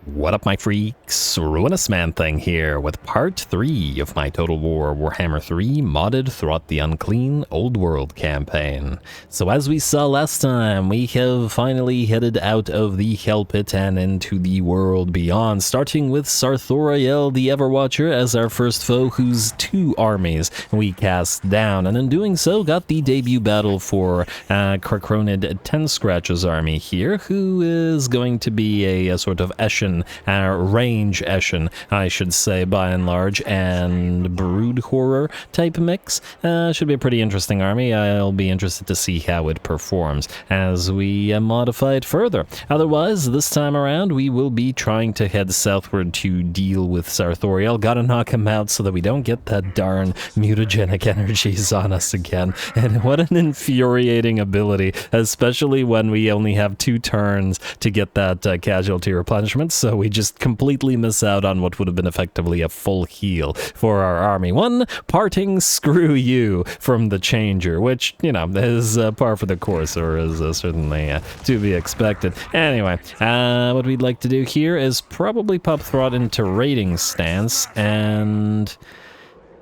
What up, my freaks? Ruinous Man Thing here with part 3 of my Total War Warhammer 3 modded Throt the Unclean Old World campaign. So as we saw last time, we have finally headed out of the Hell Pit and into the world beyond, starting with Sarthoriel the Everwatcher as our first foe, whose 2 armies we cast down, and in doing so got the debut battle for Krakronid 10 Scratch's army here, who is going to be a sort of Eshin, range Eshin, I should say, by and large, and brood horror type mix. Should be a pretty interesting army. I'll be interested to see how it performs as we modify it further. Otherwise, this time around, we will be trying to head southward to deal with Sarthoriel. Gotta knock him out so that we don't get that darn mutagenic energies on us again. And what an infuriating ability, especially when we only have 2 turns to get that casualty replenishment, so we just completely miss out on what would have been effectively a full heal for our army. One parting screw you from the changer, which, you know, is par for the course, or is certainly to be expected. Anyway, what we'd like to do here is probably pop Throt into raiding stance, and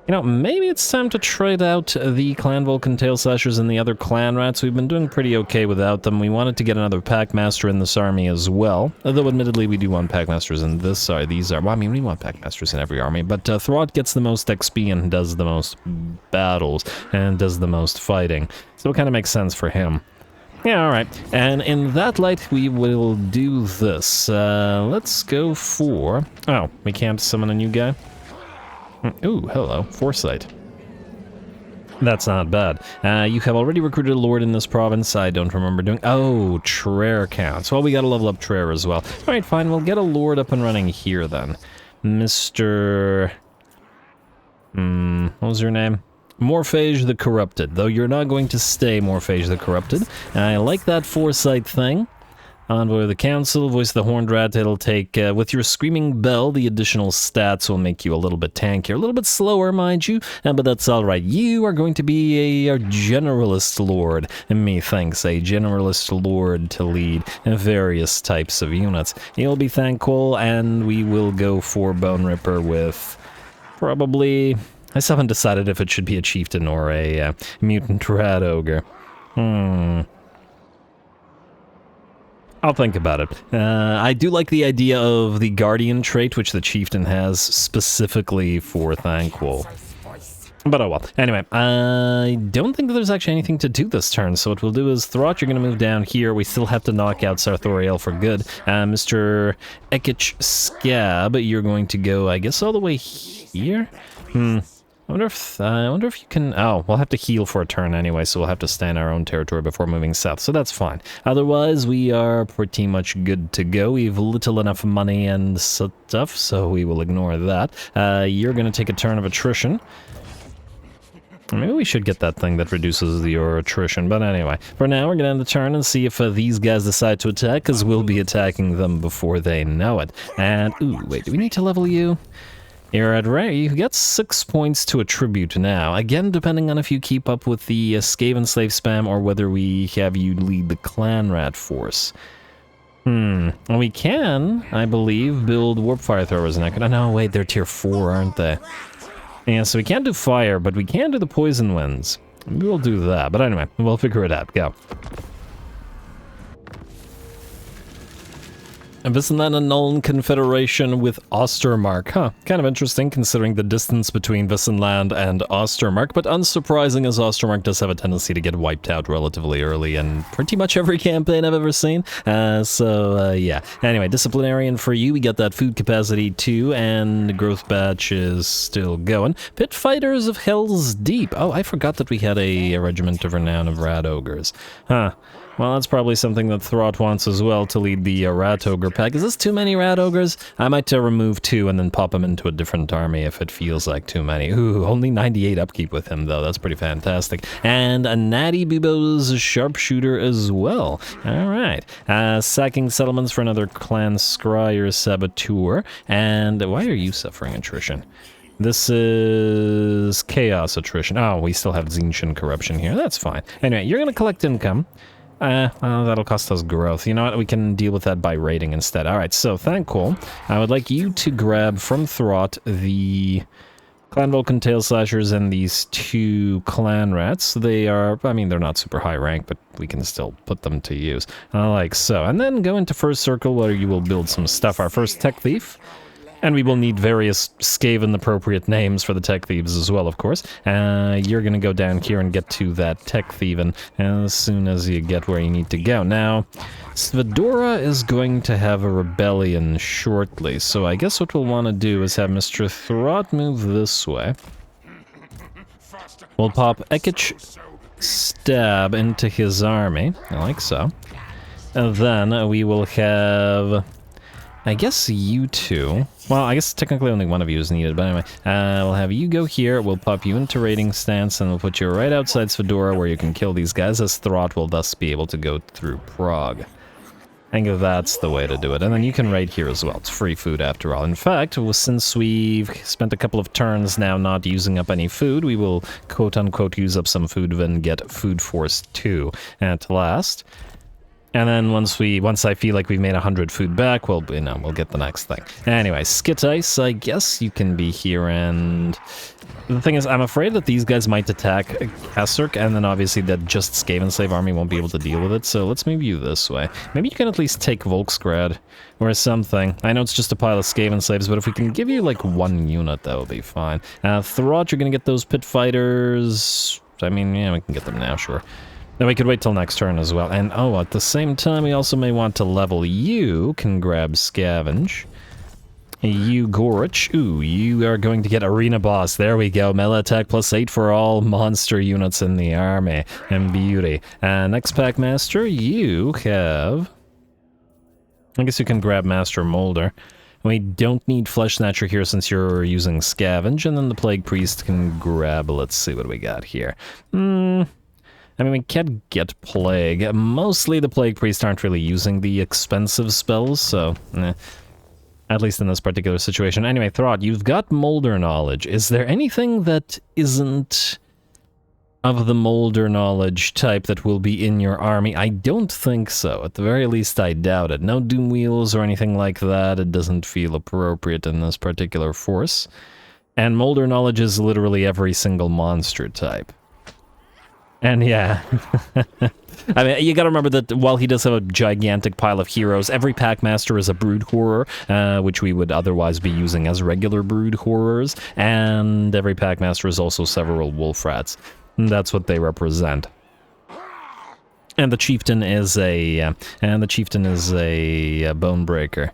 you know, maybe it's time to trade out the Clan Vulcan Tail Slashers and the other Clan Rats. We've been doing pretty okay without them. We wanted to get another Packmaster in this army as well. Although, admittedly, we do want Packmasters in this. Well, I mean, we want Packmasters in every army. But Throt gets the most XP and does the most battles and does the most fighting. So it kind of makes sense for him. Yeah, alright. And in that light, we will do this. Let's go for... Oh, we can't summon a new guy? Ooh, hello. Foresight. That's not bad. You have already recruited a lord in this province. I don't remember doing... Oh, Traer counts. Well, we gotta level up Traer as well. Alright, fine. We'll get a lord up and running here, then. Mr... what was your name? Morphage the Corrupted. Though you're not going to stay Morphage the Corrupted. I like that Foresight thing. Envoy of the Council, Voice of the Horned Rat. It'll take, with your Screaming Bell, the additional stats will make you a little bit tankier, a little bit slower, mind you, but that's alright. You are going to be a Generalist Lord, methinks, a Generalist Lord to lead various types of units. You'll be thankful, and we will go for Bone Ripper with probably... I still haven't decided if it should be a Chieftain or a Mutant Rat Ogre. I'll think about it. I do like the idea of the Guardian trait, which the Chieftain has specifically for Thankful. But oh well. Anyway, I don't think that there's actually anything to do this turn, so what we'll do is, Throt, you're going to move down here. We still have to knock out Sarthoriel for good. Mr. Ekich Scab, you're going to go, I guess, all the way here? I wonder if you can... Oh, we'll have to heal for a turn anyway, so we'll have to stay in our own territory before moving south, so that's fine. Otherwise, we are pretty much good to go. We've little enough money and stuff, so we will ignore that. You're going to take a turn of attrition. Maybe we should get that thing that reduces your attrition, but anyway. For now, we're going to end the turn and see if these guys decide to attack, because we'll be attacking them before they know it. And, ooh, wait, do we need to level you? You're at Ray. You get 6 points to attribute now. Again, depending on if you keep up with the Skaven slave spam or whether we have you lead the Clan Rat force. And we can, I believe, build Warp Fire Throwers next. Oh, no, wait, they're tier 4, aren't they? Yeah, so we can't do fire, but we can do the Poison Winds. Maybe we'll do that. But anyway, we'll figure it out. Go. And isn't that a Nuln Confederation with Ostermark? Huh, kind of interesting considering the distance between Wissenland and Ostermark, but unsurprising as Ostermark does have a tendency to get wiped out relatively early in pretty much every campaign I've ever seen. Yeah. Anyway, Disciplinarian for you, we got that food capacity too, and Growth Batch is still going. Pit Fighters of Hell's Deep. Oh, I forgot that we had a regiment of renown of Rat Ogres. Huh. Well, that's probably something that Throt wants as well, to lead the Rat Ogre pack. Is this too many Rat Ogres? I might remove 2 and then pop them into a different army if it feels like too many. Ooh, only 98 upkeep with him, though. That's pretty fantastic. And a Natty Bibo's Sharpshooter as well. Alright. Sacking settlements for another Clan Scryer Saboteur. And why are you suffering attrition? This is Chaos Attrition. Oh, we still have Zinchen Corruption here. That's fine. Anyway, you're going to collect income. Well, that'll cost us growth. You know what? We can deal with that by raiding instead. All right, so Thankful, I would like you to grab from Throt the Clan Vulcan Tail Slashers and these 2 Clan Rats. They are, I mean, they're not super high rank, but we can still put them to use. Like so. And then go into First Circle where you will build some stuff. Our first Tech Thief. And we will need various Skaven-appropriate names for the Tech Thieves as well, of course. You're going to go down here and get to that Tech Thieving as soon as you get where you need to go. Now, Svedora is going to have a rebellion shortly, so I guess what we'll want to do is have Mr. Throt move this way. We'll pop Ekich Stab into his army, like so. And then we will have... I guess you 2. Well, I guess technically only one of you is needed, but anyway. We'll have you go here, we'll pop you into raiding stance, and we'll put you right outside Svedora where you can kill these guys, as Throt will thus be able to go through Prague. I think that's the way to do it. And then you can raid here as well. It's free food after all. In fact, since we've spent a couple of turns now not using up any food, we will quote-unquote use up some food and get Food Force 2 at last. And then once I feel like we've made 100 food back, we'll get the next thing. Anyway, Skitice, I guess you can be here, and the thing is, I'm afraid that these guys might attack Kasserk, and then obviously that just Skaven slave army won't be able to deal with it, so let's move you this way. Maybe you can at least take Volksgrad, or something. I know it's just a pile of Skaven slaves, but if we can give you like 1 unit, that would be fine. Throt, you're gonna get those pit fighters. I mean, yeah, we can get them now, sure. Then we could wait till next turn as well. And, oh, at the same time, we also may want to level you. Can grab Scavenge. You, Gorich. Ooh, you are going to get Arena Boss. There we go. Melee attack +8 for all monster units in the army. And beauty. Next Pack Master, you have... I guess you can grab Master Moulder. We don't need Flesh Snatcher here since you're using Scavenge. And then the Plague Priest can grab... Let's see what we got here. I mean, we can get Plague. Mostly the Plague Priests aren't really using the expensive spells, so... At least in this particular situation. Anyway, Throt, you've got Moulder knowledge. Is there anything that isn't of the Moulder knowledge type that will be in your army? I don't think so. At the very least, I doubt it. No Doom Wheels or anything like that. It doesn't feel appropriate in this particular force. And Moulder knowledge is literally every single monster type. And yeah, I mean, you gotta remember that while he does have a gigantic pile of heroes, every Packmaster is a Brood Horror, which we would otherwise be using as regular Brood Horrors, and every Packmaster is also several Wolf Rats. And that's what they represent. And the Chieftain is a, Bonebreaker.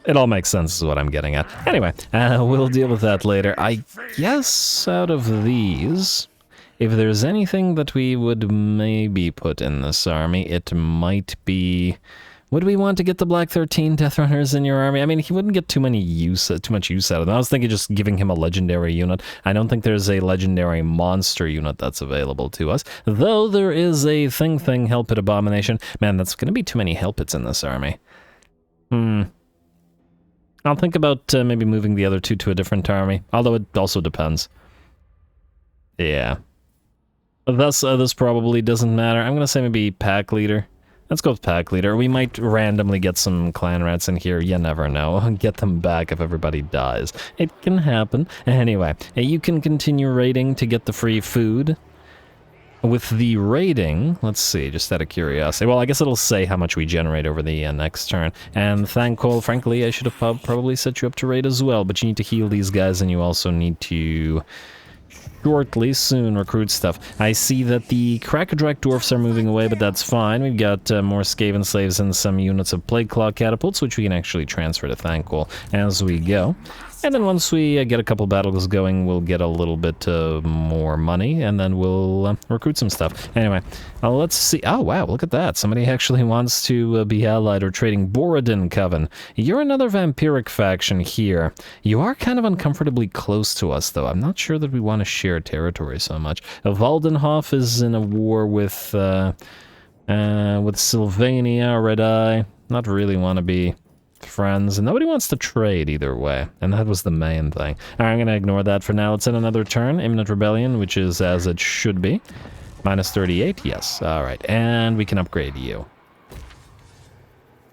It all makes sense is what I'm getting at. Anyway, we'll deal with that later. I guess out of these... If there's anything that we would maybe put in this army, it might be... Would we want to get the Black 13 Death Runners in your army? I mean, he wouldn't get too much use out of them. I was thinking just giving him a legendary unit. I don't think there's a legendary monster unit that's available to us. Though there is a Thing Hellpit Abomination. Man, that's going to be too many Hellpits in this army. I'll think about maybe moving the other 2 to a different army. Although it also depends. Yeah. Thus, this probably doesn't matter. I'm gonna say maybe Pack Leader. Let's go with Pack Leader. We might randomly get some Clan Rats in here. You never know. Get them back if everybody dies. It can happen. Anyway, you can continue raiding to get the free food. With the raiding, let's see, just out of curiosity. Well, I guess it'll say how much we generate over the next turn. And Thankful, frankly, I should have probably set you up to raid as well. But you need to heal these guys, and you also need to... shortly, soon, recruit stuff. I see that the Crackadrak Dwarfs are moving away, but that's fine. We've got more Skaven Slaves and some units of Plague Claw Catapults, which we can actually transfer to Thankful as we go. And then once we get a couple battles going, we'll get a little bit more money, and then we'll recruit some stuff. Anyway, let's see. Oh, wow, look at that. Somebody actually wants to be allied or trading. Borodin Coven. You're another vampiric faction here. You are kind of uncomfortably close to us, though. I'm not sure that we want to share territory so much. Valdenhof is in a war with Sylvania, Red Eye. Not really want to be... friends, and nobody wants to trade either way, and that was the main thing. Alright, I'm gonna ignore that for now. Let's end another turn. Imminent Rebellion, which is as it should be. Minus 38? Yes. Alright, and we can upgrade you.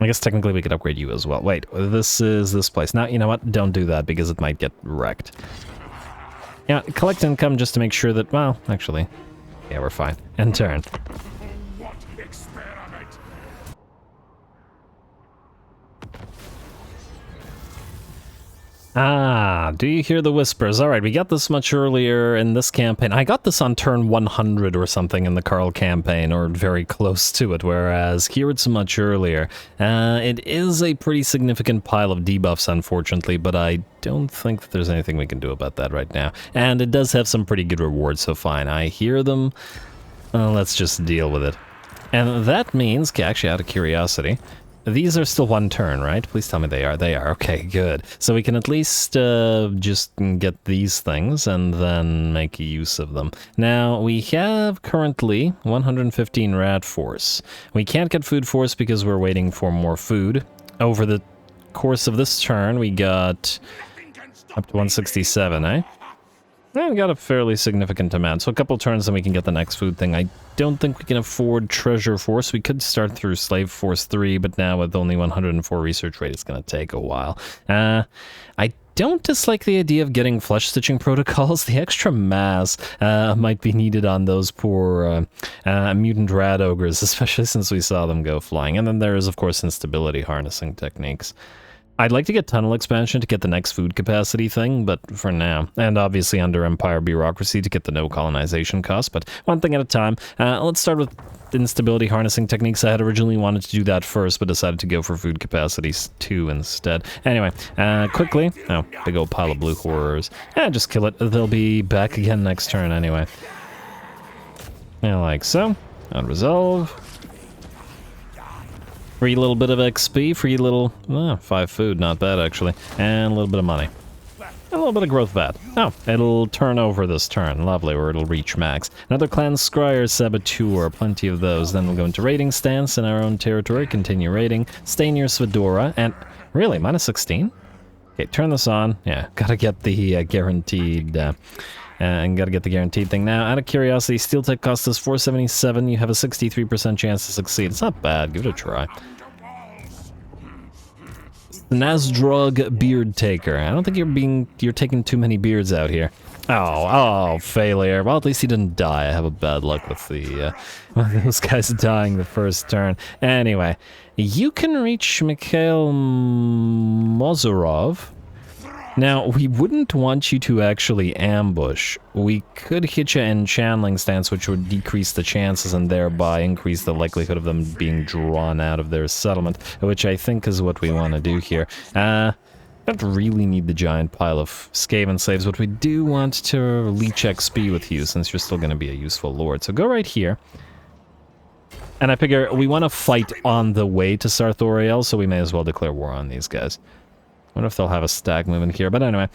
I guess technically we could upgrade you as well. Wait, this is this place. Now, you know what? Don't do that because it might get wrecked. Yeah, collect income just to make sure that, well, actually, yeah, we're fine. End turn. Ah, do you hear the whispers? Alright, we got this much earlier in this campaign. I got this on turn 100 or something in the Carl campaign, or very close to it, whereas here it's much earlier. It is a pretty significant pile of debuffs, unfortunately, but I don't think that there's anything we can do about that right now. And it does have some pretty good rewards, so fine. I hear them. Let's just deal with it. And that means, actually, out of curiosity, these are still one turn, right? Please tell me they are. They are. Okay, good. So we can at least just get these things and then make use of them. Now, we have currently 115 rat force. We can't get food force because we're waiting for more food. Over the course of this turn, we got up to 167, eh? Yeah, we got a fairly significant amount. So a couple turns and we can get the next food thing. I don't think we can afford treasure force. We could start through slave force 3, but now with only 104 research rate, it's going to take a while. I don't dislike the idea of getting flesh stitching protocols. The extra mass might be needed on those poor mutant rat ogres, especially since we saw them go flying. And then there is, of course, instability harnessing techniques. I'd like to get tunnel expansion to get the next food capacity thing, but for now, and obviously under Empire bureaucracy to get the no colonization cost, but one thing at a time. Let's start with instability harnessing techniques. I had originally wanted to do that first, but decided to go for food capacities 2 instead. Anyway, quickly, oh, big old pile of blue horrors. Just kill it. They'll be back again next turn anyway. Yeah, like so. Unresolve. Free little bit of XP, free little, 5 food, not bad actually, and a little bit of money. A little bit of growth VAT. Oh, it'll turn over this turn, lovely, or it'll reach max. Another clan scryer saboteur, plenty of those. Then we'll go into raiding stance in our own territory, continue raiding, stay near Svedora, and really, minus 16? Okay, turn this on, yeah, gotta get the guaranteed, and gotta get the guaranteed thing. Now, out of curiosity, steel tech cost us 477, you have a 63% chance to succeed. It's not bad, give it a try. Nazdrog Beard Taker. I don't think you're taking too many beards out here. Oh, failure. Well, at least he didn't die. I have a bad luck with the those guys dying the first turn. Anyway, you can reach Mikhail Mozorov. Now, we wouldn't want you to actually ambush. We could hit you in channeling stance, which would decrease the chances and thereby increase the likelihood of them being drawn out of their settlement, which I think is what we want to do here. Don't really need the giant pile of Skaven slaves, but we do want to leech XP with you, since you're still going to be a useful lord. So go right here. And I figure we want to fight on the way to Sarthoriel, so we may as well declare war on these guys. I wonder if they'll have a stag movement here, but anyway,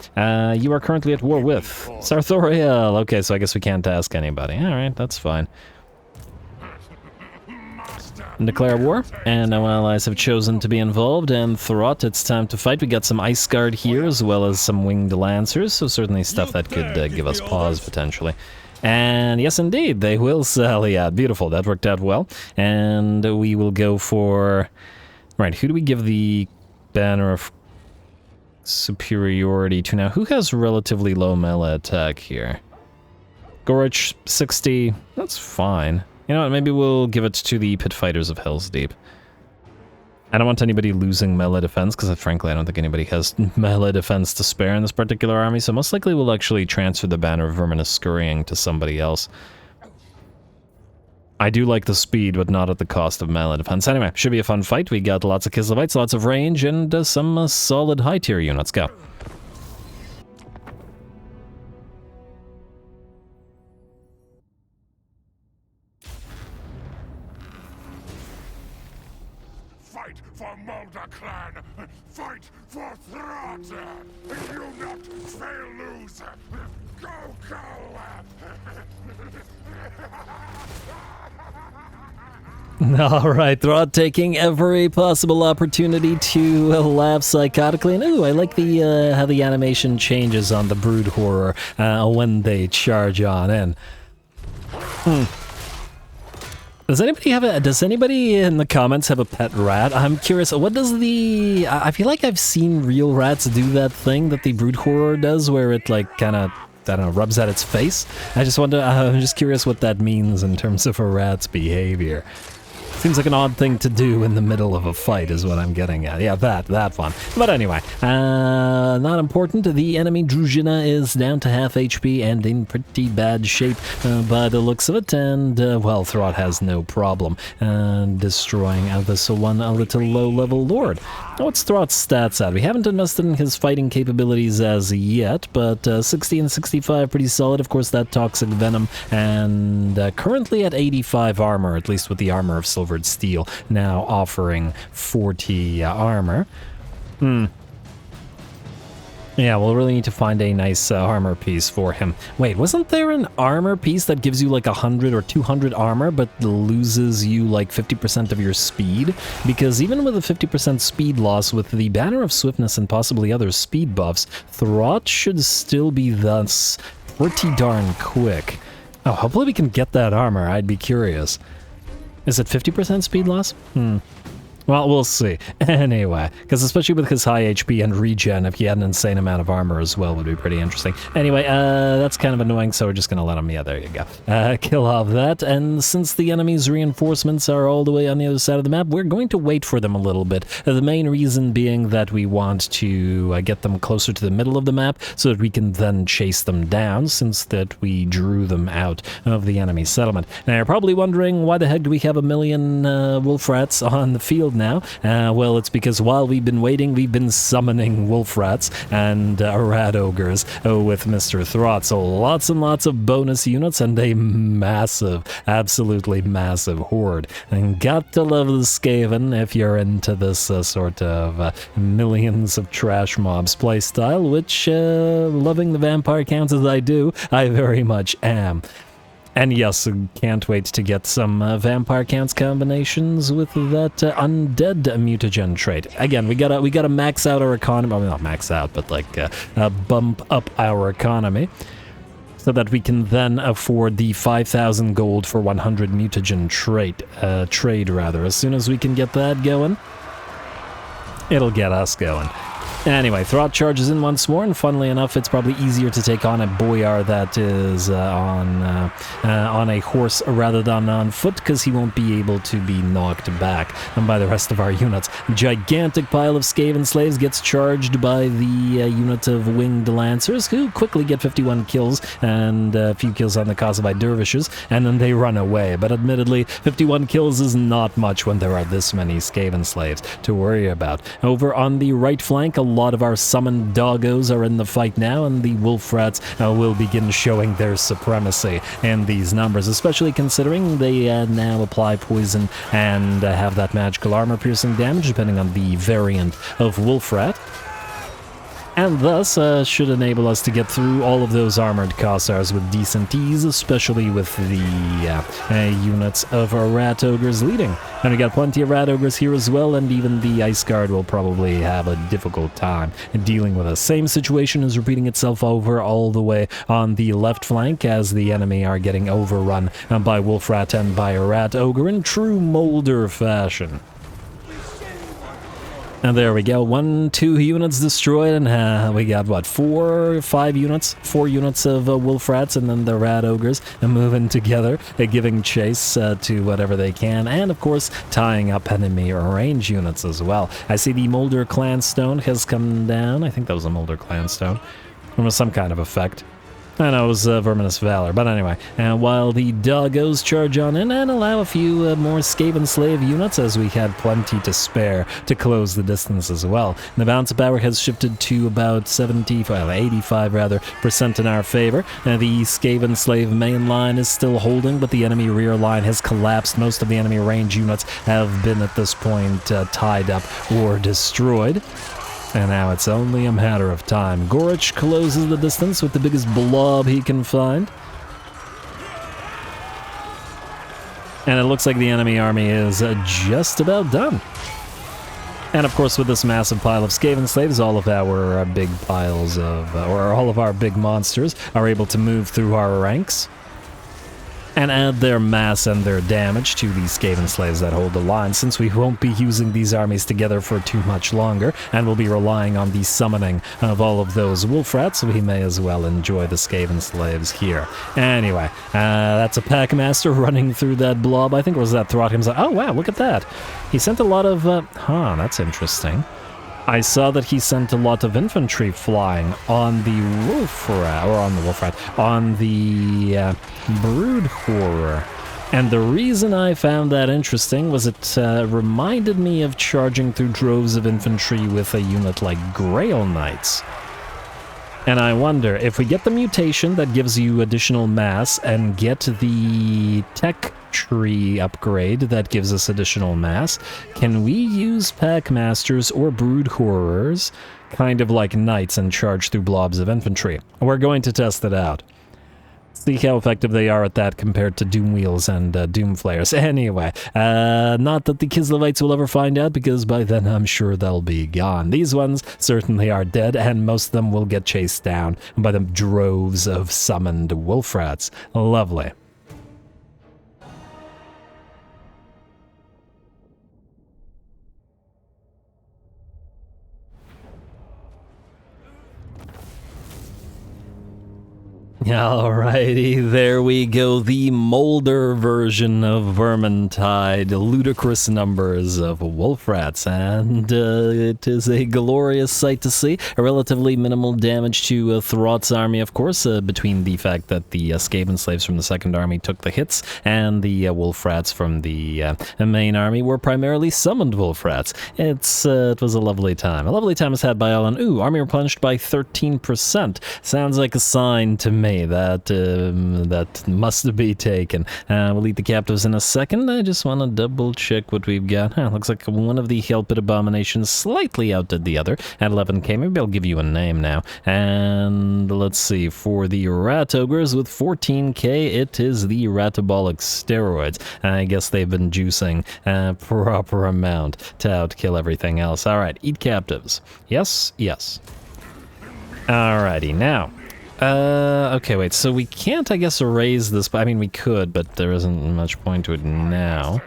you are currently at war with Sarthoriel. Okay, so I guess we can't ask anybody. Alright, that's fine. Declare war, and no allies have chosen to be involved, and Throt, it's time to fight. We got some Ice Guard here, as well as some Winged Lancers, so certainly stuff that could give us pause, potentially. And yes, indeed, they will sally out. Beautiful, that worked out well. And we will go for... Right, who do we give the banner of superiority to now? Who has relatively low melee attack here? Gorich, 60. That's fine. You know what, maybe we'll give it to the Pit Fighters of Hell's Deep. I don't want anybody losing melee defense, because frankly I don't think anybody has melee defense to spare in this particular army, so most likely we'll actually transfer the banner of Verminous Scurrying to somebody else. I do like the speed, but not at the cost of melee defense. Anyway, should be a fun fight. We got lots of kiselites, lots of range, and some solid high-tier units. Go. Fight for Moulder Clan! Fight for Throt! You not fail lose! Go, go! Alright, Throt taking every possible opportunity to laugh psychotically. And ooh, I like the how the animation changes on the Brood Horror when they charge on in. Does anybody in the comments have a pet rat? I'm curious, what does I feel like I've seen real rats do that thing that the Brood Horror does, where it like kind of, I don't know, rubs at its face. I'm just curious what that means in terms of a rat's behavior. Seems like an odd thing to do in the middle of a fight is what I'm getting at. Yeah, that one. But anyway, not important. The enemy Družina is down to half HP and in pretty bad shape by the looks of it. And, well, Throt has no problem destroying this one a little low-level lord. Now, what's Throt's stats at? We haven't invested in his fighting capabilities as yet, but 60 and 65 pretty solid. Of course, that toxic venom. And currently at 85 armor, at least with the armor of silver steel, now offering 40 armor. Yeah, we'll really need to find a nice armor piece for him. Wait, wasn't there an armor piece that gives you like 100 or 200 armor but loses you like 50% of your speed? Because even with a 50% speed loss with the Banner of Swiftness and possibly other speed buffs, Throt should still be thus pretty darn quick. Oh, hopefully we can get that armor. I'd be curious. Is it 50% speed loss? Well, we'll see. Anyway, because especially with his high HP and regen, if he had an insane amount of armor as well, would be pretty interesting. Anyway, that's kind of annoying, so we're just going to let him... Yeah, there you go. Kill off that, and since the enemy's reinforcements are all the way on the other side of the map, we're going to wait for them a little bit. The main reason being that we want to get them closer to the middle of the map so that we can then chase them down, since that we drew them out of the enemy settlement. Now, you're probably wondering, why the heck do we have a million wolf rats on the field now? Well, it's because while we've been waiting, we've been summoning wolf rats and rat ogres with Mr. Throt. So lots and lots of bonus units and a massive, absolutely massive horde. And got to love the Skaven if you're into this sort of millions of trash mobs playstyle, which, loving the vampire counts as I do, I very much am. And yes, can't wait to get some vampire counts combinations with that undead mutagen trait. Again, we gotta max out our economy. Well, not max out, but like bump up our economy, so that we can then afford the 5,000 gold for 100 mutagen trade rather. As soon as we can get that going, it'll get us going. Anyway, Throt charges in once more, and funnily enough, it's probably easier to take on a boyar that is on a horse rather than on foot, because he won't be able to be knocked back by the rest of our units. Gigantic pile of Skaven slaves gets charged by the unit of winged lancers, who quickly get 51 kills and a few kills on the Kosovo dervishes, and then they run away. But admittedly, 51 kills is not much when there are this many Skaven slaves to worry about. Over on the right flank, a lot of our summoned doggos are in the fight now, and the wolf rats will begin showing their supremacy in these numbers, especially considering they now apply poison and have that magical armor piercing damage depending on the variant of wolf rat. And thus should enable us to get through all of those armored Kossars with decent ease, especially with the units of our rat ogres leading. And we got plenty of rat ogres here as well, and even the ice guard will probably have a difficult time dealing with us. Same situation is repeating itself over all the way on the left flank, as the enemy are getting overrun by wolf rat and by a rat ogre in true Moulder fashion. And there we go, 2 units destroyed, and we got, what, 4 units of wolf rats, and then the rat ogres moving together, giving chase to whatever they can, and of course, tying up enemy range units as well. I see the Moulder Clan Stone has come down. I think that was a Moulder Clan Stone. There was some kind of effect. I know it was Verminous Valor, but anyway. And while the doggos charge on in and allow a few more Skaven slave units, as we had plenty to spare to close the distance as well. The balance of power has shifted to about 85% in our favor. The Skaven slave main line is still holding, but the enemy rear line has collapsed. Most of the enemy range units have been at this point tied up or destroyed. And now it's only a matter of time. Gorich closes the distance with the biggest blob he can find. And it looks like the enemy army is just about done. And of course, with this massive pile of Skaven slaves, all of our big piles of, or all of our big monsters are able to move through our ranks. and add their mass and their damage to the Skaven slaves that hold the line, since we won't be using these armies together for too much longer, and we'll be relying on the summoning of all of those wolf rats, we may as well enjoy the Skaven slaves here. Anyway, that's a Packmaster running through that blob. I think it was that Throt himself. Oh wow, look at that. He sent a lot of, that's interesting. I saw that he sent a lot of infantry flying on the wolf rat, or on the wolf rat, on the brood horror. And the reason I found that interesting was it reminded me of charging through droves of infantry with a unit like Grail Knights. And I wonder, if we get the mutation that gives you additional mass and get the tech tree upgrade that gives us additional mass, can we use Packmasters or Brood Horrors kind of like knights and charge through blobs of infantry? We're going to test it out. See how effective they are at that compared to Doom Wheels and Doom Flares. Anyway, not that the kiselites will ever find out, because by then I'm sure they'll be gone. These ones certainly are dead, and most of them will get chased down by the droves of summoned wolf rats. Lovely. Alrighty, there we go, the Moulder version of Vermintide, ludicrous numbers of wolf rats, and it is a glorious sight to see. A relatively minimal damage to Throt's army, of course, between the fact that the Skaven slaves from the second army took the hits, and the wolf rats from the main army were primarily summoned wolf rats. It was a lovely time. A lovely time was had by all, and ooh, army replenished by 13%. Sounds like a sign to me that must be taken. We'll eat the captives in a second. I just want to double check what we've got. Looks like one of the Helped abominations slightly outdid the other at 11k. Maybe I'll give you a name now. And let's see, for the rat ogres with 14k, it is the ratabolic steroids. I guess they've been juicing a proper amount to outkill everything else. Alright, eat captives. Yes, yes. Alrighty, now. Okay, wait, so we can't, I guess, erase this, I mean, we could, but there isn't much point to it now.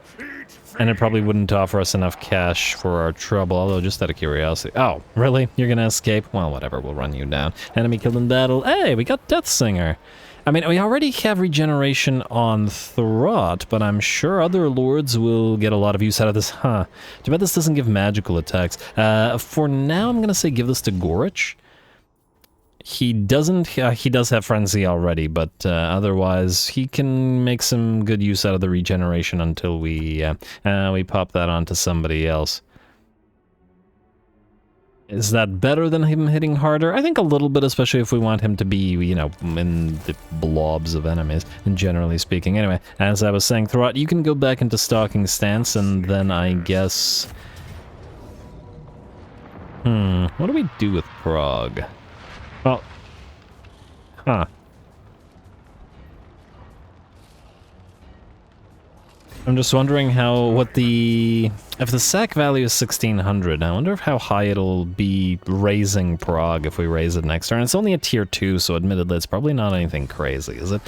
And it probably wouldn't offer us enough cash for our trouble, although just out of curiosity. Oh, really? You're gonna escape? Well, whatever, we'll run you down. Enemy killed in battle. Hey, we got Death Singer. I mean, we already have regeneration on Throt, but I'm sure other lords will get a lot of use out of this. Huh. Too bad this doesn't give magical attacks. For now, I'm gonna say give this to Gorich. He doesn't, he does have Frenzy already, but otherwise he can make some good use out of the regeneration until we pop that onto somebody else. Is that better than him hitting harder? I think a little bit, especially if we want him to be, you know, in the blobs of enemies, generally speaking. Anyway, as I was saying, Throt, you can go back into stalking stance, and then I guess... what do we do with Prague? Well, I'm just wondering if the sack value is 1600, I wonder how high it'll be raising Prague if we raise it next turn. It's only a tier 2, so admittedly it's probably not anything crazy, is it?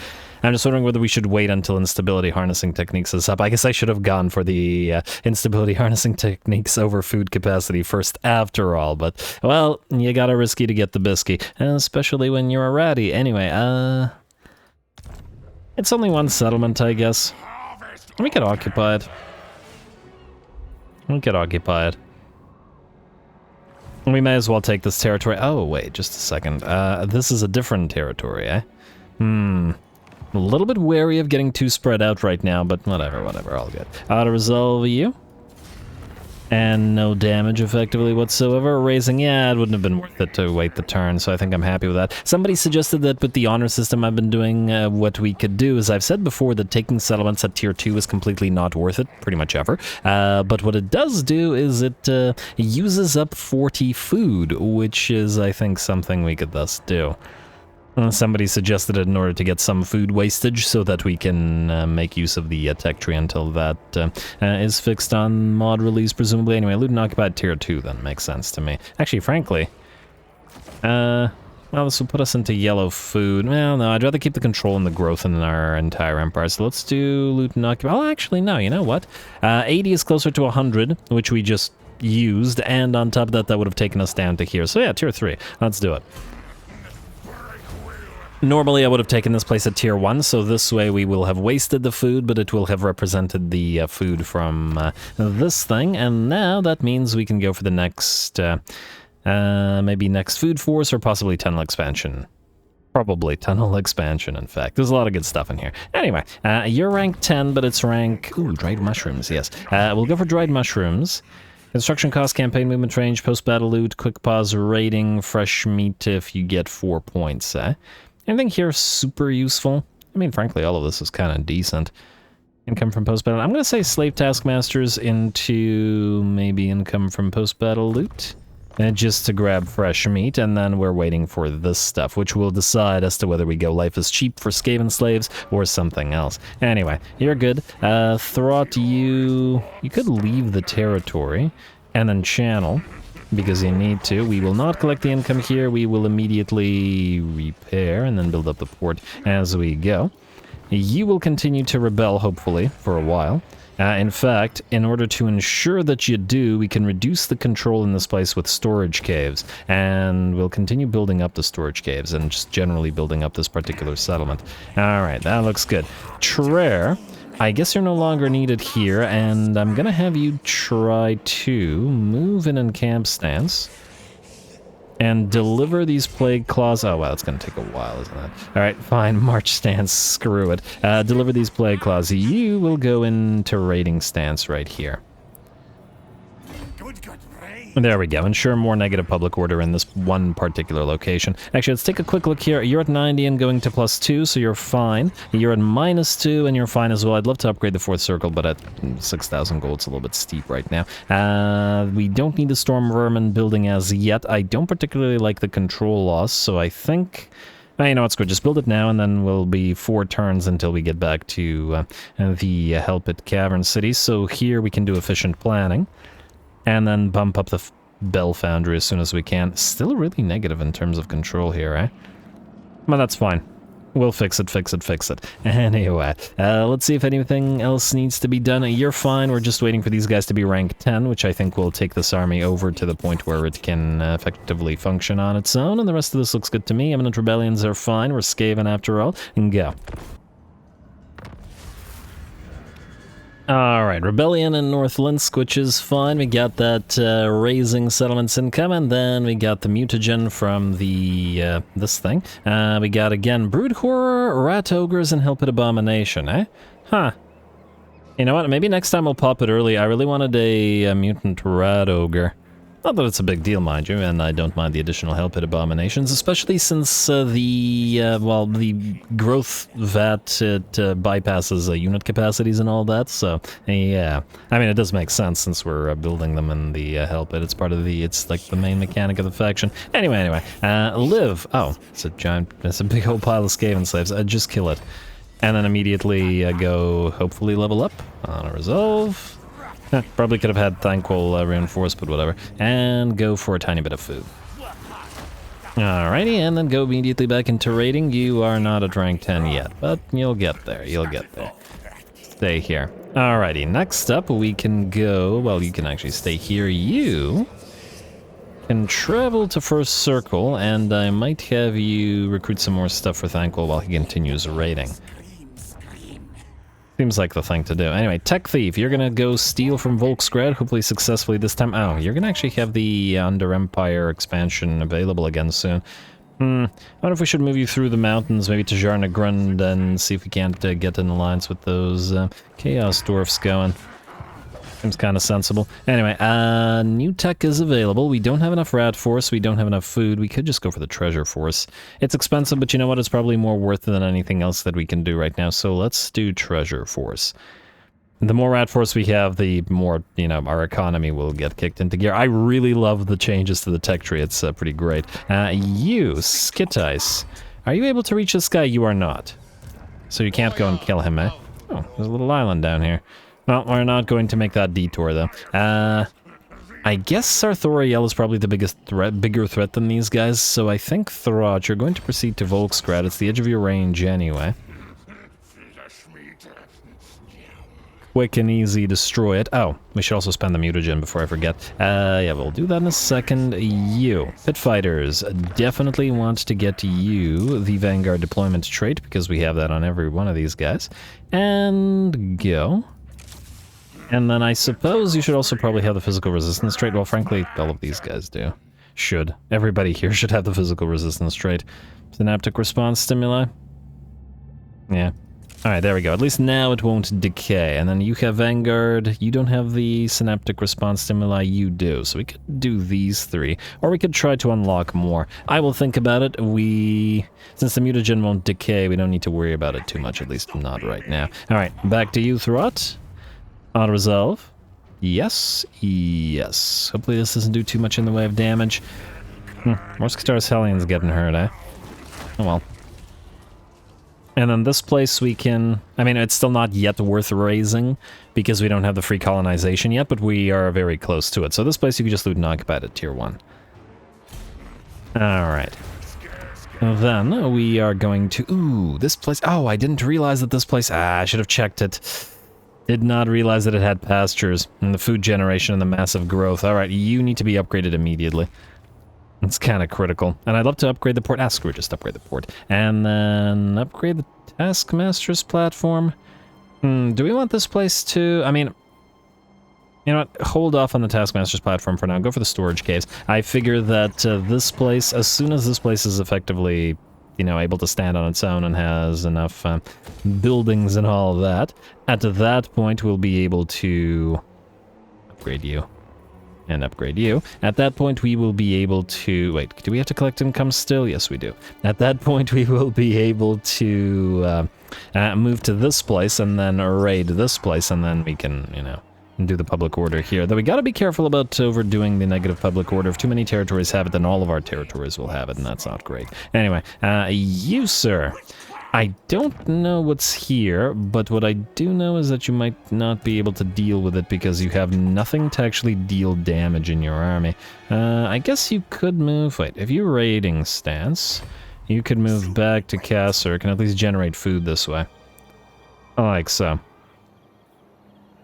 I'm just wondering whether we should wait until instability harnessing techniques is up. I guess I should have gone for the instability harnessing techniques over food capacity first after all, but, well, you gotta risky to get the bisky, especially when you're a ratty. Anyway, it's only one settlement, I guess. We could occupy it. We could occupy it. We may as well take this territory. Oh, wait, just a second. This is a different territory, eh? A little bit wary of getting too spread out right now, but whatever, all good. Auto-resolve you. And no damage effectively whatsoever. Raising, yeah, it wouldn't have been worth it to wait the turn, so I think I'm happy with that. Somebody suggested that with the honor system I've been doing, what we could do is, I've said before that taking settlements at tier 2 is completely not worth it, pretty much ever. But what it does do is it uses up 40 food, which is, I think, something we could thus do. Somebody suggested it in order to get some food wastage so that we can make use of the tech tree until that is fixed on mod release, presumably. Anyway, loot and occupied tier 2 then makes sense to me. Actually, frankly, Well, this will put us into yellow food. Well, no, I'd rather keep the control and the growth in our entire empire. So let's do loot and occupy. Oh, actually, no, you know what? 80 is closer to 100, which we just used, and on top of that, that would have taken us down to here. So yeah, tier 3. Let's do it. Normally, I would have taken this place at tier 1, so this way we will have wasted the food, but it will have represented the food from this thing, and now that means we can go for the next... maybe next food force or possibly tunnel expansion. Probably tunnel expansion, in fact. There's a lot of good stuff in here. Anyway, you're rank 10, but it's rank... Ooh, dried mushrooms, yes. We'll go for dried mushrooms. Construction cost, campaign movement range, post-battle loot, quick pause rating, fresh meat if you get 4 points. Anything here super useful? I mean, frankly, all of this is kind of decent. Income from post-battle. I'm going to say slave taskmasters into maybe income from post-battle loot. And just to grab fresh meat, and then we're waiting for this stuff, which will decide as to whether we go life is cheap for Skaven slaves or something else. Anyway, you're good. Throt, you could leave the territory and then channel, because you need to. We will not collect the income here. We will immediately repair and then build up the port as we go. You will continue to rebel, hopefully, for a while. In fact, in order to ensure that you do, we can reduce the control in this place with storage caves, and we'll continue building up the storage caves and just generally building up this particular settlement. Alright, that looks good. Trere, I guess you're no longer needed here, and I'm gonna have you try to move in camp stance and deliver these plague claws. Oh, wow, it's going to take a while, isn't it? All right, fine, march stance, screw it. Deliver these plague claws. You will go into raiding stance right here. There we go. Ensure more negative public order in this one particular location. Actually, let's take a quick look here. You're at 90 and going to +2, so you're fine. You're at -2 and you're fine as well. I'd love to upgrade the 4th circle, but at 6,000 gold, it's a little bit steep right now. We don't need the storm vermin building as yet. I don't particularly like the control loss, so I think... you know what's good, just build it now, and then we'll be 4 turns until we get back to the Hellpit Cavern City. So here we can do efficient planning. And then bump up the Bell Foundry as soon as we can. Still really negative in terms of control here, eh? Well, that's fine. We'll fix it. Anyway, let's see if anything else needs to be done. You're fine. We're just waiting for these guys to be rank 10, which I think will take this army over to the point where it can effectively function on its own. And the rest of this looks good to me. Eminent rebellions are fine. We're Skaven after all. And go. Alright, Rebellion in North Linsk, which is fine. We got that raising settlements income, and then we got the mutagen from the, this thing. We got, again, Brood Horror, Rat Ogres, and Hellpit Abomination, eh? Huh. You know what, maybe next time I'll pop it early. I really wanted a mutant Rat Ogre. Not that it's a big deal, mind you, and I don't mind the additional Hellpit Abominations, especially since the growth VAT, it bypasses unit capacities and all that, so, yeah. I mean, it does make sense since we're building them in the Hellpit. It's part of it's like the main mechanic of the faction. Anyway, live. Oh, it's a big old pile of Skaven slaves. Just kill it. And then immediately go, hopefully, level up on a resolve. Probably could have had Thankful reinforced, but whatever. And go for a tiny bit of food. Alrighty, and then go immediately back into raiding. You are not at rank 10 yet, but you'll get there, Stay here. Alrighty, next up we can go... Well, you can actually stay here. You can travel to First Circle, and I might have you recruit some more stuff for Thankful while he continues raiding. Seems like the thing to do. Anyway, Tech Thief, you're gonna go steal from Volksgrad, hopefully successfully this time. Oh, you're gonna actually have the Under Empire expansion available again soon. I wonder if we should move you through the mountains, maybe to Jarnagrund, and see if we can't get in alliance with those Chaos Dwarfs going. Seems kind of sensible. Anyway, new tech is available. We don't have enough rat force. We don't have enough food. We could just go for the treasure force. It's expensive, but you know what? It's probably more worth it than anything else that we can do right now. So let's do treasure force. The more rat force we have, the more, you know, our economy will get kicked into gear. I really love the changes to the tech tree. It's pretty great. You, Skitice. Are you able to reach this guy? You are not. So you can't go and kill him, eh? Oh, there's a little island down here. Well, we're not going to make that detour, though. I guess Sarthoriel is probably the bigger threat than these guys, so I think Throt, you're going to proceed to Volksgrad. It's the edge of your range anyway. Quick and easy, destroy it. Oh, we should also spend the mutagen before I forget. Yeah, we'll do that in a second. You, pit fighters, definitely want to get you the Vanguard deployment trait, because we have that on every one of these guys. And go. And then I suppose you should also probably have the physical resistance trait. Well, frankly, all of these guys do. Should. Everybody here should have the physical resistance trait. Synaptic response stimuli? Yeah. Alright, there we go. At least now it won't decay. And then you have Vanguard. You don't have the synaptic response stimuli. You do. So we could do these three. Or we could try to unlock more. I will think about it. Since the mutagen won't decay, we don't need to worry about it too much. At least not right now. Alright, back to you, Throt. Auto-resolve. Yes. Yes. Hopefully this doesn't do too much in the way of damage. Morskastar's Hellions getting hurt, eh? Oh well. And then this place we can... I mean, it's still not yet worth raising, because we don't have the free colonization yet, but we are very close to it. So this place you can just loot and occupy it at tier 1. Alright. Then we are going to... Ooh, this place... Oh, I didn't realize that this place... I should have checked it. Did not realize that it had pastures, and the food generation and the massive growth. Alright, you need to be upgraded immediately. It's kind of critical. And I'd love to upgrade the port. Screw it, just upgrade the port. And then upgrade the Taskmaster's platform. Do we want this place to... I mean... You know what? Hold off on the Taskmaster's platform for now. Go for the storage caves. I figure that this place, as soon as this place is effectively, you know, able to stand on its own and has enough buildings and all of that, at that point we'll be able to upgrade you. And upgrade you. At that point we will be able to... Wait, do we have to collect income still? Yes, we do. At that point we will be able to move to this place and then raid this place, and then we can, you know, do the public order here. Though we gotta be careful about overdoing the negative public order. If too many territories have it, then all of our territories will have it, and that's not great. Anyway, you, sir. I don't know what's here, but what I do know is that you might not be able to deal with it because you have nothing to actually deal damage in your army. I guess you could move... Wait, if you're raiding stance, you could move back to Kasser. Can at least generate food this way. Like so.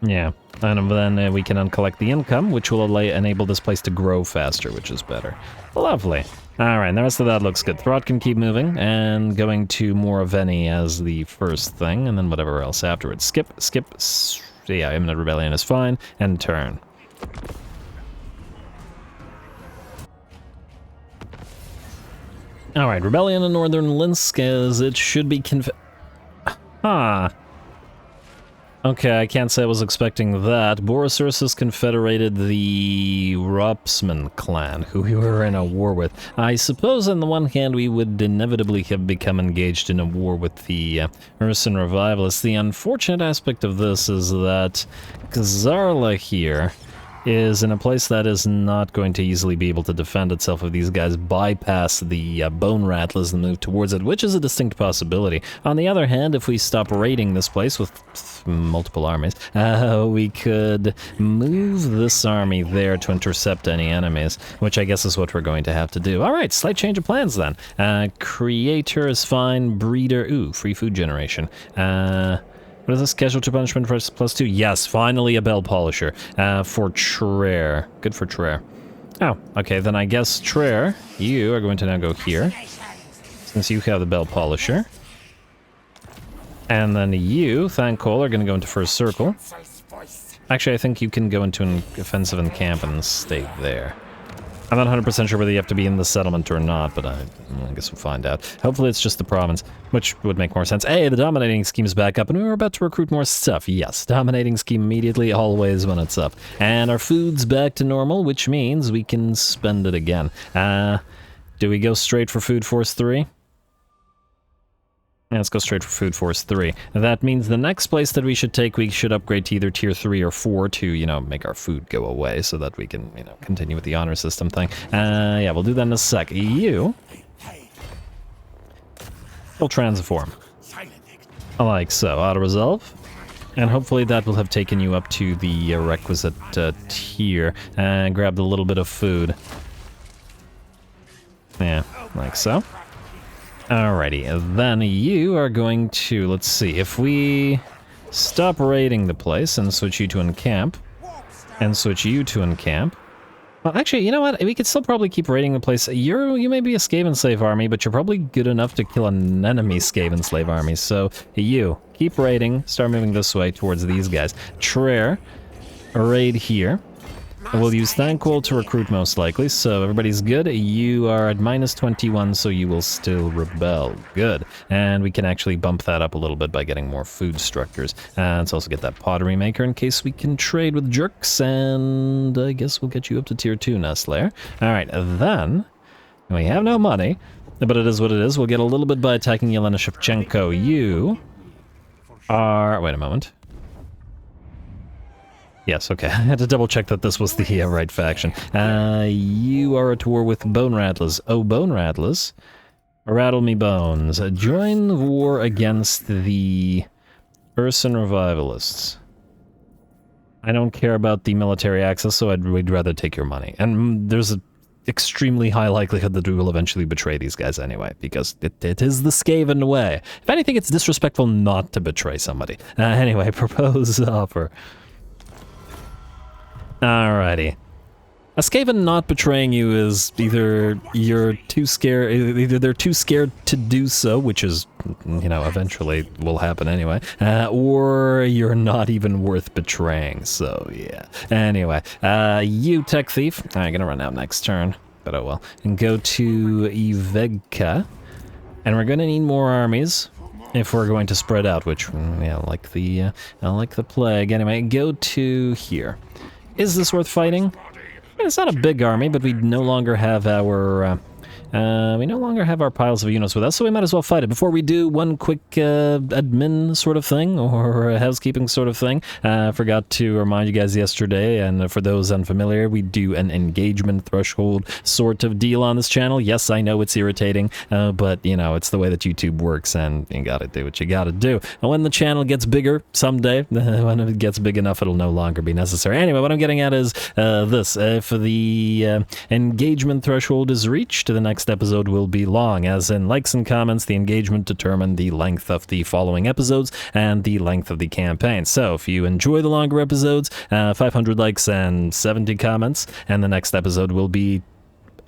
Yeah, and then we can uncollect the income, which will enable this place to grow faster, which is better. Lovely. Alright, and the rest of that looks good. Throt can keep moving, and going to Moraveni as the first thing, and then whatever else afterwards. Skip. Yeah, Imminent Rebellion is fine, and turn. Alright, Rebellion in Northern Linsk, as it should be Okay, I can't say I was expecting that. Borosurus has confederated the Ropsman clan, who we were in a war with. I suppose on the one hand we would inevitably have become engaged in a war with the Urson Revivalists. The unfortunate aspect of this is that Xarla here is in a place that is not going to easily be able to defend itself if these guys bypass the bone rattlers and move towards it, which is a distinct possibility. On the other hand, if we stop raiding this place with multiple armies, we could move this army there to intercept any enemies, which I guess is what we're going to have to do. Alright, slight change of plans then. Creator is fine, breeder, ooh, free food generation. What is this? Casualty punishment for +2? Yes, finally a bell polisher. For Trere. Good for Trere. Oh, okay, then I guess Trere, you are going to now go here, since you have the bell polisher. And then you, Thankol, are going to go into first circle. Actually, I think you can go into an offensive and camp and stay there. I'm not 100% sure whether you have to be in the settlement or not, but I guess we'll find out. Hopefully it's just the province, which would make more sense. Hey, the dominating scheme's back up, and we were about to recruit more stuff. Yes, dominating scheme immediately, always when it's up. And our food's back to normal, which means we can spend it again. Do we go straight for Food Force 3? Yeah, let's go straight for Food Force 3. That means the next place that we should take, we should upgrade to either Tier 3 or 4 to, you know, make our food go away so that we can, you know, continue with the honor system thing. Yeah, we'll do that in a sec. You will transform. Like so. Auto-resolve. And hopefully that will have taken you up to the requisite tier and grabbed a little bit of food. Yeah, like so. Alrighty, then you are going to, let's see, if we stop raiding the place and switch you to encamp, and switch you to encamp. Well, actually, you know what? We could still probably keep raiding the place. You may be a Skaven slave army, but you're probably good enough to kill an enemy Skaven slave army. So you keep raiding, start moving this way towards these guys. Traer, raid here. We'll use Thankful to recruit most likely, so everybody's good. You are at -21, so you will still rebel. Good. And we can actually bump that up a little bit by getting more food structures. Let's also get that pottery maker in case we can trade with jerks, and I guess we'll get you up to tier 2, Nestlayer. Alright, then we have no money, but it is what it is. We'll get a little bit by attacking Yelena Shevchenko. You are... wait a moment. Yes, okay. I had to double check that this was the right faction. You are at war with Bone Rattlers. Oh, Bone Rattlers. Rattle me bones. Join the war against the Urson Revivalists. I don't care about the military access, so we'd rather take your money. And there's an extremely high likelihood that we will eventually betray these guys anyway, because it is the Skaven way. If anything, it's disrespectful not to betray somebody. Anyway, propose offer. Alrighty. A Skaven not betraying you is either you're too scared, either they're too scared to do so, which is, you know, eventually will happen anyway, or you're not even worth betraying, so yeah. Anyway, you Tech Thief, I'm gonna run out next turn, but oh well, and go to Ivegka, and we're gonna need more armies if we're going to spread out, which, yeah, like the plague. Anyway, go to here. Is this worth fighting? It's not a big army, but we no longer have our piles of units with us, so we might as well fight it. Before we do, one quick admin sort of thing, or housekeeping sort of thing. I forgot to remind you guys yesterday, and for those unfamiliar, we do an engagement threshold sort of deal on this channel. Yes, I know it's irritating, but, you know, it's the way that YouTube works, and you gotta do what you gotta do. And when the channel gets bigger, someday, when it gets big enough, it'll no longer be necessary. Anyway, what I'm getting at is this. If the engagement threshold is reached, the next episode will be long, as in likes and comments. The engagement determine the length of the following episodes and the length of the campaign. So if you enjoy the longer episodes, 500 likes and 70 comments, and the next episode will be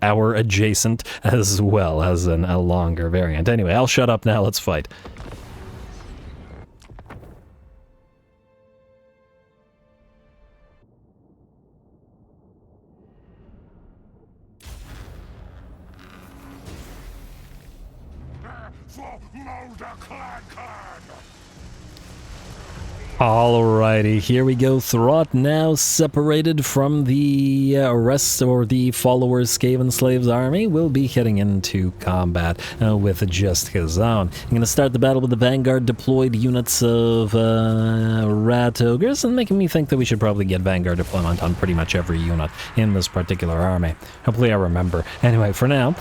hour adjacent as well as a longer variant. Anyway, I'll shut up now. Let's fight. For Moulder Clan. Alrighty, here we go. Throt now separated from the rest or the followers Skaven Slaves army will be heading into combat with just his own. I'm going to start the battle with the Vanguard deployed units of Rat Ogres, and making me think that we should probably get Vanguard deployment on pretty much every unit in this particular army. Hopefully I remember. Anyway, for now,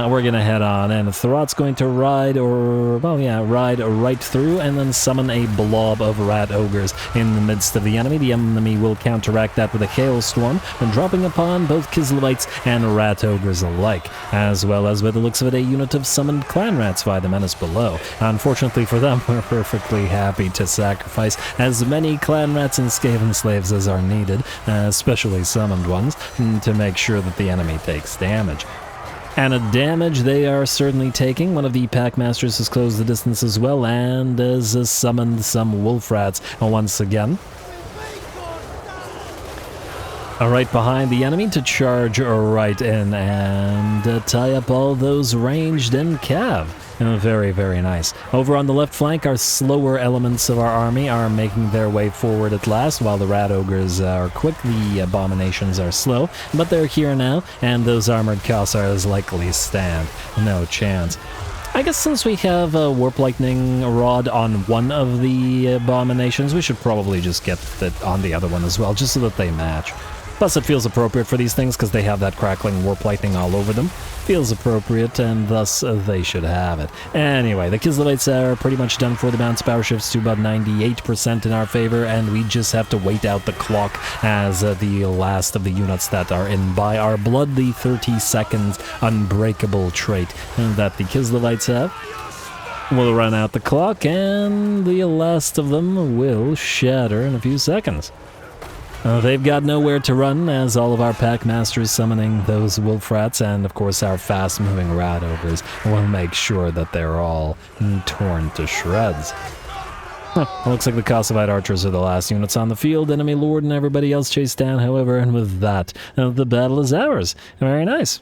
we're going to head on, and Throt's going to ride right through and then summon a blob of Rat Ogres in the midst of the enemy. The enemy will counteract that with a hailstorm, dropping upon both kiselites and rat ogres alike, as well as, by the looks of it, a unit of summoned clan rats by the menace below. Unfortunately for them, we're perfectly happy to sacrifice as many clan rats and Skaven slaves as are needed, especially summoned ones, to make sure that the enemy takes damage. And a damage they are certainly taking. One of the Packmasters has closed the distance as well, and has summoned some wolf rats once again. Right behind the enemy to charge right in and tie up all those ranged and cav. Very, very nice. Over on the left flank, our slower elements of our army are making their way forward at last, while the rat ogres are quick. The abominations are slow, but they're here now, and those armored Khazars likely stand no chance. I guess since we have a Warp Lightning Rod on one of the abominations, we should probably just get it on the other one as well, just so that they match. Plus, it feels appropriate for these things because they have that crackling warp lightning all over them. Feels appropriate, and thus they should have it. Anyway, the kiselites are pretty much done for. The bounce power shifts to about 98% in our favor, and we just have to wait out the clock as the last of the units that are in by our bloody 30 seconds unbreakable trait that the kiselites have. We'll run out the clock, and the last of them will shatter in a few seconds. They've got nowhere to run, as all of our pack masters summoning those wolf rats, and of course our fast-moving rat ogres will make sure that they're all torn to shreds. Looks like the Kossovite archers are the last units on the field. Enemy lord and everybody else chased down, however, and with that, the battle is ours. Very nice.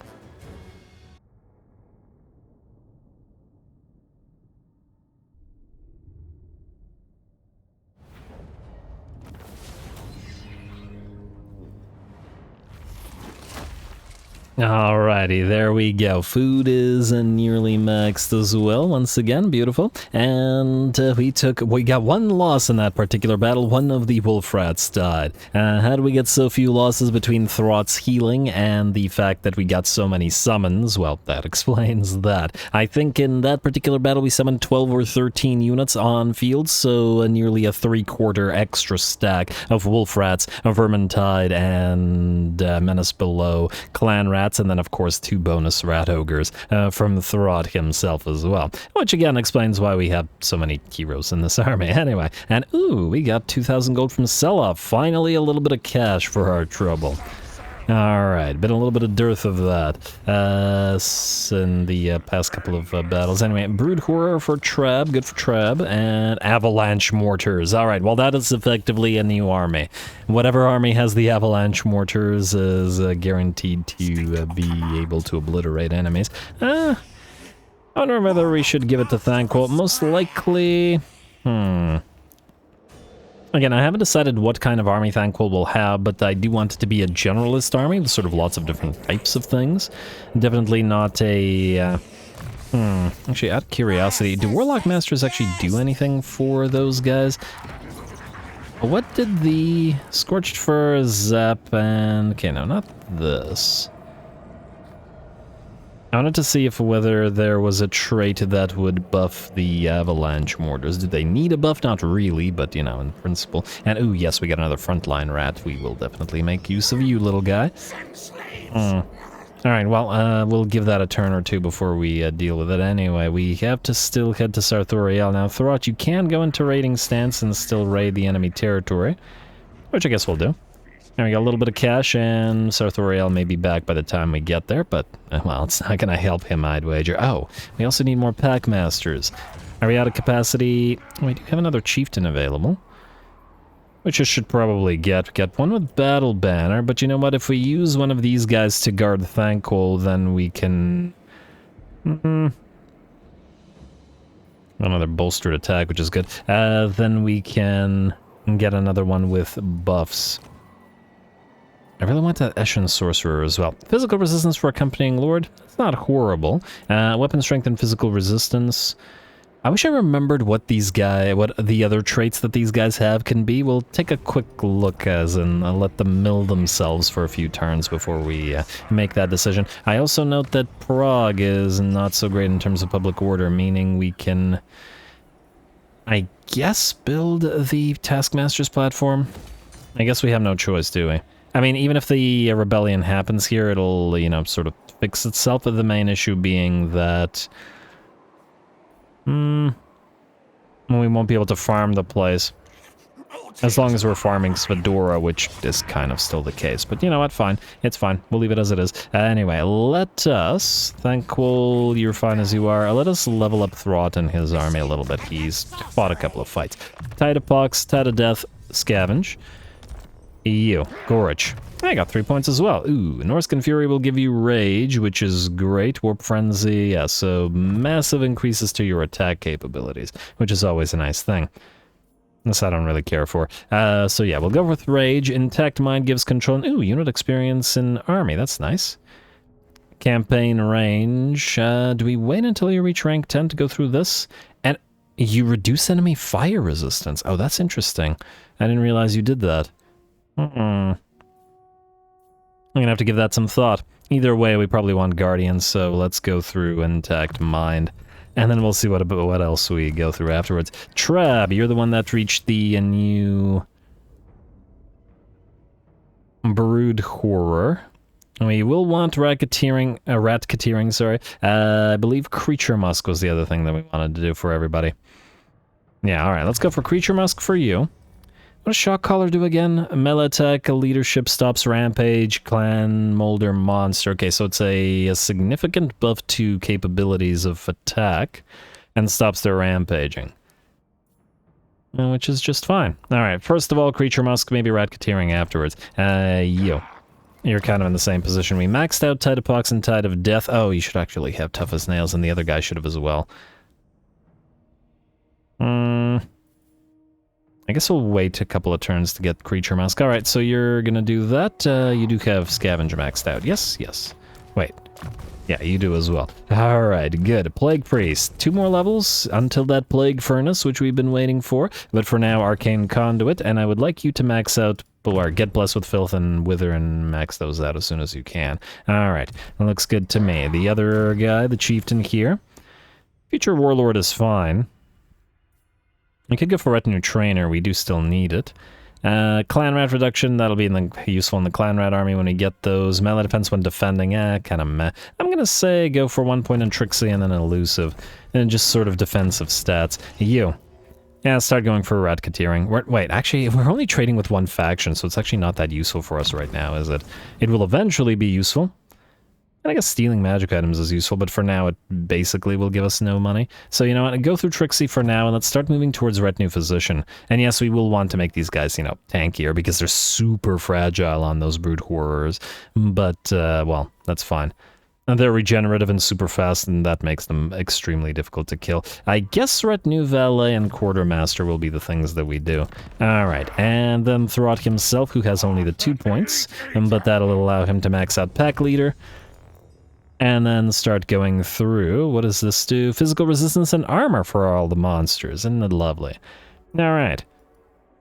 Alrighty, there we go. Food is nearly maxed as well. Once again, beautiful. And we got one loss in that particular battle. One of the wolf rats died. How do we get so few losses between Throt's healing and the fact that we got so many summons? Well, that explains that. I think in that particular battle we summoned 12 or 13 units on field, so nearly a 3/4 extra stack of wolf rats, Vermintide, and Menace Below clan rats. And then, of course, 2 bonus rat ogres from Throt himself as well. Which, again, explains why we have so many heroes in this army. Anyway, and ooh, we got 2,000 gold from Sell-Off. Finally, a little bit of cash for our trouble. Alright, been a little bit of dearth of that in the past couple of battles. Anyway, Brood Horror for Trab, good for Trab, and Avalanche Mortars. Alright, well that is effectively a new army. Whatever army has the Avalanche Mortars is guaranteed to be able to obliterate enemies. I wonder whether we should give it to Thankful. Most likely... Again, I haven't decided what kind of army Thankful will have, but I do want it to be a generalist army with sort of lots of different types of things. Definitely not a... Actually, out of curiosity, do Warlock Masters actually do anything for those guys? What did the Scorched Fur, Zap, and... Okay, no, not this. I wanted to see whether there was a trait that would buff the Avalanche Mortars. Do they need a buff? Not really, but, you know, in principle. And, ooh, yes, we got another frontline rat. We will definitely make use of you, little guy. Alright, well, we'll give that a turn or two before we deal with it. Anyway, we have to still head to Sarthoriel. Now, Throt, you can go into raiding stance and still raid the enemy territory, which I guess we'll do. And we got a little bit of cash, and Sarthoriel may be back by the time we get there, but, well, it's not going to help him, I'd wager. Oh, we also need more pack masters. Are we out of capacity? We do have another chieftain available, which I should probably get. Get one with Battle Banner, but you know what? If we use one of these guys to guard Thankful, then we can... Another bolstered attack, which is good. Then we can get another one with buffs. I really want that Eshin Sorcerer as well. Physical resistance for Accompanying Lord. It's not horrible. Weapon strength and physical resistance. I wish I remembered what the other traits that these guys have can be. We'll take a quick look as and let them mill themselves for a few turns before we make that decision. I also note that Prague is not so great in terms of public order, meaning we can, I guess, build the Taskmaster's platform. I guess we have no choice, do we? I mean, even if the rebellion happens here, it'll, you know, sort of fix itself, but the main issue being that... we won't be able to farm the place. As long as we're farming Svedora, which is kind of still the case. But you know what, fine. It's fine. We'll leave it as it is. Anyway, let us... Thankful, you're fine as you are. Let us level up Throt and his army a little bit. He's fought a couple of fights. Tide of Pox, Tide of Death, Scavenge. You, Gorich. I got 3 points as well. Ooh, Norscan Fury will give you Rage, which is great. Warp Frenzy, yeah, so massive increases to your attack capabilities, which is always a nice thing. This I don't really care for. So yeah, we'll go with Rage. Intact Mind gives control. Ooh, unit experience in Army, that's nice. Campaign range. Do we wait until you reach rank 10 to go through this? And you reduce enemy fire resistance. Oh, that's interesting. I didn't realize you did that. I'm gonna have to give that some thought. Either way, we probably want Guardians, so let's go through Intact Mind. And then we'll see what else we go through afterwards. Trab, you're the one that reached the new Brood Horror. We will want rat-catering, sorry. I believe Creature Musk was the other thing that we wanted to do for everybody. Yeah, alright, let's go for Creature Musk for you. What does Shock Collar do again? Melee attack, leadership, stops rampage, Clan Moulder monster. Okay, so it's a significant buff to capabilities of attack and stops their rampaging. Which is just fine. Alright, first of all, Creature Musk, maybe Rat-Catering afterwards. You're kind of in the same position. We maxed out Tide of Pox and Tide of Death. Oh, you should actually have Tough as Nails, and the other guy should have as well. I guess we'll wait a couple of turns to get Creature Mask. Alright, so you're gonna do that. You do have Scavenger maxed out. Yes, yes. Wait. Yeah, you do as well. Alright, good. Plague Priest. 2 more levels until that Plague Furnace, which we've been waiting for. But for now, Arcane Conduit, and I would like you to max out, or get Blessed with Filth and Wither and max those out as soon as you can. Alright, that looks good to me. The other guy, the Chieftain here. Future Warlord is fine. We could go for Retinue Trainer, we do still need it. Clan Rat Reduction, that'll be useful in the Clan Rat army when we get those. Melee Defense when defending, kind of meh. I'm gonna say go for 1 point in Trixie and then Elusive. And just sort of defensive stats. You. Yeah, start going for Rat-Catering. Wait, actually, we're only trading with 1 faction, so it's actually not that useful for us right now, is it? It will eventually be useful. And I guess stealing magic items is useful, but for now it basically will give us no money. So you know what, go through Trixie for now, and let's start moving towards Retinue Physician. And yes, we will want to make these guys, you know, tankier, because they're super fragile on those Brood Horrors. But, well, that's fine. And they're regenerative and super fast, and that makes them extremely difficult to kill. I guess Retinue Valet and Quartermaster will be the things that we do. Alright, and then Throt himself, who has only the 2 points, but that'll allow him to max out Pack Leader. And then start going through, what does this do? Physical resistance and armor for all the monsters, isn't it lovely? Alright.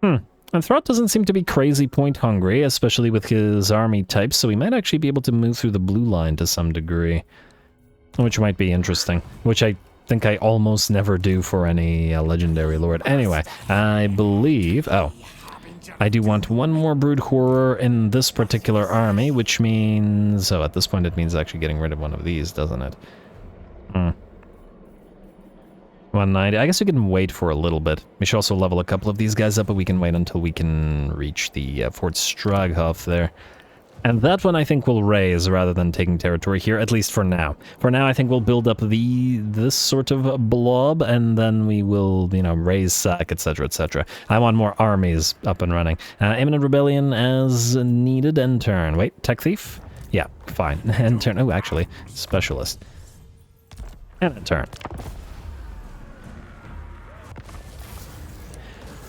And Throt doesn't seem to be crazy point hungry, especially with his army type, so we might actually be able to move through the blue line to some degree. Which might be interesting, which I think I almost never do for any legendary lord. Anyway, I believe... Oh. I do want 1 more Brood Horror in this particular army, which means... Oh, at this point it means actually getting rid of one of these, doesn't it? 190. I guess we can wait for a little bit. We should also level a couple of these guys up, but we can wait until we can reach the Fort Straghof there. And that one I think will raise rather than taking territory here, at least for now. For now, I think we'll build up this sort of blob, and then we will, you know, raise sack, etc., etc. I want more armies up and running. Imminent Rebellion as needed, end turn. Wait, Tech Thief? Yeah, fine. End turn. Oh, actually, Specialist. And end turn.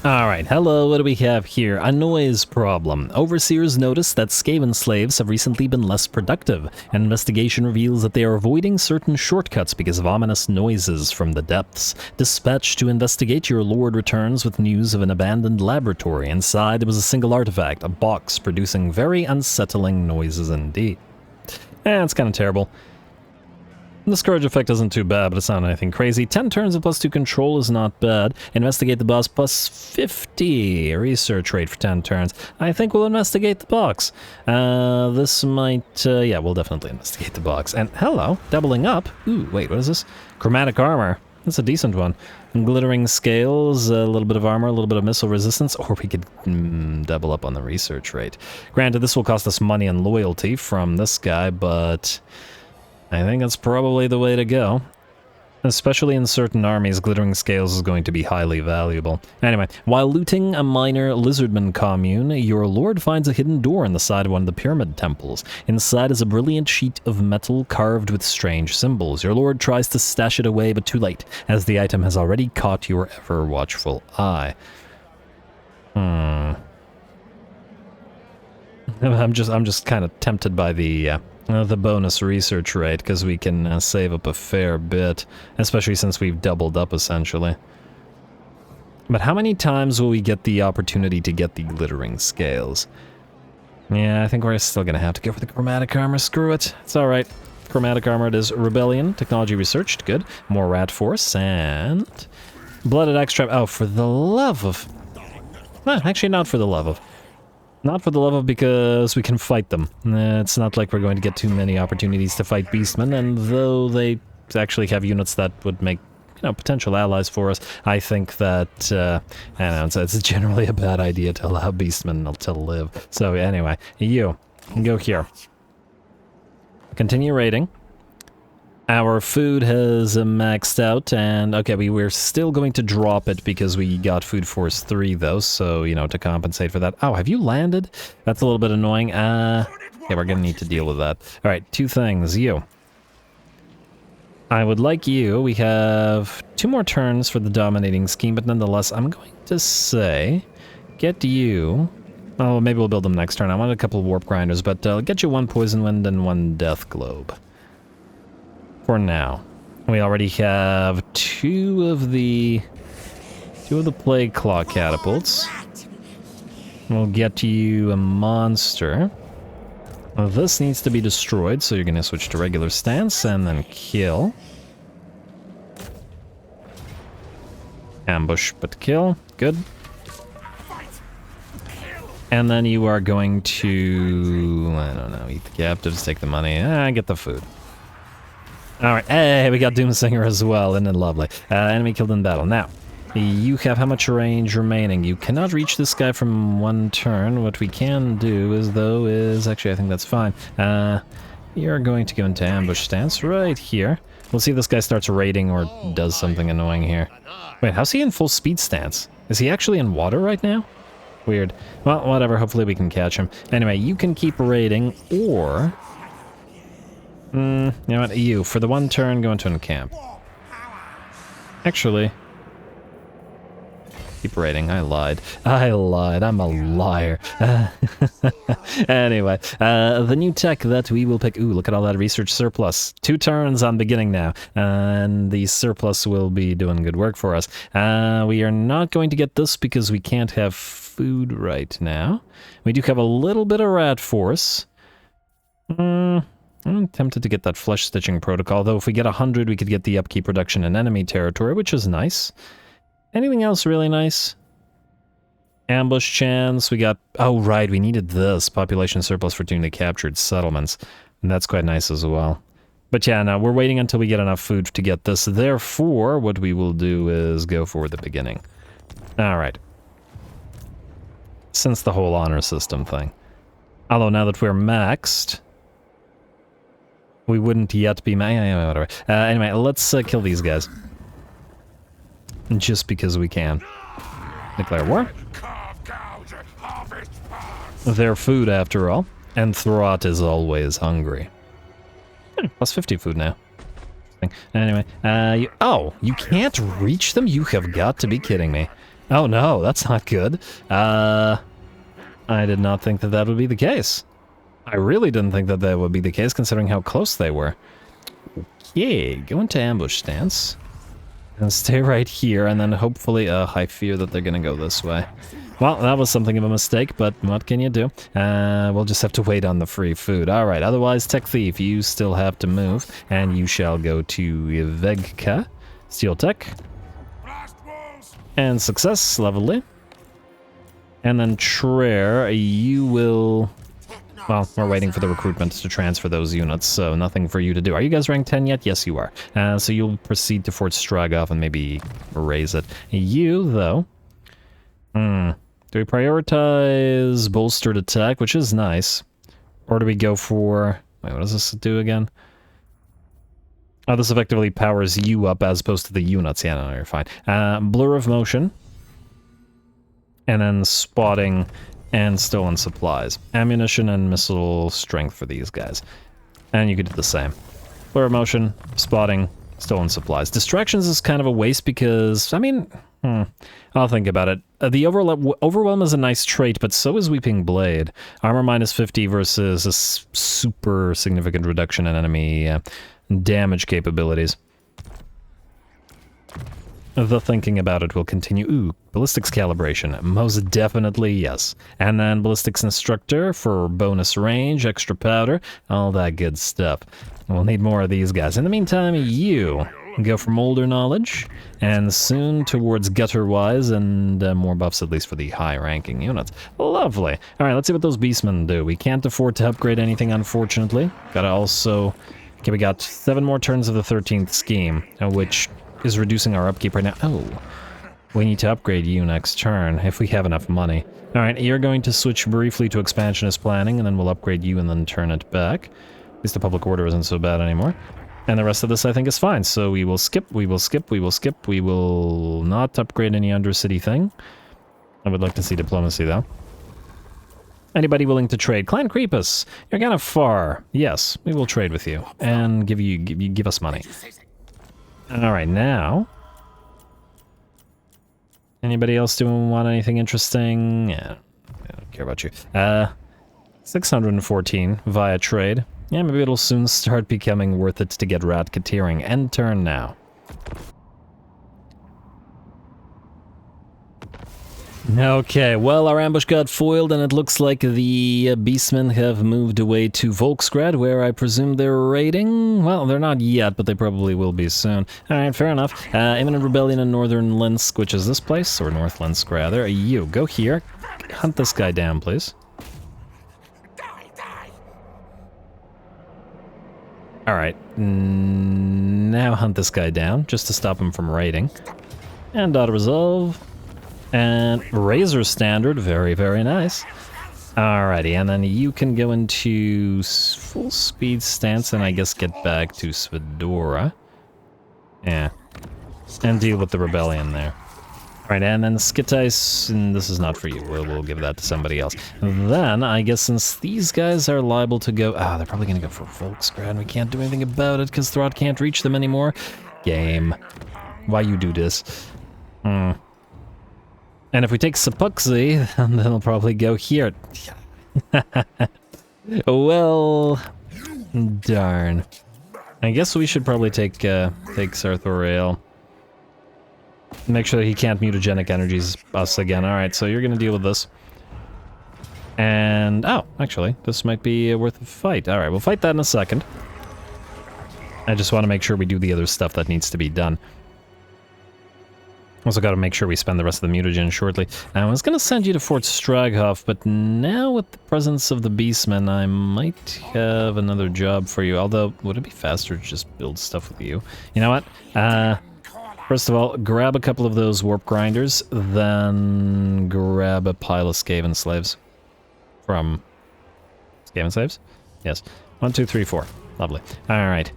Alright, hello, what do we have here? A noise problem. Overseers notice that Skaven slaves have recently been less productive. An investigation reveals that they are avoiding certain shortcuts because of ominous noises from the depths. Dispatched to investigate, your lord returns with news of an abandoned laboratory. Inside there was a single artifact, a box producing very unsettling noises indeed. It's kind of terrible. The Scourge effect isn't too bad, but it's not anything crazy. 10 turns of +2 control is not bad. Investigate the boss +50. Research rate for 10 turns. I think we'll investigate the box. This might... yeah, we'll definitely investigate the box. And hello, doubling up. Ooh, wait, what is this? Chromatic armor. That's a decent one. Glittering scales, a little bit of armor, a little bit of missile resistance, or we could double up on the research rate. Granted, this will cost us money and loyalty from this guy, but... I think that's probably the way to go. Especially in certain armies, glittering scales is going to be highly valuable. Anyway, while looting a minor lizardman commune, your lord finds a hidden door in the side of one of the pyramid temples. Inside is a brilliant sheet of metal carved with strange symbols. Your lord tries to stash it away, but too late, as the item has already caught your ever-watchful eye. I'm just kind of tempted by the bonus research rate, because we can save up a fair bit, especially since we've doubled up, essentially. But how many times will we get the opportunity to get the glittering scales? Yeah, I think we're still gonna have to go for the chromatic armor. Screw it. It's alright. Chromatic armor, it is rebellion. Technology researched. Good. More rat force and... blooded extract. Oh, for the love of... actually, not for the love of. Not for the love of, because we can fight them. It's not like we're going to get too many opportunities to fight beastmen, and though they actually have units that would make, you know, potential allies for us, I think that, I don't know, it's generally a bad idea to allow beastmen to live. So anyway, you, go here. Continue raiding. Our food has maxed out, and okay, we're still going to drop it because we got food force 3 though, so, you know, to compensate for that. Oh, have you landed? That's a little bit annoying. Okay, we're gonna need to deal with that. Alright, 2 things. You. I would like you. We have 2 more turns for the dominating scheme, but nonetheless, I'm going to say, get you... oh, maybe we'll build them next turn. I want a couple of warp grinders, but get you 1 poison wind and 1 death globe. For now. We already have 2 of the plague claw catapults. We'll get you a monster. Well, this needs to be destroyed, so you're gonna switch to regular stance and then kill. Ambush, but kill. Good. And then you are going to, I don't know, eat the captives, take the money, get the food. Alright, hey, we got Doomsinger as well, isn't it lovely? Enemy killed in battle. Now, you have how much range remaining? You cannot reach this guy from 1 turn. What we can do is actually, I think that's fine. You're going to go into ambush stance right here. We'll see if this guy starts raiding or does something annoying here. Wait, how's he in full speed stance? Is he actually in water right now? Weird. Well, whatever, hopefully we can catch him. Anyway, you can keep raiding, or... you know what, you, for the 1 turn, go into a camp. Actually... keep raiding, I lied, I'm a liar. Anyway, the new tech that we will pick, ooh, look at all that research surplus. 2 turns on beginning now, and the surplus will be doing good work for us. We are not going to get this because we can't have food right now. We do have a little bit of rat force. I'm tempted to get that flesh stitching protocol, though if we get 100 we could get the upkeep reduction in enemy territory, which is nice. Anything else really nice? Ambush chance, we got... oh right, we needed this. Population surplus for newly captured settlements. And that's quite nice as well. But yeah, no, we're waiting until we get enough food to get this. Therefore, what we will do is go for the beginning. Alright. Since the whole honor system thing. Although now that we're maxed... we wouldn't yet be whatever. Anyway, let's kill these guys. Just because we can. Declare war. They're food, after all. And Throt is always hungry. Plus 50 food now. Anyway, you can't reach them? You have got to be kidding me. Oh no, that's not good. I did not think that that would be the case. I really didn't think that that would be the case, considering how close they were. Okay, go into ambush stance. And stay right here, and then hopefully, I fear that they're gonna go this way. Well, that was something of a mistake, but what can you do? We'll just have to wait on the free food. Alright, otherwise, Tech Thief, you still have to move, and you shall go to Vegka. Steel Tech. And success, lovely. And then Trare, you will... well, we're waiting for the recruitment to transfer those units, so nothing for you to do. Are you guys rank 10 yet? Yes, you are. So you'll proceed to Fort Stragov and maybe raise it. You, though... do we prioritize bolstered attack, which is nice? Or do we go for... wait, what does this do again? Oh, this effectively powers you up as opposed to the units. Yeah, no, you're fine. Blur of motion. And then spotting... and stolen supplies. Ammunition and missile strength for these guys. And you could do the same. Blur motion, spotting, stolen supplies. Distractions is kind of a waste because, I mean, I'll think about it. The Overwhelm is a nice trait, but so is Weeping Blade. Armor minus 50 versus a super significant reduction in enemy damage capabilities. The thinking about it will continue. Ooh, ballistics calibration. Most definitely yes. And then ballistics instructor for bonus range, extra powder, all that good stuff. We'll need more of these guys. In the meantime, you go for Moulder knowledge, and soon towards gutter wise, and more buffs at least for the high ranking units. Lovely. Alright, let's see what those beastmen do. We can't afford to upgrade anything, unfortunately. Gotta also... Okay, we got 7 more turns of the 13th scheme, which is reducing our upkeep right now. Oh, we need to upgrade you next turn, if we have enough money. Alright, you're going to switch briefly to expansionist planning, and then we'll upgrade you and then turn it back. At least the public order isn't so bad anymore. And the rest of this I think is fine, so we will skip, we will skip, we will skip, we will not upgrade any Undercity thing. I would like to see diplomacy though. Anybody willing to trade? Clan Creepus, you're kind of far. Yes, we will trade with you, and give us money. Alright, now... Anybody else want anything interesting? Yeah, I don't care about you. 614 via trade. Yeah, maybe it'll soon start becoming worth it to get rat-cateering. End turn now. Okay, well, our ambush got foiled, and it looks like the beastmen have moved away to Volksgrad, where I presume they're raiding? Well, they're not yet, but they probably will be soon. Alright, fair enough. Imminent rebellion in Northern Linsk, which is this place, or North Linsk, rather. You, go here. Hunt this guy down, please. Alright, now hunt this guy down, just to stop him from raiding. And auto-resolve. And Razor Standard, very, very nice. Alrighty, and then you can go into full speed stance and I guess get back to Svedora. Yeah. And deal with the rebellion there. Alright, and then Skitites, and this is not for you, we'll give that to somebody else. Then, I guess since these guys are liable to go... Ah, they're probably gonna go for Volksgrad, and we can't do anything about it because Throt can't reach them anymore. Game. Why you do this? And if we take Sapuxi, then they'll probably go here. Well, darn. I guess we should probably take Sarthoriel. Make sure that he can't mutagenic energies us again. Alright, so you're gonna deal with this. And, oh, actually, this might be worth a fight. Alright, we'll fight that in a second. I just want to make sure we do the other stuff that needs to be done. Also got to make sure we spend the rest of the mutagen shortly. I was going to send you to Fort Straghoff, but now with the presence of the beastmen, I might have another job for you. Although, would it be faster to just build stuff with you? You know what? First of all, grab a couple of those warp grinders, then grab a pile of Skaven slaves. From... Skaven slaves? Yes. 1, 2, 3, 4. Lovely. Alright.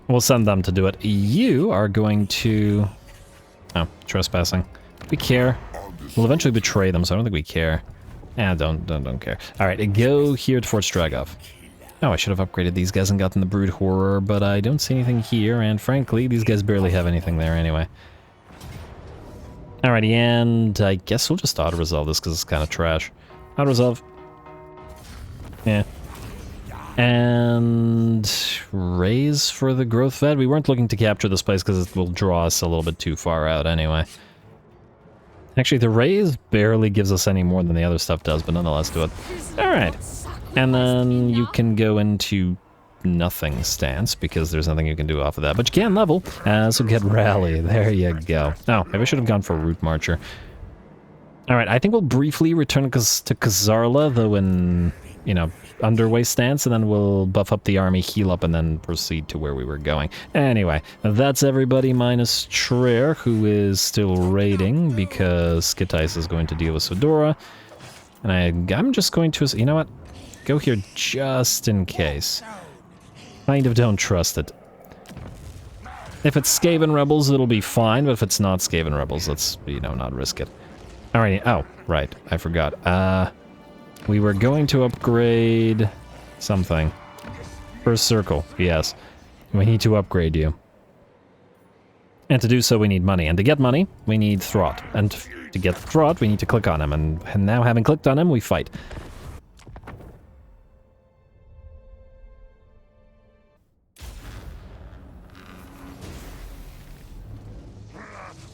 We'll send them to do it. You are going to... Oh, trespassing. We care. We'll eventually betray them, so I don't think we care. Don't care. Alright, go here to Fort Straghoff. Oh, I should have upgraded these guys and gotten the Brood Horror, but I don't see anything here, and frankly, these guys barely have anything there anyway. Alrighty, and I guess we'll just auto-resolve this because it's kind of trash. Auto-resolve. Yeah. And raise for the growth fed. We weren't looking to capture this place because it will draw us a little bit too far out anyway. Actually, the raise barely gives us any more than the other stuff does, but nonetheless do it. Alright. And then you can go into nothing stance because there's nothing you can do off of that. But you can level, so get rally. There you go. Oh, maybe I should have gone for Root Marcher. Alright, I think we'll briefly return to Kazarla, though in, you know, underway stance, and then we'll buff up the army, heal up, and then proceed to where we were going. Anyway, that's everybody minus Trier, who is still raiding, because Skitice is going to deal with Svedora. And I'm just going to... You know what? Go here just in case. Kind of don't trust it. If it's Skaven Rebels, it'll be fine, but if it's not Skaven Rebels, let's, you know, not risk it. Alrighty, oh, right, I forgot. We were going to upgrade something. First circle, yes. We need to upgrade you. And to do so, we need money. And to get money, we need Throt. And to get Throt, we need to click on him. And now, having clicked on him, we fight.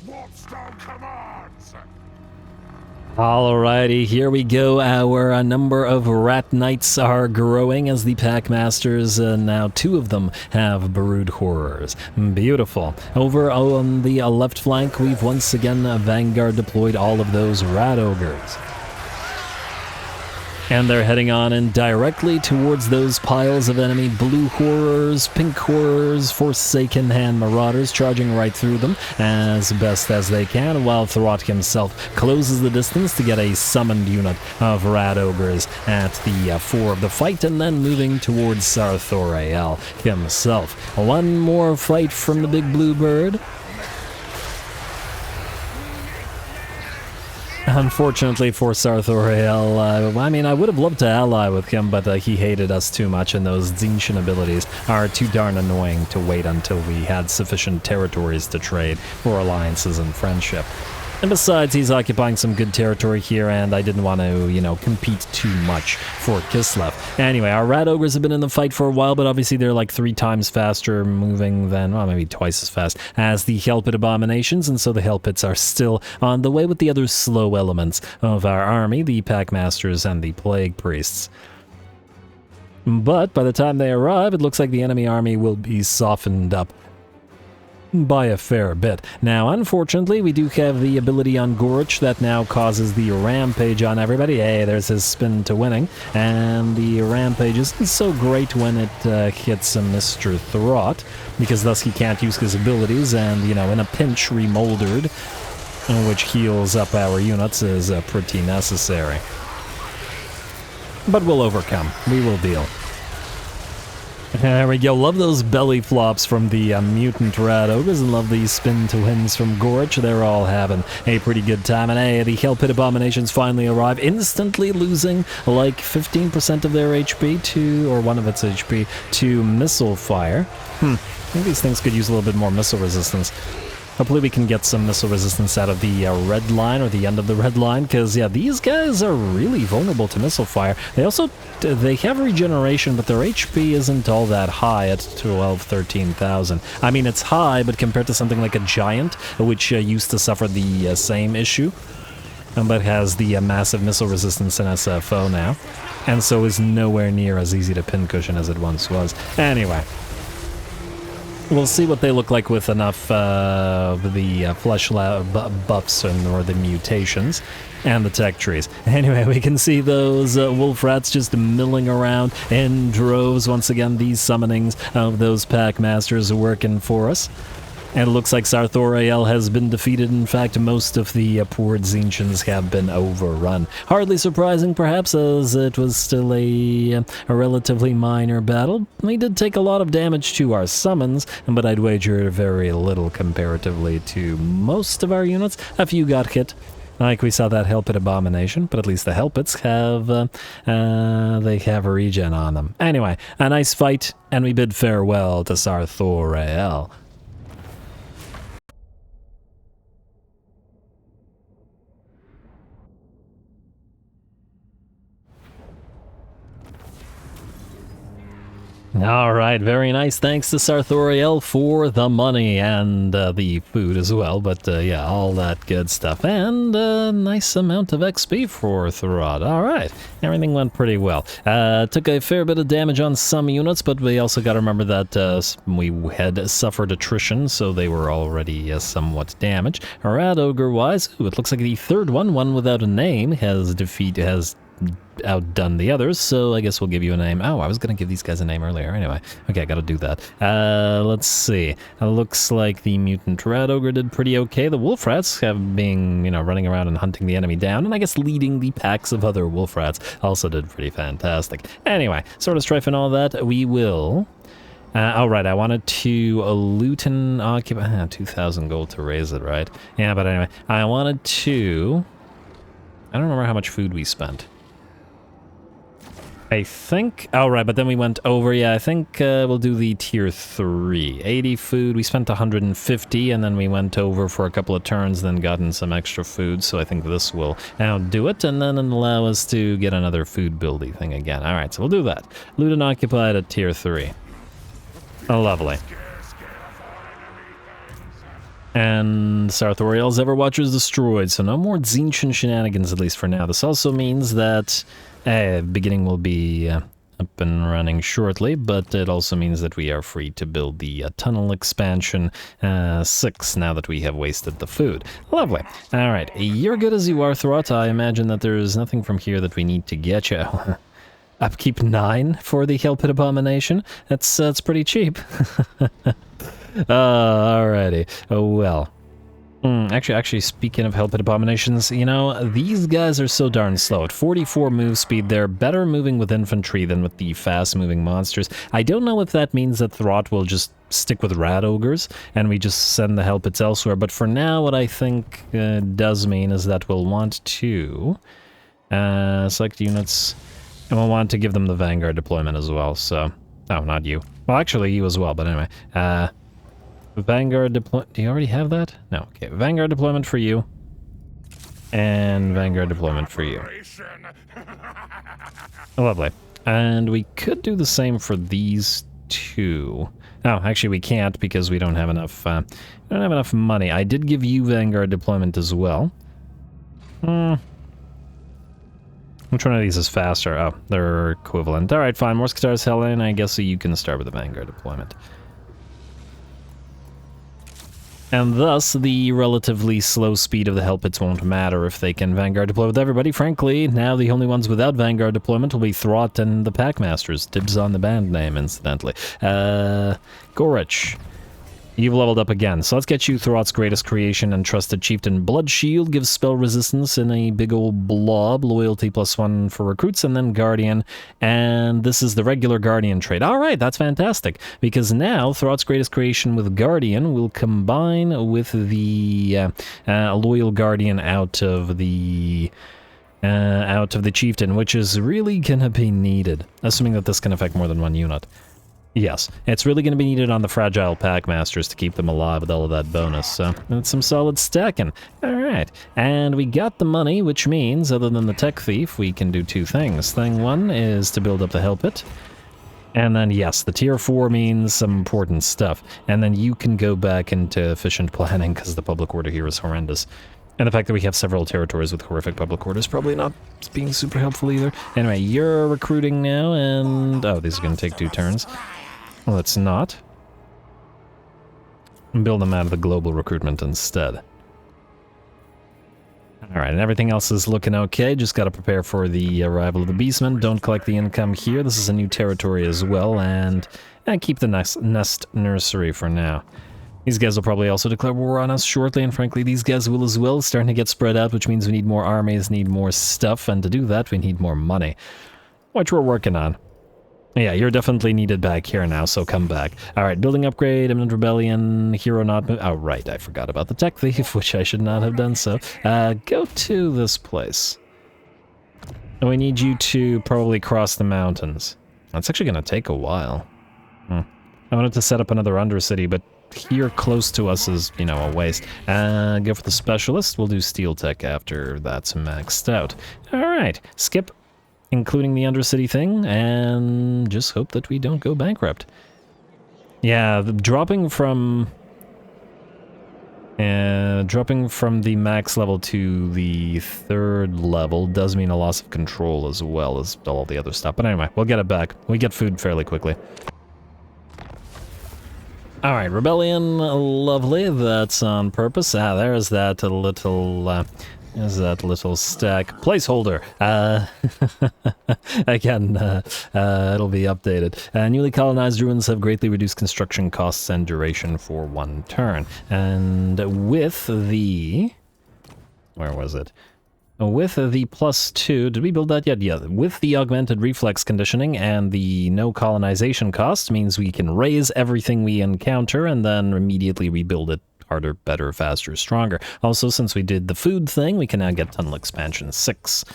What's hostile commands! Alrighty, here we go. Our number of rat knights are growing as the packmasters, now 2 of them have brood horrors. Beautiful. Over on the left flank, we've once again Vanguard deployed all of those rat ogres. And they're heading on in directly towards those piles of enemy blue horrors, pink horrors, Forsaken Hand marauders, charging right through them as best as they can, while Throt himself closes the distance to get a summoned unit of rat ogres at the fore of the fight, and then moving towards Sarthorael himself. One more fight from the big blue bird. Unfortunately for Sarthorael, I mean, I would have loved to ally with him, but he hated us too much, and those Tzeentchian abilities are too darn annoying to wait until we had sufficient territories to trade for alliances and friendship. And besides, he's occupying some good territory here, and I didn't want to, you know, compete too much for Kislev. Anyway, our rat ogres have been in the fight for a while, but obviously they're like 3 times faster moving than, well, maybe twice as fast as the Hellpit abominations, and so the Hellpits are still on the way with the other slow elements of our army, the packmasters and the plague priests. But by the time they arrive, it looks like the enemy army will be softened up by a fair bit. Now, unfortunately, we do have the ability on Gorich that now causes the rampage on everybody. Hey, there's his spin to winning, and the rampage isn't so great when it hits Mr. Throt, because thus he can't use his abilities, and, you know, in a pinch, Remouldered, which heals up our units, is pretty necessary. But we'll overcome. We will deal. There we go. Love those belly flops from the mutant rat ogres, and love these spin to wins from Gorich. They're all having a pretty good time. And hey, the Hellpit abominations finally arrive, instantly losing like 15% of their HP to, or one of its HP, to missile fire. I think these things could use a little bit more missile resistance. Hopefully we can get some missile resistance out of the red line, or the end of the red line, because, yeah, these guys are really vulnerable to missile fire. They also, they have regeneration, but their HP isn't all that high at 13,000. I mean, it's high, but compared to something like a giant, which used to suffer the same issue, but has the massive missile resistance in SFO now, and so is nowhere near as easy to pincushion as it once was. Anyway. We'll see what they look like with enough of the flesh buffs or the mutations and the tech trees. Anyway, we can see those wolf rats just milling around in droves. Once again, these summonings of those packmasters are working for us. And it looks like Sarthorael has been defeated. In fact, most of the poor Tzeentchians have been overrun. Hardly surprising, perhaps, as it was still a relatively minor battle. We did take a lot of damage to our summons, but I'd wager very little comparatively to most of our units. A few got hit. Like we saw that Hellpit abomination, but at least the Hellpits have, they have a regen on them. Anyway, a nice fight, and we bid farewell to Sarthorael. All right, very nice. Thanks to Sarthorael for the money and the food as well. But yeah, all that good stuff. And a nice amount of XP for Throt. All right, everything went pretty well. Took a fair bit of damage on some units, but we also got to remember that we had suffered attrition, so they were already somewhat damaged. Rat Ogre-wise, it looks like the third one without a name, has outdone the others, so I guess we'll give you a name. Oh, I was going to give these guys a name earlier. Anyway, okay, I got to do that. Let's see. It looks like the mutant rat ogre did pretty okay. The wolf rats have been, you know, running around and hunting the enemy down, and I guess leading the packs of other wolf rats also did pretty fantastic. Anyway, sort of strife and all that, we will... all right, I wanted to loot and occupy... 2,000 gold to raise it, right? Yeah, but anyway, I wanted to... I don't remember how much food we spent. I think... Oh, right, but then we went over. Yeah, I think we'll do the tier 3. 80 food. We spent 150, and then we went over for a couple of turns, then gotten some extra food, so I think this will outdo it, and then allow us to get another food buildy thing again. All right, so we'll do that. Loot and occupied at tier 3. Oh, lovely. And Sarthoriel's Everwatcher is destroyed, so no more Tzeentchen shenanigans, at least for now. This also means that beginning will be up and running shortly, but it also means that we are free to build the tunnel expansion 6 now that we have wasted the food. Lovely. Alright, you're good as you are, Throt. I imagine that there's nothing from here that we need to get you. Upkeep 9 for the Hellpit Abomination. That's pretty cheap. Alrighty. Oh, well. Actually, speaking of Hellpit Abominations, you know, these guys are so darn slow. At 44 move speed, they're better moving with infantry than with the fast-moving monsters. I don't know if that means that Throt will just stick with Rat Ogres, and we just send the Hellpits elsewhere, but for now, what I think does mean is that we'll want to select units, and we'll want to give them the Vanguard deployment as well, so... Oh, not you. Well, actually, you as well, but anyway. Vanguard deployment... Do you already have that? No, okay. Vanguard deployment for you. And Vanguard deployment for you. Lovely. And we could do the same for these two. Oh, actually we can't because we don't have enough, money. I did give you Vanguard deployment as well. Which one of these is faster? Oh, they're equivalent. Alright, fine. Morskatars Helen, I guess you can start with the Vanguard deployment. And thus, the relatively slow speed of the Hellpits won't matter if they can Vanguard deploy with everybody. Frankly, now the only ones without Vanguard deployment will be Throt and the Packmasters. Dibs on the band name, incidentally. Gorich. You've leveled up again, so let's get you Throt's greatest creation and trusted chieftain. Blood Shield gives spell resistance in a big old blob, loyalty +1 for recruits, and then Guardian, and this is the regular Guardian trait. Alright, that's fantastic, because now Throt's greatest creation with Guardian will combine with the loyal Guardian out of the chieftain, which is really gonna be needed, assuming that this can affect more than one unit. Yes, it's really going to be needed on the fragile Packmasters to keep them alive with all of that bonus, so that's some solid stacking. Alright, and we got the money, which means, other than the Tech Thief, we can do two things. Thing one is to build up the Hellpit, and then, yes, the Tier 4 means some important stuff, and then you can go back into efficient planning, because the public order here is horrendous. And the fact that we have several territories with horrific public order is probably not being super helpful either. Anyway, you're recruiting now, and... oh, these are going to take 2 turns. Well, it's not. Build them out of the global recruitment instead. Alright, and everything else is looking okay. Just gotta prepare for the arrival of the beastmen. Don't collect the income here. This is a new territory as well, and keep the nest nursery for now. These guys will probably also declare war on us shortly, and frankly, these guys will as well. Starting to get spread out, which means we need more armies, need more stuff, and to do that, we need more money. Which we're working on. Yeah, you're definitely needed back here now, so come back. Alright, building upgrade, imminent rebellion, hero not move. Oh, right, I forgot about the Tech Thief, which I should not have done so. Go to this place. And we need you to probably cross the mountains. That's actually going to take a while. I wanted to set up another Undercity, but here close to us is, you know, a waste. Go for the Specialist. We'll do Steel Tech after that's maxed out. Alright, skip. Including the Undercity thing, and just hope that we don't go bankrupt. Yeah, dropping from the max level to the 3rd level does mean a loss of control as well as all the other stuff. But anyway, we'll get it back. We get food fairly quickly. Alright, Rebellion, lovely. That's on purpose. There's that little... Is that little stack placeholder? Again, it'll be updated. Newly colonized ruins have greatly reduced construction costs and duration for 1 turn. And with the... where was it? With the +2, did we build that yet? Yeah, with the augmented reflex conditioning and the no colonization cost means we can raise everything we encounter and then immediately rebuild it. Harder, better, faster, stronger. Also, since we did the food thing, we can now get Tunnel Expansion 6.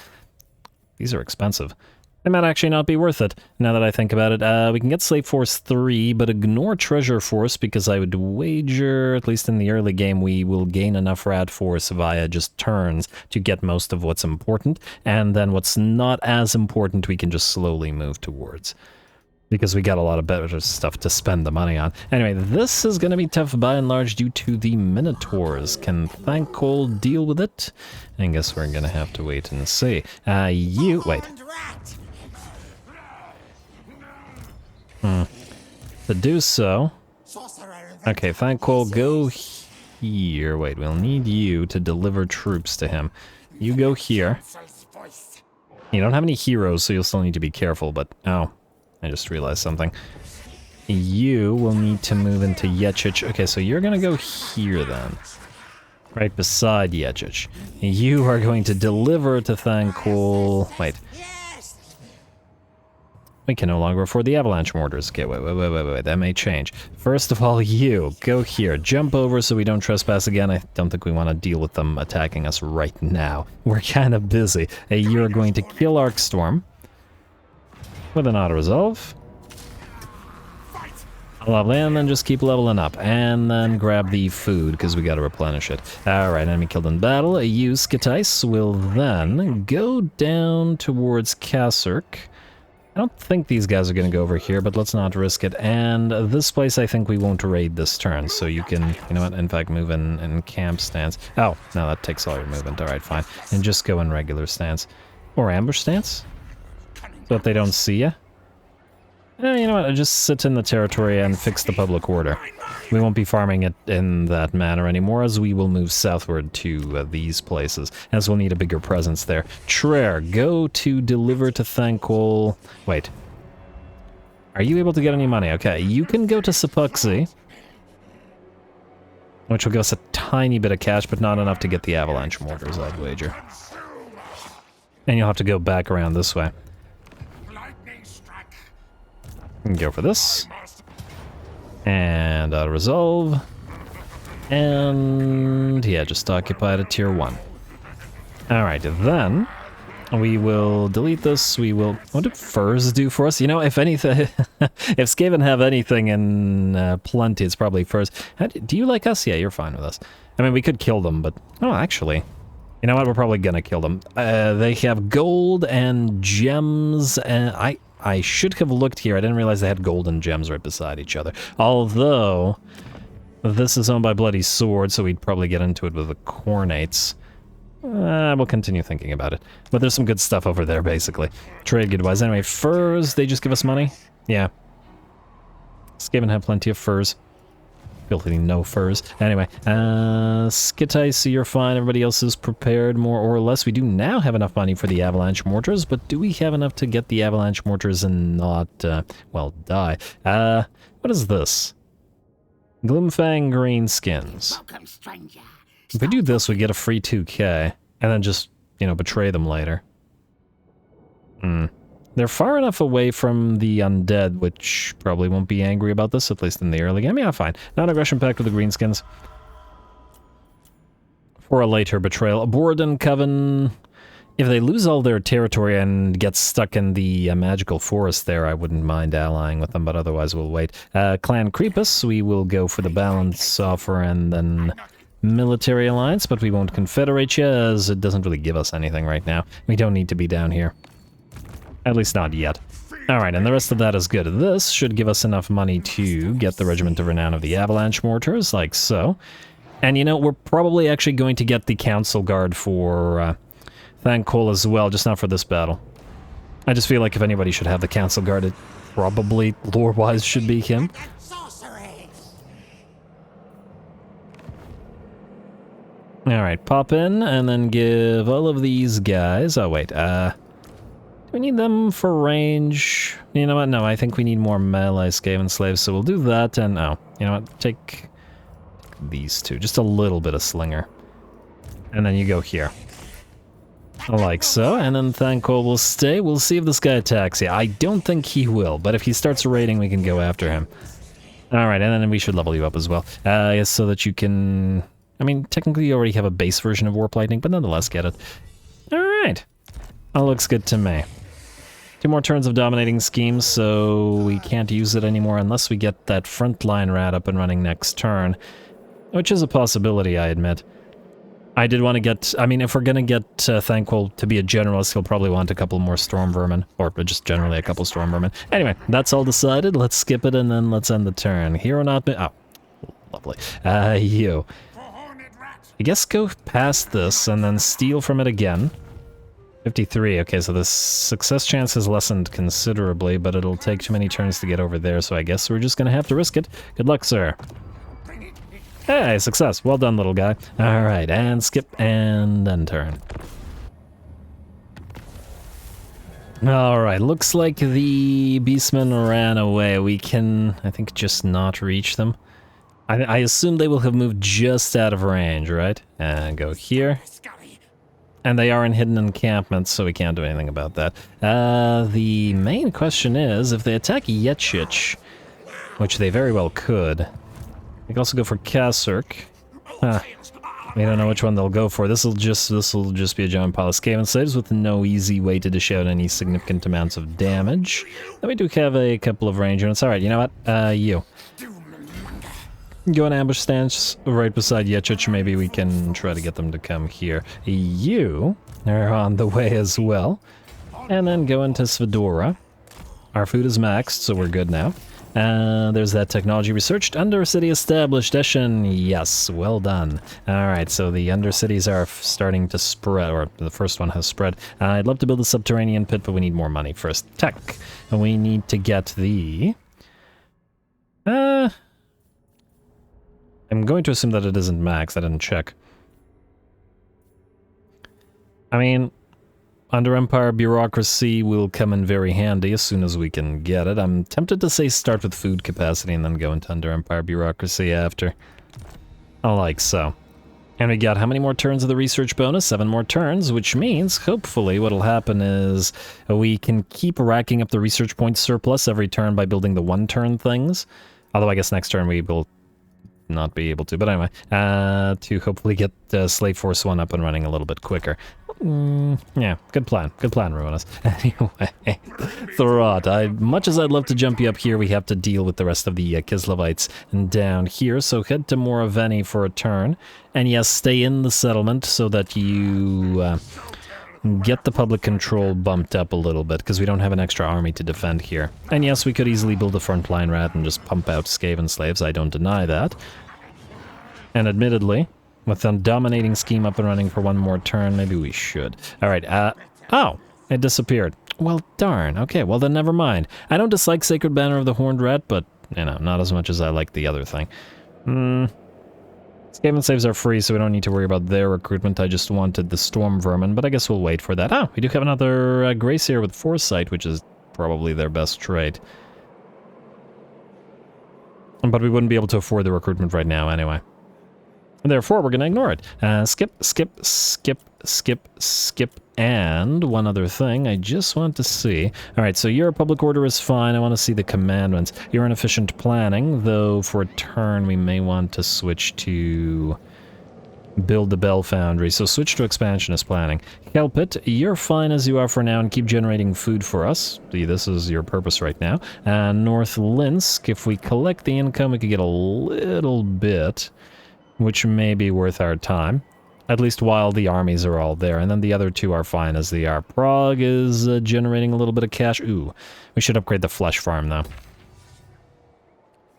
These are expensive. They might actually not be worth it, now that I think about it. We can get Slave Force 3, but ignore Treasure Force, because I would wager, at least in the early game, we will gain enough Rat Force via just turns to get most of what's important, and then what's not as important we can just slowly move towards. because we got a lot of better stuff to spend the money on. Anyway, this is going to be tough by and large due to the Minotaurs. Can Thankful deal with it? I guess we're going to have to wait and see. You... Wait. To do so... Okay, Thankful, go here. Wait, we'll need you to deliver troops to him. You go here. You don't have any heroes, so you'll still need to be careful, but... Oh, I just realized something. You will need to move into Yechich. Okay, so you're gonna go here then. Right beside Yechich. You are going to deliver to Thankful... Wait. We can no longer afford the avalanche mortars. Okay, wait, that may change. First of all, you, go here. Jump over so we don't trespass again. I don't think we want to deal with them attacking us right now. We're kind of busy. You're going to kill Arcstorm with an auto-resolve. Lovely, and then just keep leveling up. And then grab the food, because we got to replenish it. Alright, enemy killed in battle. You, Skatais, will then go down towards Kasserk. I don't think these guys are going to go over here, but let's not risk it. And this place I think we won't raid this turn, so you can, you know what, in fact move in camp stance. Oh, no, that takes all your movement. Alright, fine. And just go in regular stance. Or ambush stance? So that they don't see you. You know what, just sit in the territory and fix the public order. We won't be farming it in that manner anymore, as we will move southward to these places, as we'll need a bigger presence there. Treyr, go to deliver to Thankful... Wait. Are you able to get any money? Okay, you can go to Sepuxi, which will give us a tiny bit of cash, but not enough to get the avalanche mortars, I'd wager. And you'll have to go back around this way. Go for this. And auto-resolve. And yeah, just occupy it at tier 1. Alright, then we will delete this. We will... What do furs do for us? You know, if anything... if Skaven have anything in plenty, it's probably furs. Do you like us? Yeah, you're fine with us. I mean, we could kill them, but... Oh, actually... You know what? We're probably gonna kill them. They have gold and gems, and I should have looked here. I didn't realize they had gold and gems right beside each other. Although, this is owned by Bloody Sword, so we'd probably get into it with the Cornates. We'll continue thinking about it. But there's some good stuff over there, basically. Trade good-wise. Anyway, furs, they just give us money? Yeah. Skaven have plenty of furs. Filthy no furs. Anyway, Skitai, so you're fine. Everybody else is prepared, more or less. We do now have enough money for the avalanche mortars, but do we have enough to get the avalanche mortars and not, well, die? What is this? Gloomfang green skins. If we do this, we get a free 2k, and then just, you know, betray them later. They're far enough away from the undead, which probably won't be angry about this, at least in the early game. Yeah, fine. Non-aggression pact with the greenskins. For a later betrayal. Borden Coven... If they lose all their territory and get stuck in the magical forest there, I wouldn't mind allying with them, but otherwise we'll wait. Clan Creepus, we will go for the balance offer and then military alliance, but we won't confederate you, as it doesn't really give us anything right now. We don't need to be down here. At least not yet. Alright, and the rest of that is good. This should give us enough money to get the Regiment of Renown of the Avalanche Mortars, like so. And you know, we're probably actually going to get the Council Guard for Thankful as well, just not for this battle. I just feel like if anybody should have the Council Guard, it probably, lore-wise, should be him. Alright, pop in, and then give all of these guys... Oh, wait, do we need them for range? You know what? No, I think we need more melee Skaven slaves, so we'll do that, and oh, you know what? Take these two. Just a little bit of slinger. And then you go here. Like so, and then Thankful will stay. We'll see if this guy attacks you. I don't think he will, but if he starts raiding, we can go after him. Alright, and then we should level you up as well. So that you can... I mean, technically you already have a base version of Warp Lightning, but nonetheless get it. Alright. That looks good to me. 2 more turns of dominating schemes, so we can't use it anymore unless we get that frontline rat up and running next turn. Which is a possibility, I admit. I did want to get, I mean, if we're going to get Thankful to be a generalist, he'll probably want a couple more storm vermin, or just generally a couple storm vermin. Anyway, that's all decided. Let's skip it and then let's end the turn. Hero not been, oh, lovely. You. I guess go past this and then steal from it again. 53, okay, so the success chance has lessened considerably, but it'll take too many turns to get over there, so I guess we're just going to have to risk it. Good luck, sir. Hey, success. Well done, little guy. Alright, and skip, and end turn. Alright, looks like the beastmen ran away. We can, I think, just not reach them. I assume they will have moved just out of range, right? And go here. And they are in hidden encampments, so we can't do anything about that. The main question is, if they attack Yetchich, which they very well could, they can also go for Kasserk. We don't know which one they'll go for. This'll just be a giant pile of Skaven slaves with no easy way to dish out any significant amounts of damage. Then we do have a couple of range units. Alright, you know what? You. Go in ambush stance right beside Yetchich. Maybe we can try to get them to come here. You are on the way as well. And then go into Svedora. Our food is maxed, so we're good now. There's that technology researched. Undercity established. Eshin, yes, well done. Alright, so the Undercities are starting to spread, or the first one has spread. I'd love to build a subterranean pit, but we need more money first. Tech. And we need to get the... I'm going to assume that it isn't max. I didn't check. I mean, Under Empire bureaucracy will come in very handy as soon as we can get it. I'm tempted to say start with food capacity and then go into Under Empire bureaucracy after. I like so. And we got how many more turns of the research bonus? 7 more turns, which means hopefully what'll happen is we can keep racking up the research point surplus every turn by building the one-turn things. Although I guess next turn we will not be able to, but anyway, to hopefully get Slave Force 1 up and running a little bit quicker. Yeah, good plan, Ruinous. Anyway, Throt, much as I'd love to jump you up here, we have to deal with the rest of the Kislevites down here, so head to Moraveni for a turn, and yes, stay in the settlement so that you get the public control bumped up a little bit, because we don't have an extra army to defend here. And yes, we could easily build a frontline rat and just pump out Skaven slaves, I don't deny that. And admittedly, with a dominating scheme up and running for one more turn, maybe we should. Alright, oh, it disappeared. Well, darn. Okay, well then never mind. I don't dislike Sacred Banner of the Horned Rat, but, you know, not as much as I like the other thing. Skaven slaves are free, so we don't need to worry about their recruitment. I just wanted the Storm Vermin, but I guess we'll wait for that. Oh, we do have another Gracier with Foresight, which is probably their best trait. But we wouldn't be able to afford the recruitment right now anyway. And therefore, we're going to ignore it. Skip, and one other thing I just want to see. Alright, so your public order is fine. I want to see the commandments. Your inefficient planning, though for a turn we may want to switch to build the Bell Foundry. So switch to expansionist planning. Help it. You're fine as you are for now and keep generating food for us. See, this is your purpose right now. North Linsk, if we collect the income, we could get a little bit, which may be worth our time. At least while the armies are all there, and then the other two are fine as they are. Prague is generating a little bit of cash. Ooh, we should upgrade the flesh farm, though.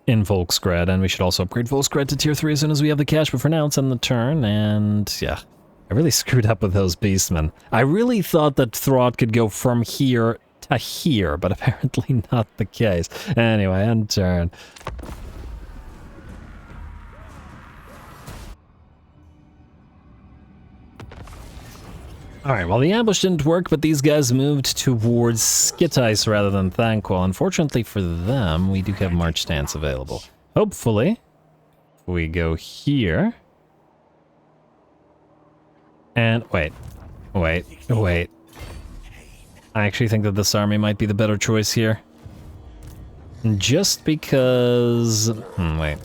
In Volksgrad, and we should also upgrade Volksgrad to tier 3 as soon as we have the cash, but for now let's end the turn, and yeah. I really screwed up with those beastmen. I really thought that Throt could go from here to here, but apparently not the case. Anyway, end turn. Alright, well the ambush didn't work, but these guys moved towards Skitice rather than Thanquil. Unfortunately for them, we do have March Stance available. Hopefully, if we go here... And, wait. I actually think that this army might be the better choice here. Just because... wait.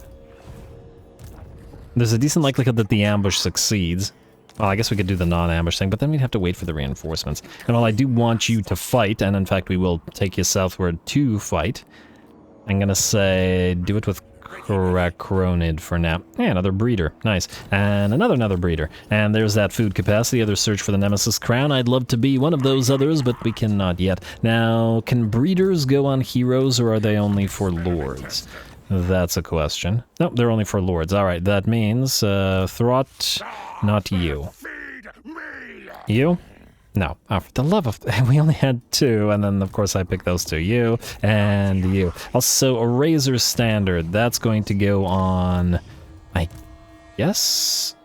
There's a decent likelihood that the ambush succeeds. Well, I guess we could do the non-ambush thing, but then we'd have to wait for the reinforcements. And while I do want you to fight, and in fact we will take you southward to fight, I'm gonna say do it with Cronid for now. Yeah, another breeder. Nice. And another breeder. And there's that food capacity. Other search for the Nemesis crown. I'd love to be one of those others, but we cannot yet. Now, can breeders go on heroes, or are they only for lords? That's a question. Nope, they're only for lords. Alright, that means, Throt, not you. You? No. Oh, for the love of... We only had 2, and then, of course, I picked those 2. You and you. Also, a Razor Standard. That's going to go on... I guess?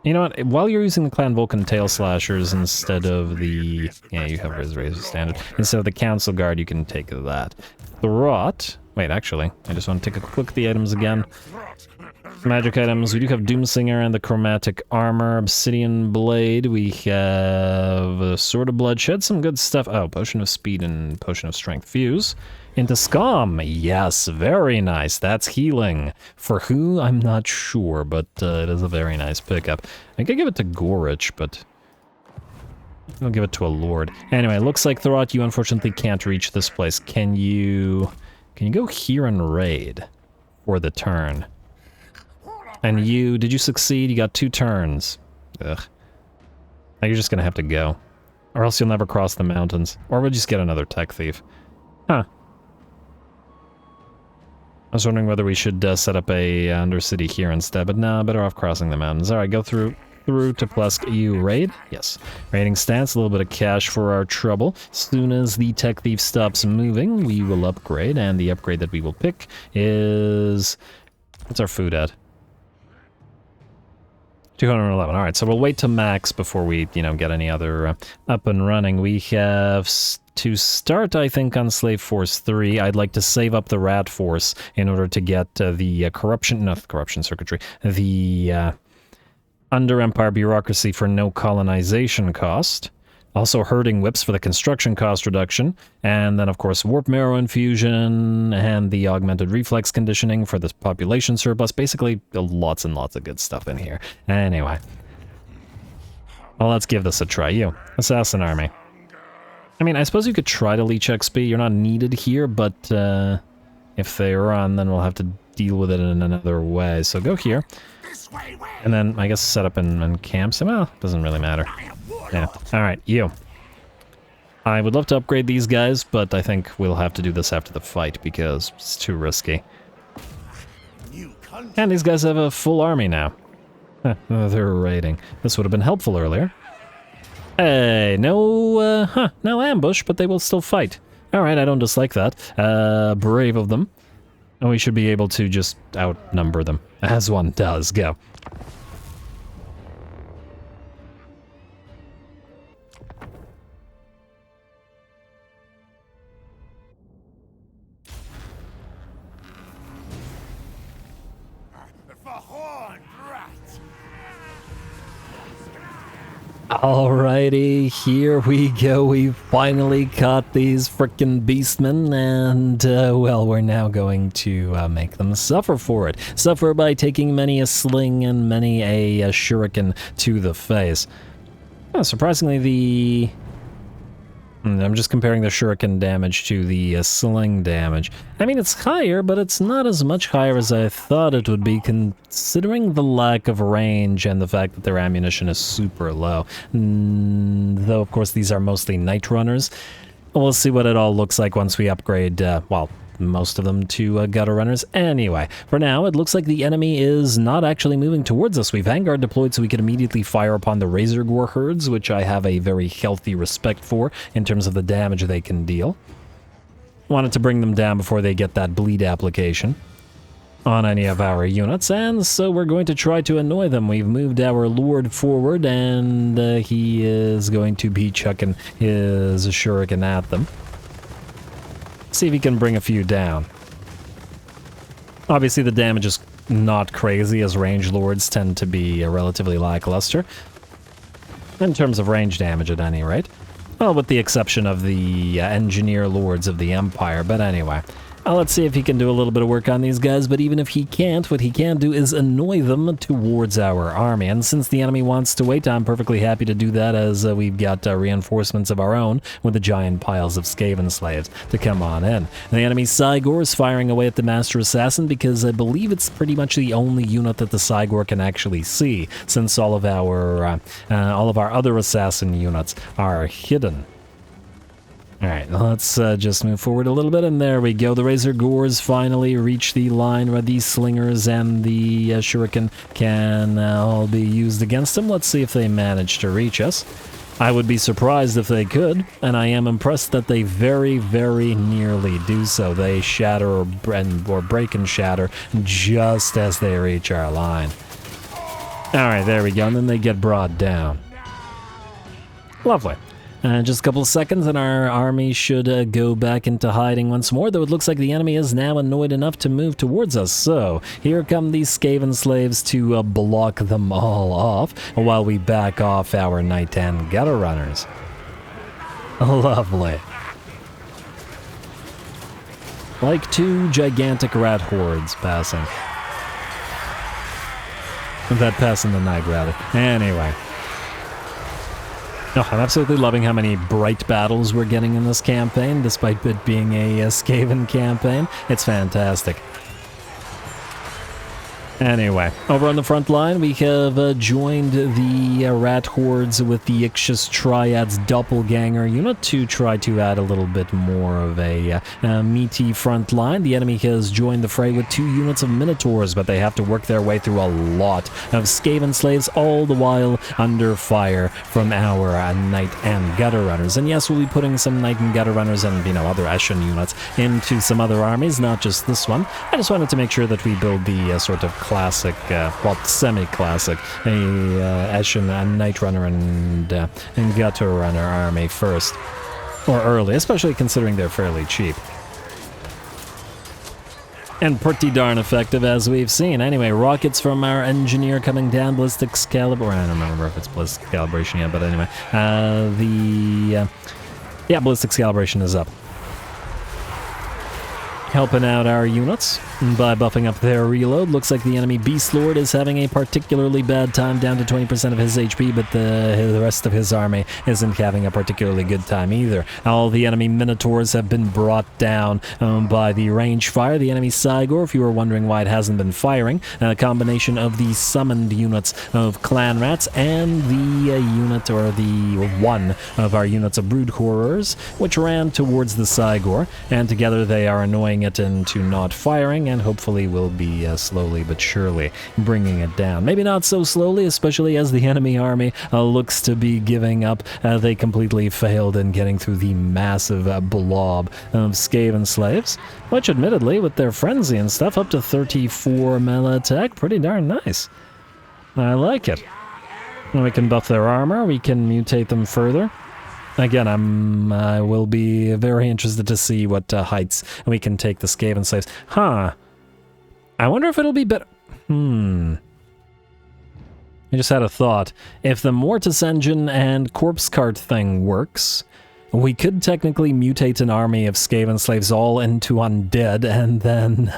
You know what? While you're using the Clan Vulcan Tail Slashers instead of the... Yeah, you have Razor Standard. Instead of the Council Guard, you can take that. Throt... Wait, actually, I just want to take a quick look at the items again. Magic items, we do have Doomsinger and the Chromatic Armor, Obsidian Blade, we have a Sword of Bloodshed, some good stuff. Oh, Potion of Speed and Potion of Strength. Fuse into Scum, yes, very nice, that's healing. For who, I'm not sure, but it is a very nice pickup. I could give it to Gorich, but I'll give it to a Lord. Anyway, looks like Throt, you unfortunately can't reach this place. Can you go here and raid for the turn? And you, did you succeed? You got 2 turns. Ugh. Now you're just gonna have to go. Or else you'll never cross the mountains. Or we'll just get another tech thief. Huh. I was wondering whether we should set up a undercity here instead, but nah, better off crossing the mountains. Alright, go through to Plesk. You raid? Yes. Raiding stance, a little bit of cash for our trouble. As soon as the tech thief stops moving, we will upgrade, and the upgrade that we will pick is... What's our food at? 211. Alright, so we'll wait to max before we, get any other up and running. We have to start, I think, on Slave Force 3. I'd like to save up the Rat Force in order to get the corruption circuitry, the under Empire bureaucracy for no colonization cost. Also herding whips for the construction cost reduction, and then of course warp marrow infusion and the augmented reflex conditioning for this population surplus. Basically lots and lots of good stuff in here. Anyway, well, let's give this a try. You, assassin army. I mean, I suppose you could try to leech XP. You're not needed here, but if they run, then we'll have to deal with it in another way. So go here, and then I guess set up in camps. Well, doesn't really matter. Yeah. Alright, you. I would love to upgrade these guys, but I think we'll have to do this after the fight because it's too risky. And these guys have a full army now. They're raiding. This would have been helpful earlier. Hey, no ambush, but they will still fight. Alright, I don't dislike that. Brave of them. And we should be able to just outnumber them, as one does. Go. Alrighty, here we go. We finally caught these frickin' beastmen, and, well, we're now going to make them suffer for it. Suffer by taking many a sling and many a shuriken to the face. Surprisingly, I'm just comparing the shuriken damage to the sling damage. I mean, it's higher, but it's not as much higher as I thought it would be, considering the lack of range and the fact that their ammunition is super low. Though, of course, these are mostly night runners. We'll see what it all looks like once we upgrade, well, most of them to gutter runners. Anyway, for now, it looks like the enemy is not actually moving towards us. We've Vanguard deployed so we can immediately fire upon the Razor Gore herds, which I have a very healthy respect for in terms of the damage they can deal. Wanted to bring them down before they get that bleed application on any of our units, and so we're going to try to annoy them. We've moved our Lord forward, and he is going to be chucking his shuriken at them. See if he can bring a few down. Obviously the damage is not crazy, as range lords tend to be relatively lackluster. In terms of range damage at any rate. Well, with the exception of the engineer lords of the Empire, but anyway. Let's see if he can do a little bit of work on these guys, but even if he can't, what he can do is annoy them towards our army. And since the enemy wants to wait, I'm perfectly happy to do that, as we've got reinforcements of our own with the giant piles of Skaven slaves to come on in. And the enemy Cygor is firing away at the Master Assassin because I believe it's pretty much the only unit that the Cygor can actually see, since all of our other assassin units are hidden. Alright, let's just move forward a little bit, and there we go. The Razor Gores finally reach the line where these Slingers and the Shuriken can all be used against them. Let's see if they manage to reach us. I would be surprised if they could, and I am impressed that they very, very nearly do so. They shatter or break and shatter just as they reach our line. Alright, there we go, and then they get brought down. Lovely. Just a couple of seconds and our army should go back into hiding once more, though it looks like the enemy is now annoyed enough to move towards us. So here come these Skaven slaves to block them all off while we back off our Knight and Gutter Runners. Lovely. Like two gigantic rat hordes passing. That passing the night, rather. Anyway. Oh, I'm absolutely loving how many bright battles we're getting in this campaign, despite it being a Skaven campaign. It's fantastic. Anyway, over on the front line, we have joined the rat hordes with the Ixis Triad's doppelganger unit to try to add a little bit more of a meaty front line. The enemy has joined the fray with 2 units of Minotaurs, but they have to work their way through a lot of Skaven slaves, all the while under fire from our Knight and Gutter Runners. And yes, we'll be putting some Knight and Gutter Runners and, other Eshin units into some other armies, not just this one. I just wanted to make sure that we build the sort of classic, semi-classic, Eshin, a Knight Runner and Gutter Runner army first, or early, especially considering they're fairly cheap. And pretty darn effective, as we've seen. Anyway, rockets from our engineer coming down, ballistics caliber. I don't remember if it's ballistic calibration yet, but anyway, ballistics calibration is up. Helping out our units by buffing up their reload. Looks like the enemy Beast Lord is having a particularly bad time, down to 20% of his HP, but the rest of his army isn't having a particularly good time either. All the enemy Minotaurs have been brought down by the range fire. The enemy Cygor, if you were wondering why it hasn't been firing, a combination of the summoned units of Clan Rats and the unit, or the one of our units of Brood Horrors, which ran towards the Cygor, and together they are annoying it into not firing, and hopefully will be slowly but surely bringing it down. Maybe not so slowly, especially as the enemy army looks to be giving up. They completely failed in getting through the massive blob of Skaven slaves, which admittedly, with their frenzy and stuff, up to 34 melee attack, pretty darn nice. I like it. And we can buff their armor, we can mutate them further. Again, I will be very interested to see what heights we can take the Skaven slaves. I wonder if it'll be better. I just had a thought. If the Mortis engine and corpse cart thing works, we could technically mutate an army of Skaven slaves all into undead and then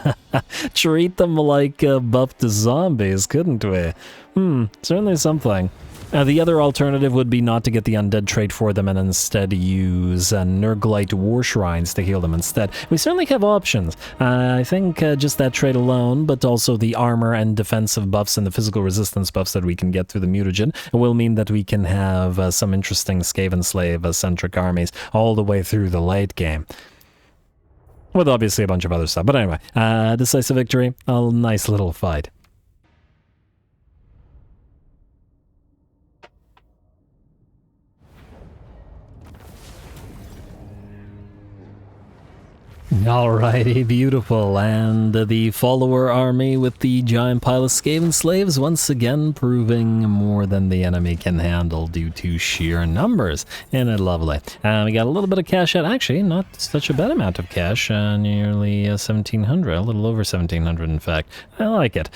treat them like buffed zombies, couldn't we? Certainly something. The other alternative would be not to get the undead trait for them and instead use Nurglite War Shrines to heal them instead. We certainly have options. I think just that trait alone, but also the armor and defensive buffs and the physical resistance buffs that we can get through the mutagen will mean that we can have some interesting Skaven slave-centric armies all the way through the late game. With obviously a bunch of other stuff. But anyway, decisive victory, a nice little fight. Alrighty, beautiful, and the follower army with the giant pile of Skaven slaves once again proving more than the enemy can handle due to sheer numbers. Isn't it lovely? We got a little bit of cash out, actually not such a bad amount of cash, nearly 1,700, a little over 1,700 in fact. I like it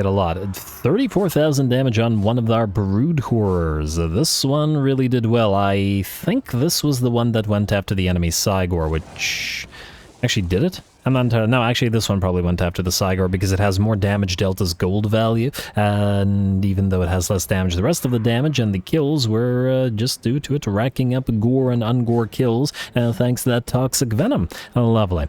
a lot. 34,000 damage on one of our Brood Horrors. This one really did well. I think this was the one that went after the enemy Cygor, which Actually, did it? I'm not entirely... No, actually, this one probably went after the Cygor because it has more damage dealt as gold value, and even though it has less damage, the rest of the damage and the kills were just due to it racking up gore and ungore kills, thanks to that toxic venom. Lovely.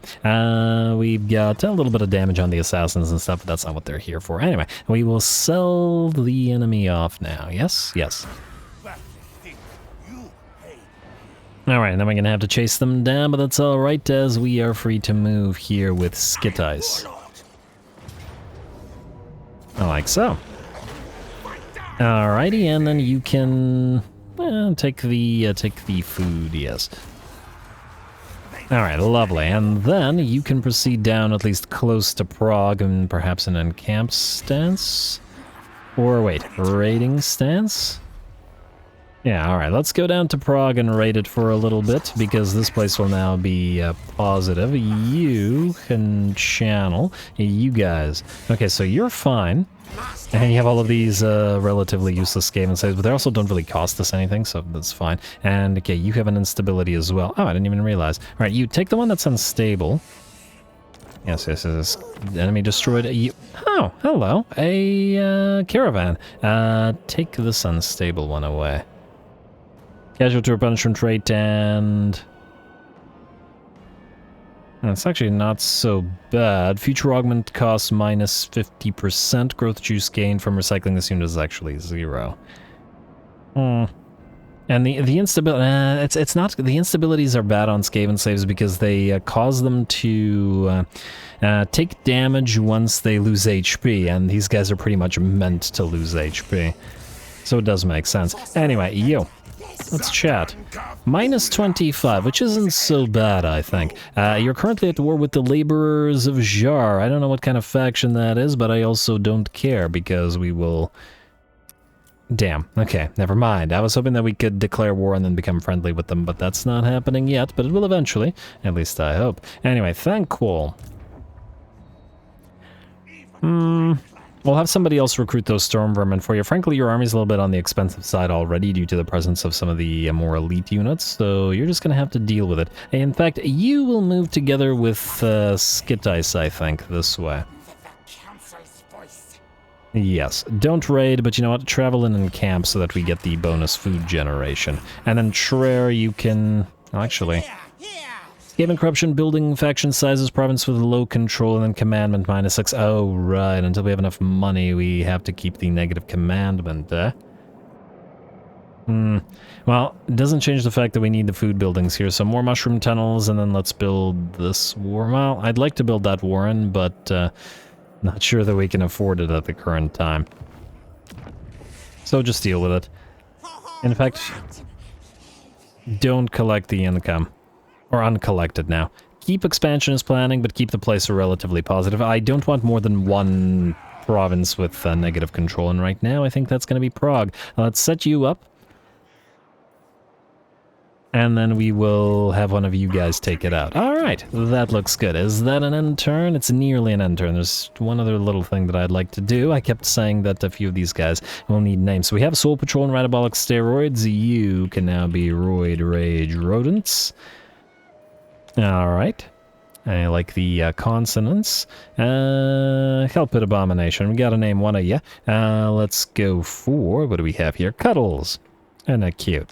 We've got a little bit of damage on the assassins and stuff, but that's not what they're here for. Anyway, we will sell the enemy off now. Yes? Yes. Alright, then we're gonna have to chase them down, but that's alright as we are free to move here with Skitice. Like so. Alrighty, and then you can take the food, yes. Alright, lovely, and then you can proceed down at least close to Prague and perhaps an encamp stance? Or wait, raiding stance? Yeah, alright, let's go down to Prague and raid it for a little bit, because this place will now be positive. You can channel. You guys. Okay, so you're fine. And you have all of these relatively useless Skaven saves, but they also don't really cost us anything, so that's fine. And, okay, you have an instability as well. Oh, I didn't even realize. Alright, you take the one that's unstable. Yes, yes, yes. The enemy destroyed you. Oh, hello. A caravan. Take this unstable one away. Casualty or punishment rate, and it's actually not so bad. Future augment costs minus 50%. Growth juice gain from recycling this unit is actually 0. And the instability, it's not, the instabilities are bad on Skaven saves because they cause them to take damage once they lose HP, and these guys are pretty much meant to lose HP. So it does make sense. Anyway, you. Let's chat. Minus 25, which isn't so bad, I think. You're currently at war with the Laborers of Jar. I don't know what kind of faction that is, but I also don't care, because we will... Damn. Okay, never mind. I was hoping that we could declare war and then become friendly with them, but that's not happening yet, but it will eventually. At least I hope. Anyway, Thankful. We'll have somebody else recruit those storm vermin for you. Frankly, your army's a little bit on the expensive side already due to the presence of some of the more elite units, so you're just going to have to deal with it. In fact, you will move together with Skitice, I think, this way. Yes, don't raid, but you know what? Travel in and camp so that we get the bonus food generation. And then Trare, you can... Actually... Skaven corruption, building faction sizes, province with low control, and then commandment minus 6. Oh, right. Until we have enough money, we have to keep the negative commandment, Well, it doesn't change the fact that we need the food buildings here. So more mushroom tunnels, and then let's build this war. Well, I'd like to build that warren, but not sure that we can afford it at the current time. So just deal with it. In fact, don't collect the income. Or uncollected now. Keep expansion as planning, but keep the place relatively positive. I don't want more than one province with negative control, and right now I think that's going to be Prague. Let's set you up. And then we will have one of you guys take it out. Alright, that looks good. Is that an end turn? It's nearly an end turn. There's one other little thing that I'd like to do. I kept saying that a few of these guys will need names. So we have Soul Patrol and Radabolic Steroids. You can now be Roid Rage Rodents. Alright. I like the consonants. Hellpit Abomination. We gotta name one of you. Let's go for... What do we have here? Cuddles. And a cute.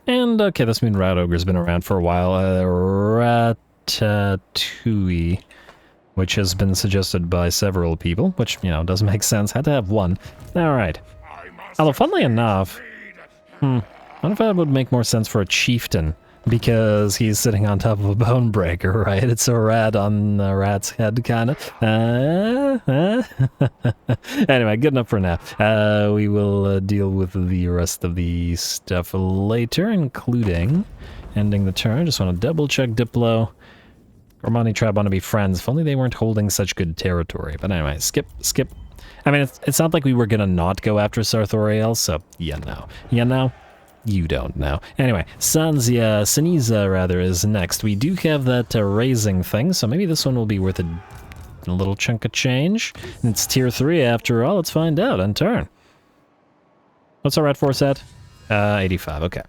And, okay, this mean Rat Ogre's been around for a while. Ratatouille, which has been suggested by several people, which, you know, doesn't make sense. Had to have one. Alright. Although, funnily enough, I wonder if that would make more sense for a chieftain, because he's sitting on top of a bone breaker, right? It's a rat on a rat's head, kind of. Anyway, good enough for now. We will deal with the rest of the stuff later, including ending the turn. Just want to double-check Diplo. Romani Tribe want to be friends. If only they weren't holding such good territory. But anyway, skip. I mean, it's not like we were going to not go after Sarthoriel, so you know. You know? You don't know. Anyway, Saniza, rather, is next. We do have that raising thing, so maybe this one will be worth a little chunk of change. It's tier 3 after all. Let's find out on turn. What's our rat force at? 85, okay.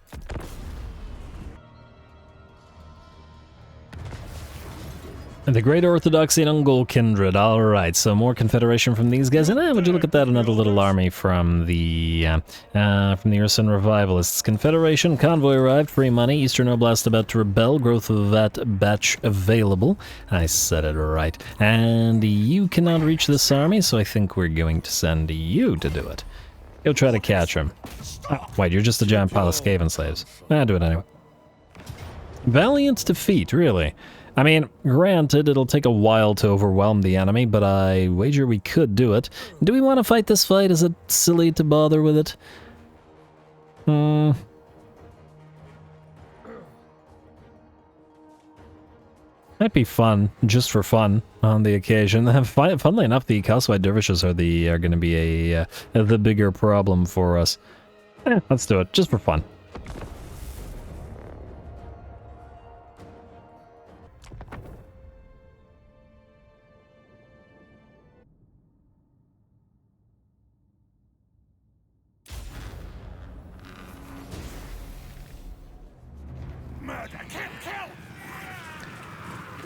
The Great Orthodoxy and Ungol Kindred. Alright, so more Confederation from these guys. And would you look at that, another little army from the Urson Revivalists. Confederation, convoy arrived, free money, Eastern Oblast about to rebel, growth of that batch available. I said it right. And you cannot reach this army, so I think we're going to send you to do it. Go try to catch him. Oh, wait, you're just a giant pile of Skaven slaves. Do it anyway. Valiant defeat, really. I mean, granted, it'll take a while to overwhelm the enemy, but I wager we could do it. Do we want to fight this fight? Is it silly to bother with it? Might be fun, just for fun, on the occasion. Funnily enough, the Kiselites dervishes are going to be the bigger problem for us. Let's do it, just for fun.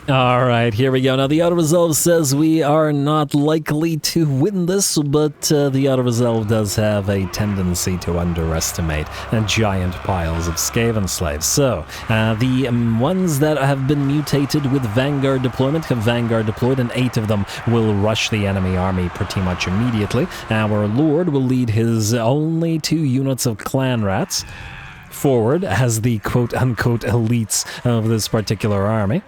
Alright, here we go. Now, the auto-resolve says we are not likely to win this, but the auto-resolve does have a tendency to underestimate giant piles of Skaven slaves. So, the ones that have been mutated with Vanguard deployment have Vanguard deployed, and 8 of them will rush the enemy army pretty much immediately. Our Lord will lead his only 2 units of clan rats forward as the quote-unquote elites of this particular army.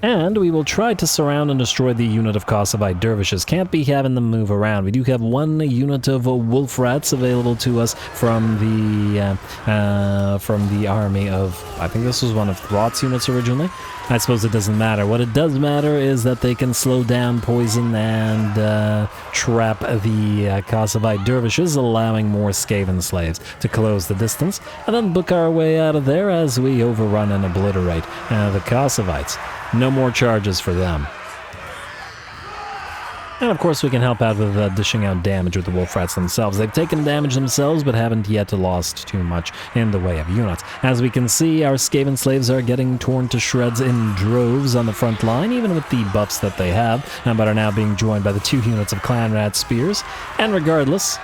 And we will try to surround and destroy the unit of Kiselites dervishes. Can't be having them move around. We do have 1 unit of wolf rats available to us from the army of... I think this was one of Throt's units originally. I suppose it doesn't matter. What it does matter is that they can slow down, poison, and trap the Kiselites dervishes, allowing more Skaven slaves to close the distance, and then book our way out of there as we overrun and obliterate the Kiselites. No more charges for them. And of course we can help out with dishing out damage with the wolf rats themselves. They've taken damage themselves, but haven't yet lost too much in the way of units. As we can see, our Skaven slaves are getting torn to shreds in droves on the front line, even with the buffs that they have, but are now being joined by the 2 units of clan rat spears. And regardless,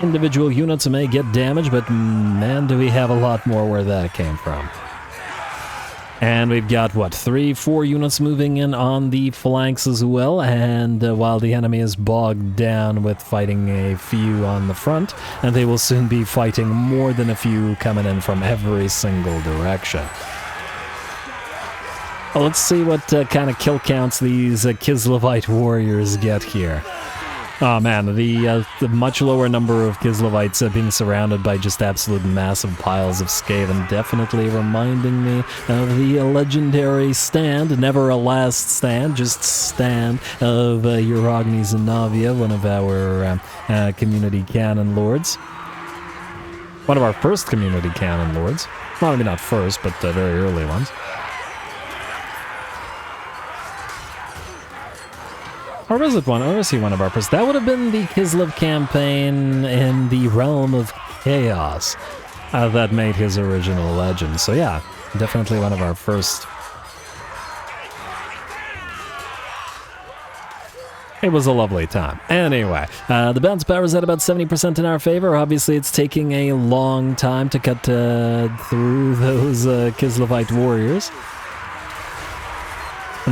individual units may get damaged, but man, do we have a lot more where that came from. And we've got, what, 3-4 units moving in on the flanks as well, and while the enemy is bogged down with fighting a few on the front, and they will soon be fighting more than a few coming in from every single direction. Well, let's see what kind of kill counts these Kislevites warriors get here. Oh man, the much lower number of Kislevites being surrounded by just absolute massive piles of Skaven, definitely reminding me of the legendary stand, never a last stand, just stand of RuinusInsight, one of our community canon lords. One of our first community canon lords. Well, maybe not first, but very early ones. Or was it one? Or was he one of our first? That would have been the Kislev campaign in the realm of chaos that made his original legend. So yeah, definitely one of our first. It was a lovely time. Anyway, the bounce power is at about 70% in our favor. Obviously, it's taking a long time to cut through those Kislevite warriors.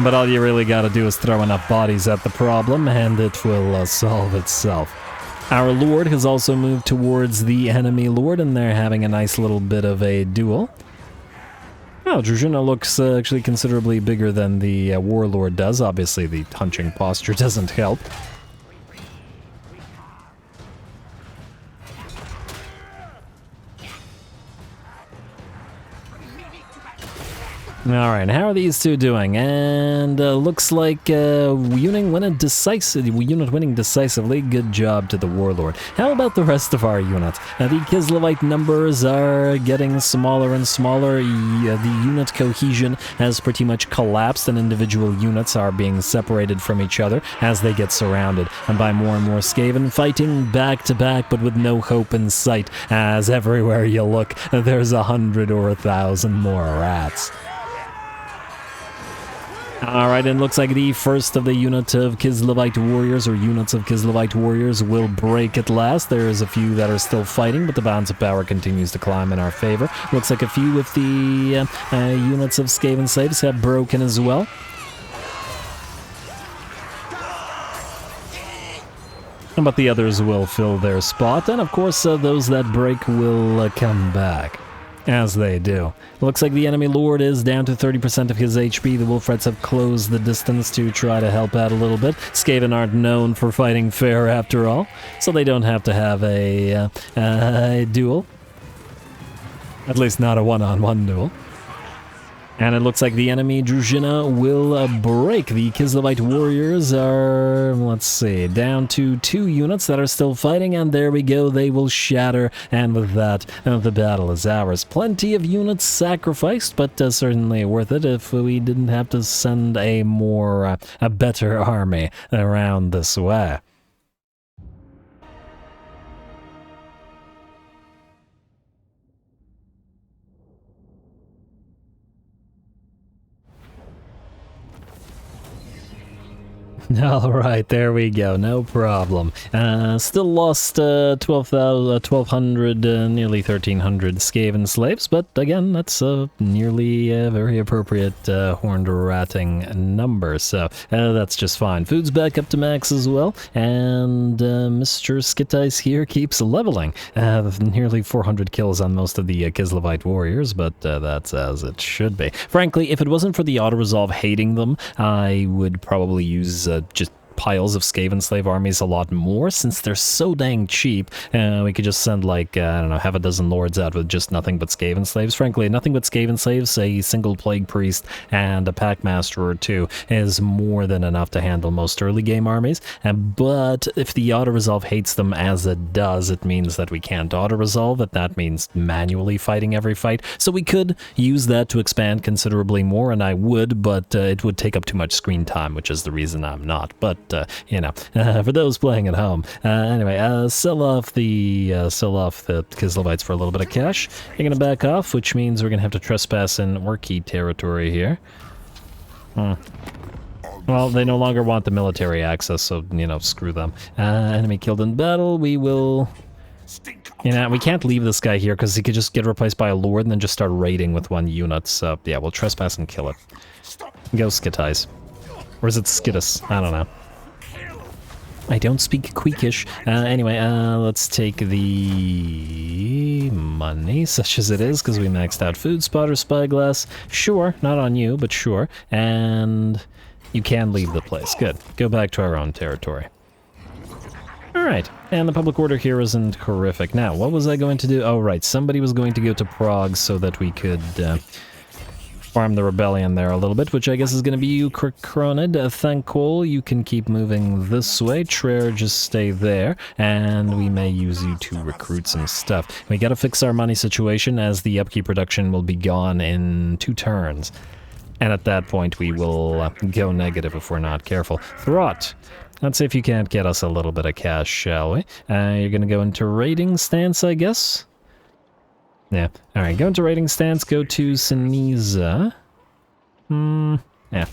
But all you really gotta do is throw enough bodies at the problem, and it will solve itself. Our Lord has also moved towards the enemy Lord, and they're having a nice little bit of a duel. Oh, Druzhina looks actually considerably bigger than the Warlord does. Obviously, the hunching posture doesn't help. Alright, how are these two doing? And looks like unit winning decisively. Good job to the Warlord. How about the rest of our units? The Kislevite numbers are getting smaller and smaller. The unit cohesion has pretty much collapsed, and individual units are being separated from each other as they get surrounded, and by more and more Skaven fighting back to back, but with no hope in sight, as everywhere you look, there's 100 or 1,000 more rats. Alright, and looks like the first of the unit of Kislevite warriors, or units of Kislevite warriors, will break at last. There's a few that are still fighting, but the balance of power continues to climb in our favor. Looks like a few of the units of Skaven slaves have broken as well. But the others will fill their spot, and of course those that break will come back, as they do. Looks like the enemy lord is down to 30% of his HP. The wolf rats have closed the distance to try to help out a little bit. Skaven aren't known for fighting fair after all, so they don't have to have a duel. At least not a one-on-one duel. And it looks like the enemy Druzhina will break. The Kislevite warriors are, let's see, down to 2 units that are still fighting, and there we go, they will shatter, and with that, the battle is ours. Plenty of units sacrificed, but certainly worth it if we didn't have to send a better army around this way. Alright, there we go, no problem. Still lost 1,200, nearly 1,300 Skaven slaves, but again, that's nearly a very appropriate horned ratting number, so that's just fine. Food's back up to max as well, and Mr. Skitice here keeps leveling. Nearly 400 kills on most of the Kislevite warriors, but that's as it should be. Frankly, if it wasn't for the auto-resolve hating them, I would probably use just piles of Skaven slave armies a lot more, since they're so dang cheap. We could just send like, I don't know, half a dozen lords out with just nothing but Skaven slaves. Frankly, nothing but Skaven slaves, a single plague priest, and a packmaster or 2 is more than enough to handle most early game armies. But if the auto-resolve hates them as it does, it means that we can't auto-resolve it. That means manually fighting every fight. So we could use that to expand considerably more, and I would, but it would take up too much screen time, which is the reason I'm not. But you know, for those playing at home. Anyway, sell off the Kislevites for a little bit of cash. You're gonna back off, which means we're gonna have to trespass in Orky territory here. Well, they no longer want the military access, so, you know, screw them. Enemy killed in battle. We will... You know, we can't leave this guy here because he could just get replaced by a lord and then just start raiding with 1 unit. So, yeah, we'll trespass and kill it. Go Skitize. Or is it Skitus? I don't know. I don't speak Queekish. Anyway, let's take the money, such as it is, because we maxed out food, spotter, spyglass. Sure, not on you, but sure. And you can leave the place. Good. Go back to our own territory. Alright, and the public order here isn't horrific. Now, what was I going to do? Oh, right, somebody was going to go to Prague so that we could farm the rebellion there a little bit, which I guess is going to be you, Kronid. Thankol, you can keep moving this way. Traer, just stay there, and we may use you to recruit some stuff. We gotta fix our money situation, as the upkeep production will be gone in 2 turns. And at that point, we will go negative if we're not careful. Throt, let's see if you can't get us a little bit of cash, shall we? You're gonna go into raiding stance, I guess? Yeah. Alright, go into raiding stance, go to Siniza. Yeah.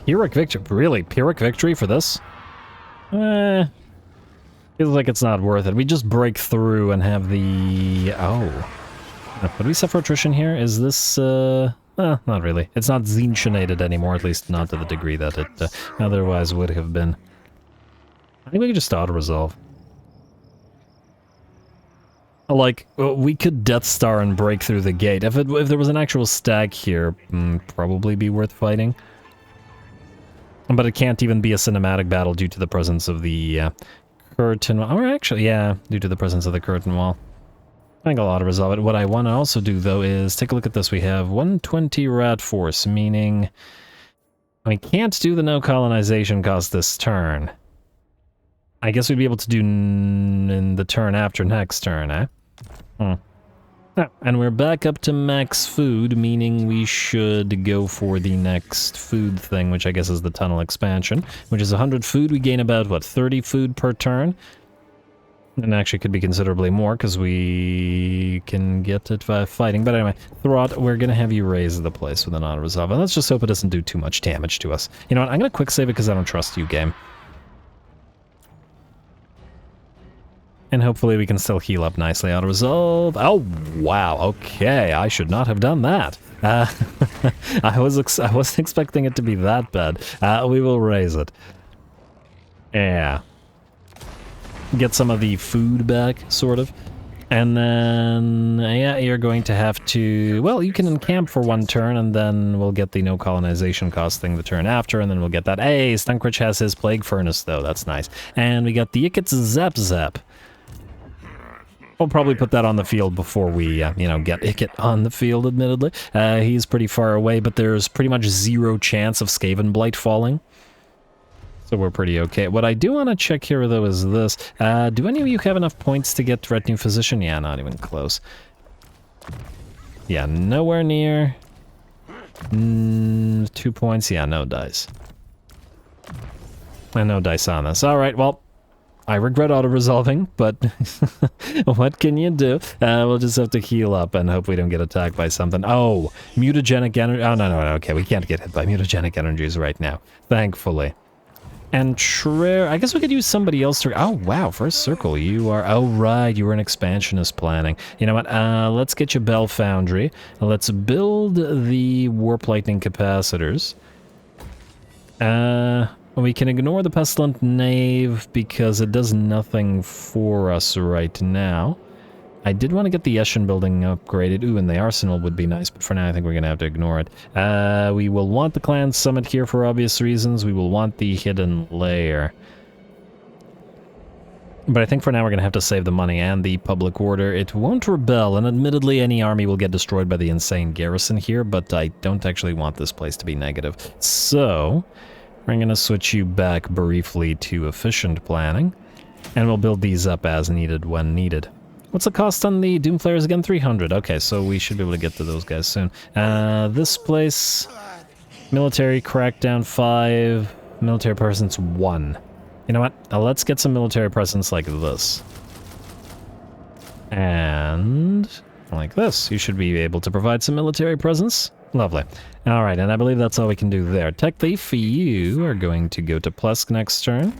Pyrrhic victory? Really? Pyrrhic victory for this? Feels like it's not worth it. We just break through and have the... Oh. Would we suffer attrition here? Is this, not really. It's not zinchinated anymore, at least not to the degree that it otherwise would have been. I think we could just auto-resolve. Like, we could Death Star and break through the gate. If there was an actual stag here, probably be worth fighting. But it can't even be a cinematic battle due to the presence of the curtain wall. Or actually, yeah, due to the presence of the curtain wall. I think I'll auto-resolve it. What I want to also do, though, is take a look at this. We have 120 rat force, meaning we can't do the no colonization cost this turn. I guess we'd be able to do in the turn after next turn, eh? Yeah, and we're back up to max food, meaning we should go for the next food thing, which I guess is the tunnel expansion, which is 100 food. We gain about, what, 30 food per turn? And actually could be considerably more, because we can get it by fighting. But anyway, Throt, we're going to have you raise the place with an auto-resolve. And let's just hope it doesn't do too much damage to us. You know what, I'm going to quick save it because I don't trust you, game. And hopefully we can still heal up nicely. Auto-resolve. Oh, wow. Okay, I should not have done that. I wasn't expecting it to be that bad. We will raise it. Yeah. Get some of the food back, sort of. And then, yeah, you're going to have to... Well, you can encamp for one turn, and then we'll get the no colonization cost thing the turn after, and then we'll get that. Hey, Stunkrich has his Plague Furnace, though. That's nice. And we got the Ikit's Zap Zap. We'll probably put that on the field before we, you know, get Ikit on the field, admittedly. He's pretty far away, but there's pretty much zero chance of Skaven Blight falling. So we're pretty okay. What I do want to check here, though, is this. Do any of you have enough points to get Retinue Physician? Yeah, not even close. Yeah, nowhere near. 2 points. Yeah, no dice. And no dice on this. All right, well, I regret auto-resolving, but what can you do? We'll just have to heal up and hope we don't get attacked by something. Oh, mutagenic energy. Oh, no, okay, we can't get hit by mutagenic energies right now, thankfully. And I guess we could use somebody else to... Oh, wow, first circle, you are... Oh, right, you were an expansionist planning. You know what, let's get you Bell Foundry. Let's build the Warp Lightning capacitors. We can ignore the Pestilent Knave because it does nothing for us right now. I did want to get the Eshin building upgraded. Ooh, and the Arsenal would be nice, but for now I think we're going to have to ignore it. We will want the Clan Summit here for obvious reasons. We will want the Hidden Lair. But I think for now we're going to have to save the money and the public order. It won't rebel, and admittedly any army will get destroyed by the insane garrison here, but I don't actually want this place to be negative. So... we're going to switch you back briefly to efficient planning, and we'll build these up as needed when needed. What's the cost on the Doomflayers again? 300. Okay, so we should be able to get to those guys soon. This place, military crackdown 5, military presence 1. You know what? Let's get some military presence like this. And like this. You should be able to provide some military presence. Lovely. Alright, and I believe that's all we can do there. Tech Thief, you are going to go to Plesk next turn.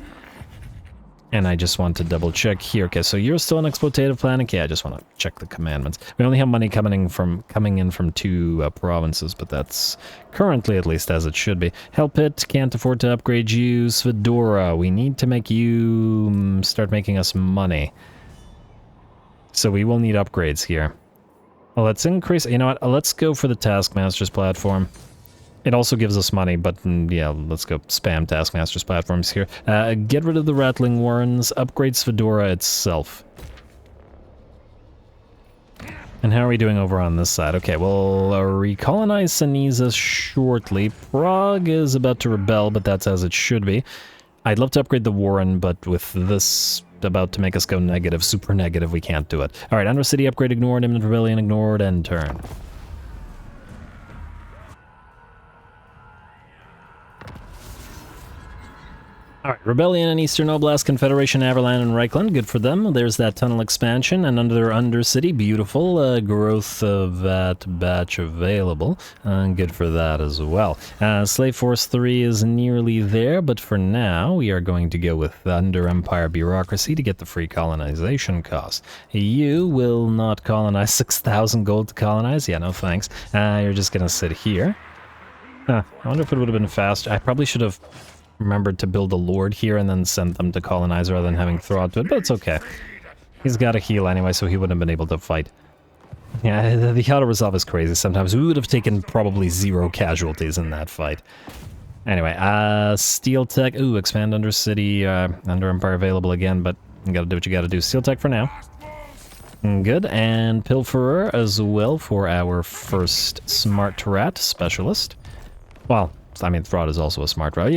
And I just want to double check here. Okay, so you're still in exploitative planning? Okay, I just want to check the commandments. We only have money coming in from 2 provinces, but that's currently at least as it should be. Hellpit, can't afford to upgrade you. Svedora, we need to make you start making us money. So we will need upgrades here. Well, let's increase... You know what? Let's go for the Taskmaster's platform. It also gives us money, but yeah, let's go spam Taskmaster's platforms here. Get rid of the Rattling Warrens, upgrade Svedora itself. And how are we doing over on this side? Okay, we'll recolonize Saniza shortly. Prague is about to rebel, but that's as it should be. I'd love to upgrade the Warren, but with this about to make us go negative, super negative, we can't do it. Alright, Undercity upgrade ignored, Imminent Rebellion ignored, end turn. Alright, Rebellion and Eastern Oblast, Confederation, Averland, and Reichland, good for them. There's that tunnel expansion, and under Undercity, beautiful, growth of that batch available, good for that as well. Slave Force 3 is nearly there, but for now, we are going to go with Under Empire Bureaucracy to get the free colonization cost. You will not colonize 6,000 gold to colonize? Yeah, no thanks. You're just gonna sit here. I wonder if it would have been faster. I probably should have remembered to build a lord here and then send them to colonize rather than having Throt do it, but it's okay. He's got a heal anyway, so he wouldn't have been able to fight. Yeah, the auto-resolve is crazy sometimes. We would have taken probably 0 casualties in that fight. Anyway, Steel Tech. Ooh, expand Undercity, Under Empire available again, but you gotta do what you gotta do. Steel Tech for now. Good, and Pilferer as well for our first Smart Rat Specialist. Well, I mean, Throt is also a smart rat.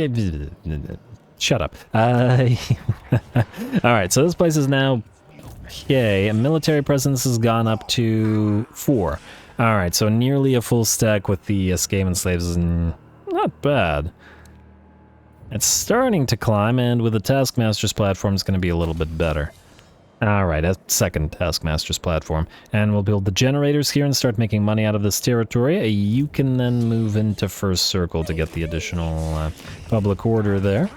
Shut up. Alright, so this place is now... Okay, military presence has gone up to 4. Alright, so nearly a full stack with the Skaven slaves is not bad. It's starting to climb, and with the Taskmaster's platform, it's going to be a little bit better. Alright, a second Taskmaster's platform. And we'll build the generators here and start making money out of this territory. You can then move into First Circle to get the additional public order there.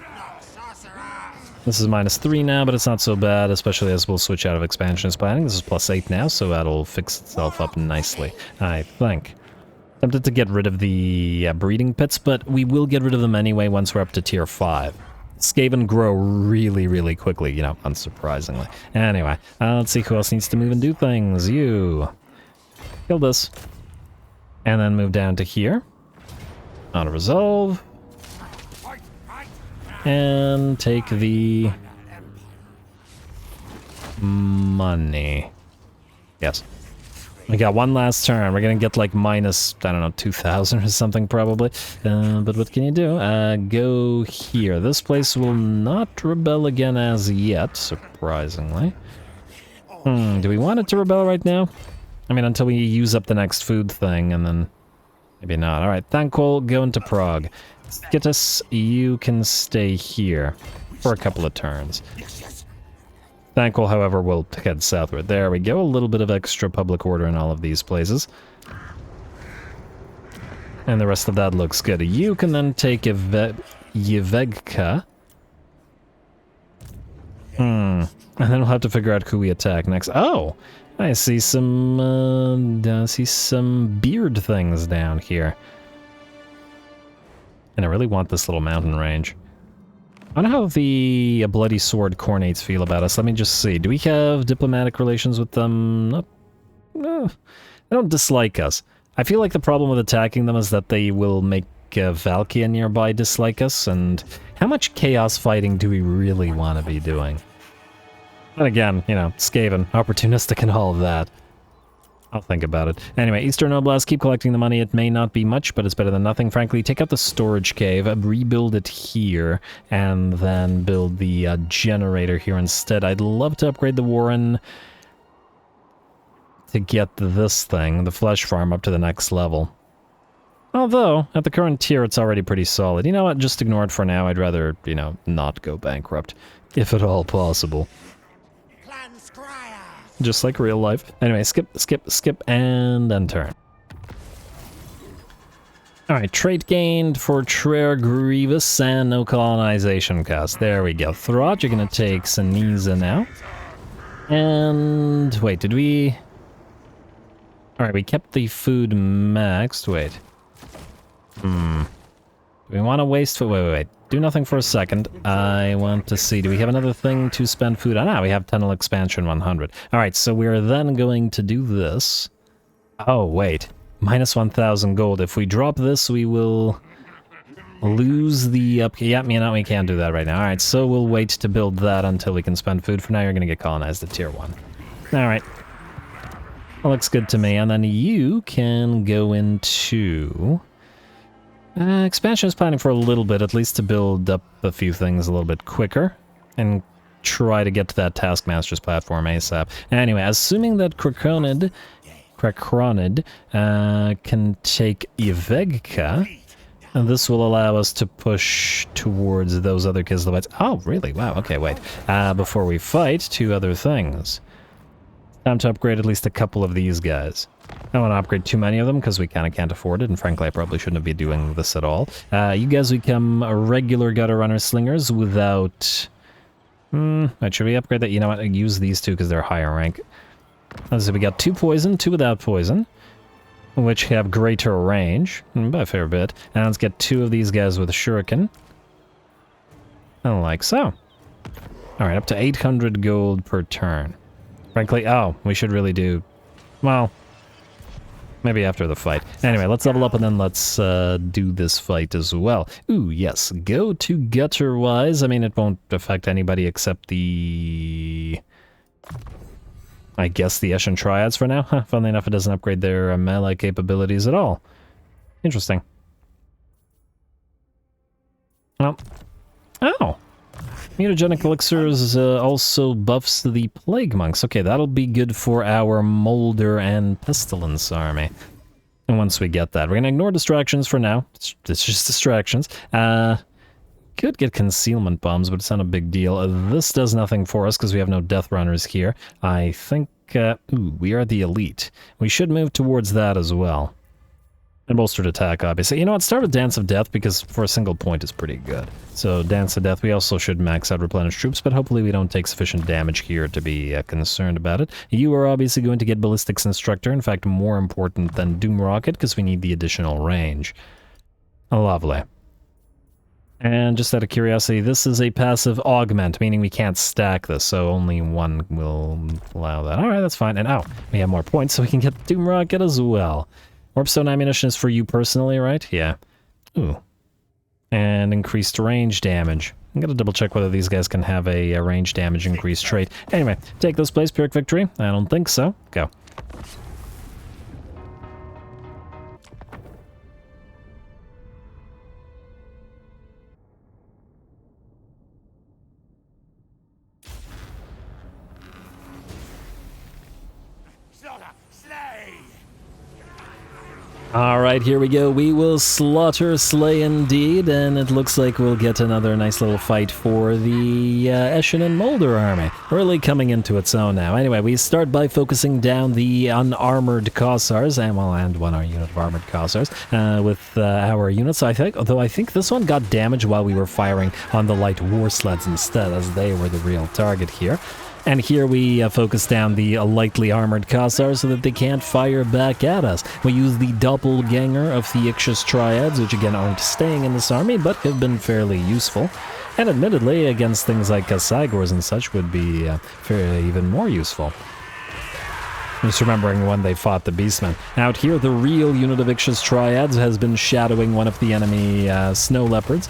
This is -3 now, but it's not so bad, especially as we'll switch out of expansionist planning. This is +8 now, so that'll fix itself up nicely, I think. Tempted to get rid of the breeding pits, but we will get rid of them anyway once we're up to tier 5. Skaven grow really, really quickly, you know, unsurprisingly. Anyway, let's see who else needs to move and do things. You. Kill this. And then move down to here. Auto-resolve. And take the money. Yes. We got one last turn. We're gonna get like minus, I don't know, 2,000 or something probably. But what can you do? Go here. This place will not rebel again as yet, surprisingly. Do we want it to rebel right now? I mean, until we use up the next food thing, and then maybe not. Alright, Thankful, go into Prague. Skitus, you can stay here for a couple of turns. Thankful, however, will head southward. There we go, a little bit of extra public order in all of these places. And the rest of that looks good. You can then take Yevegka. And then we'll have to figure out who we attack next. Oh! I see some beard things down here. And I really want this little mountain range. I don't know how the Bloody Sword Cornates feel about us. Let me just see. Do we have diplomatic relations with them? No. They don't dislike us. I feel like the problem with attacking them is that they will make Valkia nearby dislike us, and how much chaos fighting do we really want to be doing? But again, you know, Skaven, opportunistic and all of that. I'll think about it. Anyway, Eastern Oblast, keep collecting the money. It may not be much, but it's better than nothing. Frankly, take out the storage cave, rebuild it here, and then build the generator here instead. I'd love to upgrade the Warren to get this thing, the flesh farm, up to the next level. Although, at the current tier, it's already pretty solid. You know what? Just ignore it for now. I'd rather, you know, not go bankrupt, if at all possible. Just like real life. Anyway, skip, and then turn. Alright, trait gained for Trare Grievous and no colonization cost. There we go. Throt, you're gonna take Saniza now. And wait, did we... Alright, we kept the food maxed. Wait. Do we want to waste food? Wait. Do nothing for a second. I want to see, do we have another thing to spend food on? Ah, we have Tunnel Expansion 100. Alright, so we're then going to do this. Oh, wait. Minus 1,000 gold. If we drop this, we will lose the up... Yeah, you know, we can't do that right now. Alright, so we'll wait to build that until we can spend food. For now, you're going to get colonized at tier 1. Alright. That looks good to me. And then you can go into... expansion is planning for a little bit, at least to build up a few things a little bit quicker, and try to get to that Taskmaster's platform ASAP. Anyway, assuming that Krakronid can take Yevegka, and this will allow us to push towards those other kiselites. Oh, really? Wow, okay, wait. Before we fight, 2 other things. Time to upgrade at least a couple of these guys. I don't want to upgrade too many of them because we kind of can't afford it, and frankly, I probably shouldn't be doing this at all. You guys become regular gutter runner slingers without... Wait, should we upgrade that? You know what? Use these 2 because they're higher rank. So we got 2 poison, 2 without poison, which have greater range by a fair bit. And let's get 2 of these guys with a shuriken. Like so. Alright, up to 800 gold per turn. Frankly, oh, we should really do... Well... Maybe after the fight. Anyway, let's level up and then let's do this fight as well. Ooh, yes. Go to gutter-wise. I mean, it won't affect anybody except the... I guess the Eshin Triads for now. Huh, funnily enough, it doesn't upgrade their melee capabilities at all. Interesting. Well... Oh! Mutagenic elixirs also buffs the plague monks. Okay, that'll be good for our Moulder and Pestilence army. And once we get that, we're gonna ignore distractions for now. It's just distractions. Go could get concealment bombs, but it's not a big deal. This does nothing for us because we have no death runners here. I think, ooh, we are the elite. We should move towards that as well. And bolstered attack, obviously. You know what, start with Dance of Death, because for a single point is pretty good. So, Dance of Death, we also should max out Replenish Troops, but hopefully we don't take sufficient damage here to be concerned about it. You are obviously going to get Ballistics Instructor, in fact, more important than Doom Rocket, because we need the additional range. Lovely. And just out of curiosity, this is a passive augment, meaning we can't stack this, so only one will allow that. Alright, that's fine. And oh, we have more points, so we can get Doom Rocket as well. Warpstone ammunition is for you personally, right? Yeah. Ooh. And increased range damage. I'm gonna double check whether these guys can have a range damage increased trait. Anyway, take this place, Pyrrhic Victory. I don't think so. Go. Alright, here we go. We will slaughter, slay indeed, and it looks like we'll get another nice little fight for the Clan Moulder army. Really coming into its own now. Anyway, we start by focusing down the unarmored Cossars, and well, and one our unit of armored Cossars, with our units, I think. Although I think this one got damaged while we were firing on the light war sleds instead, as they were the real target here. And here we focus down the lightly armored Cossars so that they can't fire back at us. We use the doppelganger of the Ixchus Triads, which again aren't staying in this army, but have been fairly useful. And admittedly, against things like Cygors and such would be even more useful. Just remembering when they fought the beastmen. Out here, the real unit of Ixchus Triads has been shadowing one of the enemy snow leopards,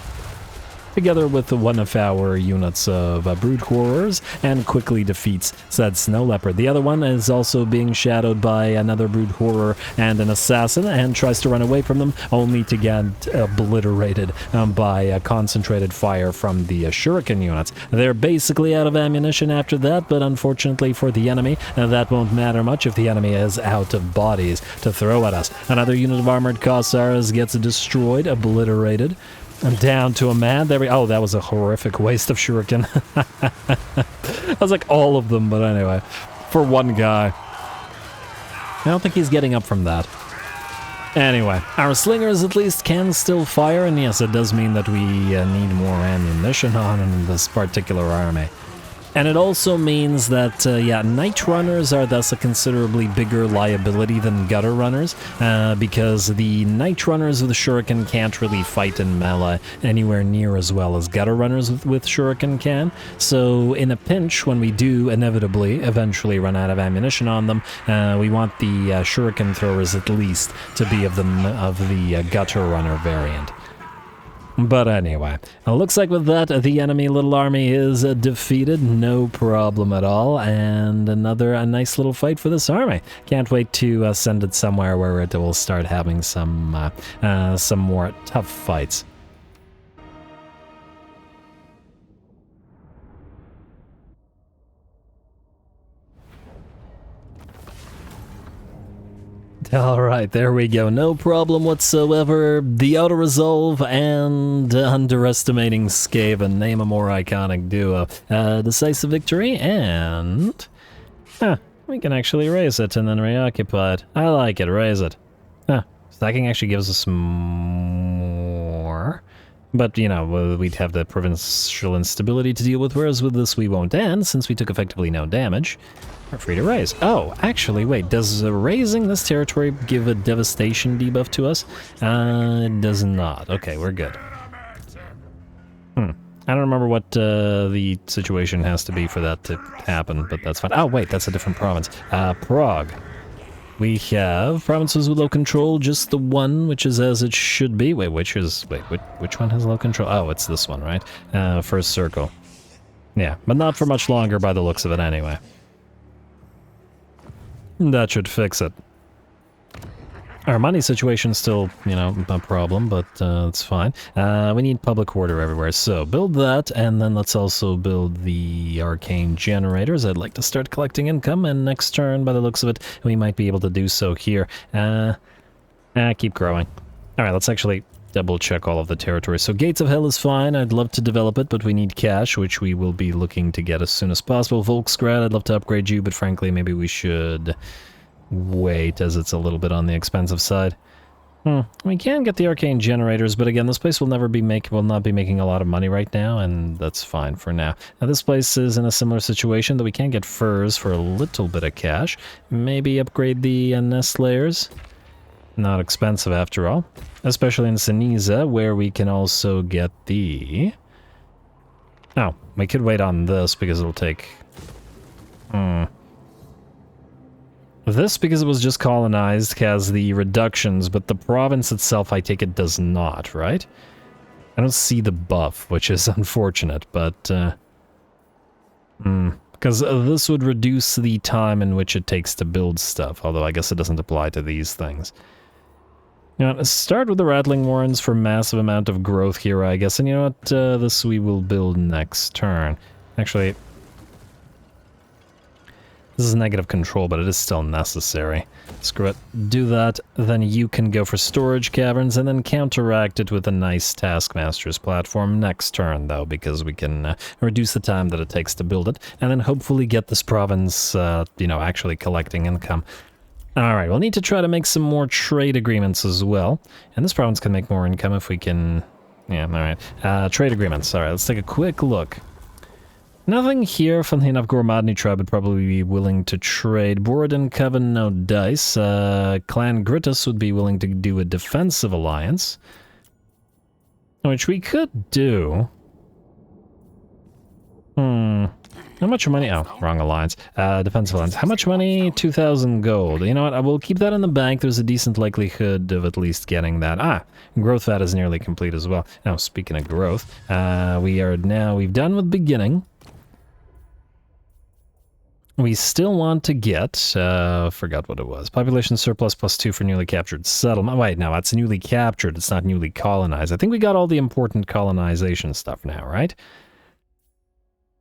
together with one of our units of brood horrors, and quickly defeats said snow leopard. The other one is also being shadowed by another brood horror and an assassin, and tries to run away from them, only to get obliterated by a concentrated fire from the shuriken units. They're basically out of ammunition after that, but unfortunately for the enemy, that won't matter much if the enemy is out of bodies to throw at us. Another unit of armored Cossars gets destroyed, obliterated. I'm down to a man. There we oh, that was a horrific waste of shuriken. I was like all of them, but anyway. For one guy. I don't think he's getting up from that. Anyway, our slingers at least can still fire, and yes, it does mean that we need more ammunition on in this particular army. And it also means that, yeah, night runners are thus a considerably bigger liability than gutter runners, because the night runners with shuriken can't really fight in melee anywhere near as well as gutter runners with shuriken can. So in a pinch, when we do inevitably eventually run out of ammunition on them, we want the shuriken throwers at least to be of the gutter runner variant. But anyway, it looks like with that, the enemy little army is defeated, no problem at all, and a nice little fight for this army. Can't wait to send it somewhere where it will start having some more tough fights. Alright, there we go. No problem whatsoever. The auto-resolve and underestimating Skaven. Name a more iconic duo. Decisive victory, and we can actually raise it and then reoccupy it. I like it, raise it. Stacking actually gives us more. But, you know, we'd have the provincial instability to deal with, whereas with this we won't end, since we took effectively no damage. We're free to raise. Oh, actually, wait, does raising this territory give a devastation debuff to us? It does not. Okay, we're good. I don't remember what the situation has to be for that to happen, but that's fine. Oh, wait, that's a different province. Prague. We have provinces with low control, just the one, which is as it should be. Wait, which one has low control? Oh, it's this one, right? First circle. Yeah, but not for much longer by the looks of it anyway. That should fix it. Our money situation's still, you know, a problem, but it's fine. We need public order everywhere, so build that, and then let's also build the arcane generators. I'd like to start collecting income, and next turn, by the looks of it, we might be able to do so here. Keep growing. Alright, let's actually double check all of the territory. So Gates of Hell is fine. I'd love to develop it, but we need cash, which we will be looking to get as soon as possible. Volksgrad, I'd love to upgrade you, but frankly, maybe we should wait, as it's a little bit on the expensive side. We can get the arcane generators, but again, this place will not be making a lot of money right now, and that's fine for now. Now, this place is in a similar situation, that we can get furs for a little bit of cash. Maybe upgrade the nest layers. Not expensive after all. Especially in Siniza, where we can also get the... Oh, we could wait on this because it'll take... This, because it was just colonized, has the reductions, but the province itself, I take it, does not, right? I don't see the buff, which is unfortunate, but... Because this would reduce the time in which it takes to build stuff, although I guess it doesn't apply to these things. You know, start with the Rattling Warrens for massive amount of growth here, I guess, and you know what, this we will build next turn. Actually... This is negative control, but it is still necessary. Screw it. Do that, then you can go for storage caverns, and then counteract it with a nice Taskmaster's platform next turn, though, because we can reduce the time that it takes to build it, and then hopefully get this province, you know, actually collecting income. Alright, we'll need to try to make some more trade agreements as well, and this province can make more income if we can... Yeah, alright. Trade agreements. Alright, let's take a quick look. Nothing here. Funnily enough, Gormadny tribe would probably be willing to trade. Borodin Coven, no dice. Clan Gritus would be willing to do a defensive alliance. Which we could do. How much money? Oh, wrong alliance. Defensive alliance. How much money? 2,000 gold. You know what? I will keep that in the bank. There's a decent likelihood of at least getting that. Ah, growth vat is nearly complete as well. Now, speaking of growth, we've done with beginning. We still want to get, forgot what it was. Population surplus +2 for newly captured settlement. Wait, no, that's newly captured. It's not newly colonized. I think we got all the important colonization stuff now, right?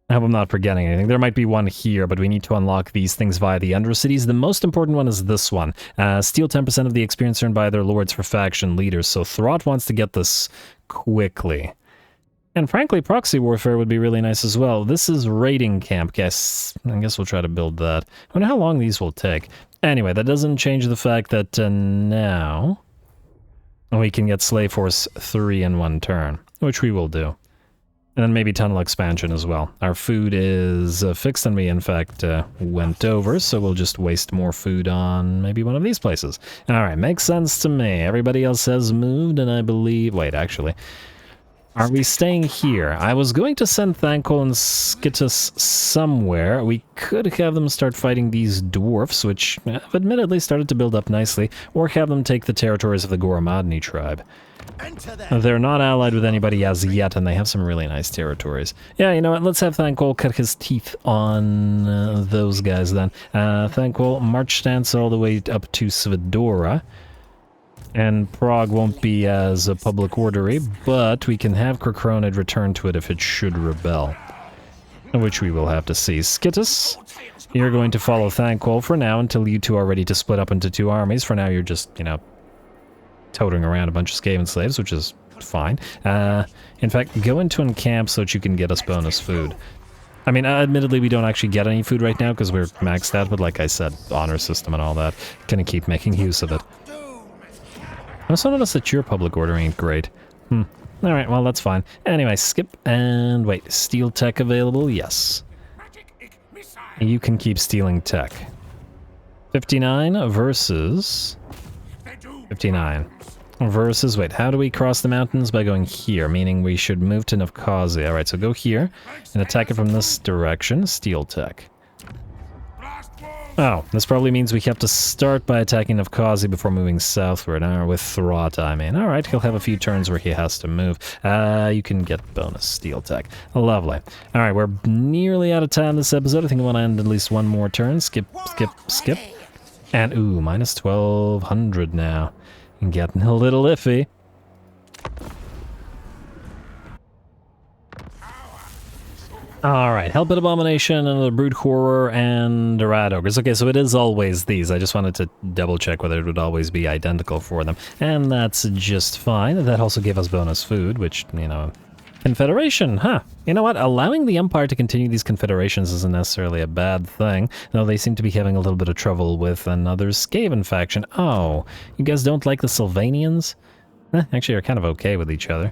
I hope I'm not forgetting anything. There might be one here, but we need to unlock these things via the Undercities. The most important one is this one. Steal 10% of the experience earned by their lords for faction leaders. So Throt wants to get this quickly. And frankly, proxy warfare would be really nice as well. This is raiding camp. I guess we'll try to build that. I wonder how long these will take. Anyway, that doesn't change the fact that now we can get Slave Force 3 in one turn, which we will do. And then maybe tunnel expansion as well. Our food is fixed, and we in fact went over, so we'll just waste more food on maybe one of these places. Alright, makes sense to me. Everybody else has moved, and I believe... Wait, actually... Are we staying here? I was going to send Thankol and Skitus somewhere. We could have them start fighting these dwarfs, which have admittedly started to build up nicely, or have them take the territories of the Gormadny tribe. They're not allied with anybody as yet, and they have some really nice territories. Yeah, you know what? Let's have Thankol cut his teeth on those guys then. Thankol, march stance all the way up to Svedora. And Prague won't be as a public ordery, but we can have Krokronid return to it if it should rebel. Which we will have to see. Skitus, you're going to follow Thankol for now until you two are ready to split up into two armies. For now, you're just, you know, toting around a bunch of Skaven slaves, which is fine. In fact, go into encamp so that you can get us bonus food. I mean, admittedly, we don't actually get any food right now because we're maxed out, but like I said, honor system and all that. Gonna keep making use of it. I also noticed that your public order ain't great. Alright, well, that's fine. Anyway, skip and wait. Steel tech available? Yes. You can keep stealing tech. 59 versus... 59. Versus, wait, how do we cross the mountains? By going here, meaning we should move to Navkazi. Alright, so go here and attack it from this direction. Steel tech. Oh, this probably means we have to start by attacking Navkazi before moving southward. With Throt, I mean. Alright, he'll have a few turns where he has to move. You can get bonus steel tech. Lovely. Alright, we're nearly out of time this episode. I think I want to end at least one more turn. Skip, skip, skip. And, ooh, minus 1,200 now. Getting a little iffy. Alright, Hellpit Abomination, another Brute Horror, and Rat Ogres. Okay, so it is always these. I just wanted to double check whether it would always be identical for them. And that's just fine. That also gave us bonus food, which, you know... Confederation, huh? You know what? Allowing the Empire to continue these confederations isn't necessarily a bad thing, though they seem to be having a little bit of trouble with another Skaven faction. Oh, you guys don't like the Sylvanians? Actually, you're kind of okay with each other.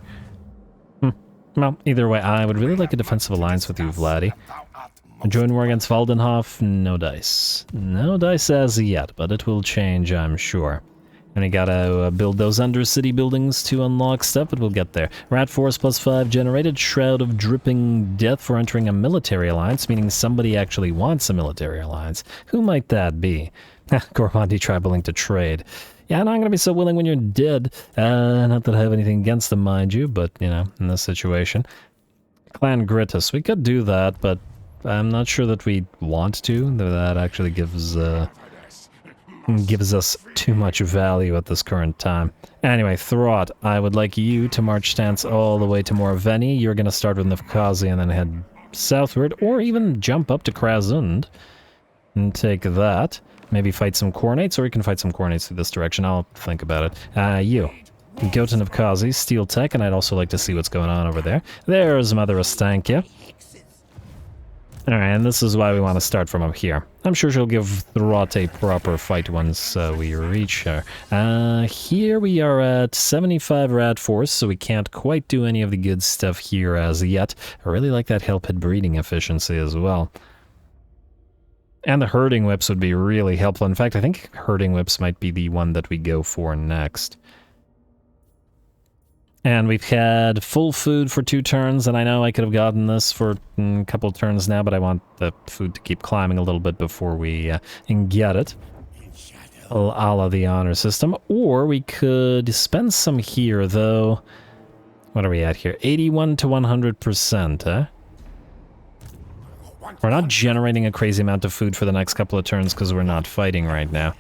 Well, either way, I would really like a defensive alliance with you, Vladdy. Join war against Valdenhof? No dice. No dice as yet, but it will change, I'm sure. And we gotta build those Undercity buildings to unlock stuff, but we'll get there. Rat Force +5 generated. Shroud of Dripping Death for entering a military alliance, meaning somebody actually wants a military alliance. Who might that be? Gormandi tribe willing to trade. Yeah, I'm not gonna be so willing when you're dead. Not that I have anything against them, mind you, but, you know, in this situation. Clan Gritus, we could do that, but I'm not sure that we want to. That actually gives us too much value at this current time. Anyway, Throt, I would like you to march stance all the way to Morveni. You're gonna start with Nefkazi and then head southward, or even jump up to Krasund and take that. Maybe fight some Cornates, or we can fight some Cornates through this direction. I'll think about it. You go to Nefkazi, steal tech, and I'd also like to see what's going on over there. There's Mother Ostankia. Alright, and this is why we want to start from up here. I'm sure she'll give Throt a proper fight once we reach her. Here we are at 75 Rat Force, so we can't quite do any of the good stuff here as yet. I really like that Hellpit breeding efficiency as well. And the herding whips would be really helpful. In fact, I think herding whips might be the one that we go for next. And we've had full food for 2 turns, and I know I could have gotten this for a couple turns now, but I want the food to keep climbing a little bit before we get it. A la the honor system. Or we could spend some here, though. What are we at here? 81 to 100%, huh? We're not generating a crazy amount of food for the next couple of turns because we're not fighting right now.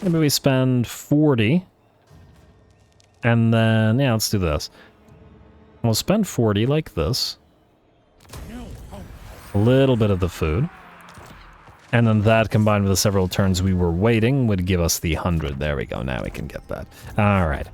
Maybe we spend 40. And then, yeah, let's do this. We'll spend 40 like this. A little bit of the food. And then that combined with the several turns we were waiting would give us the 100. There we go, now we can get that. Alright.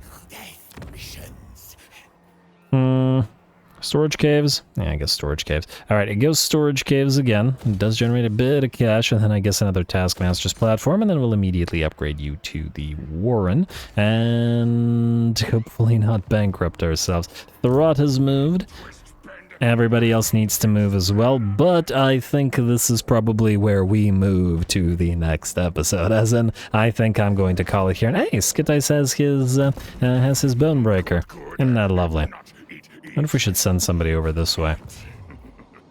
Storage caves? Yeah, I guess storage caves. Alright, it goes storage caves again. It does generate a bit of cash, and then I guess another Taskmaster's platform, and then we'll immediately upgrade you to the Warren, and hopefully not bankrupt ourselves. Throt has moved. Everybody else needs to move as well, but I think this is probably where we move to the next episode, as in, I think I'm going to call it here. And hey, Skitice has his bone breaker. Isn't that lovely? I wonder if we should send somebody over this way.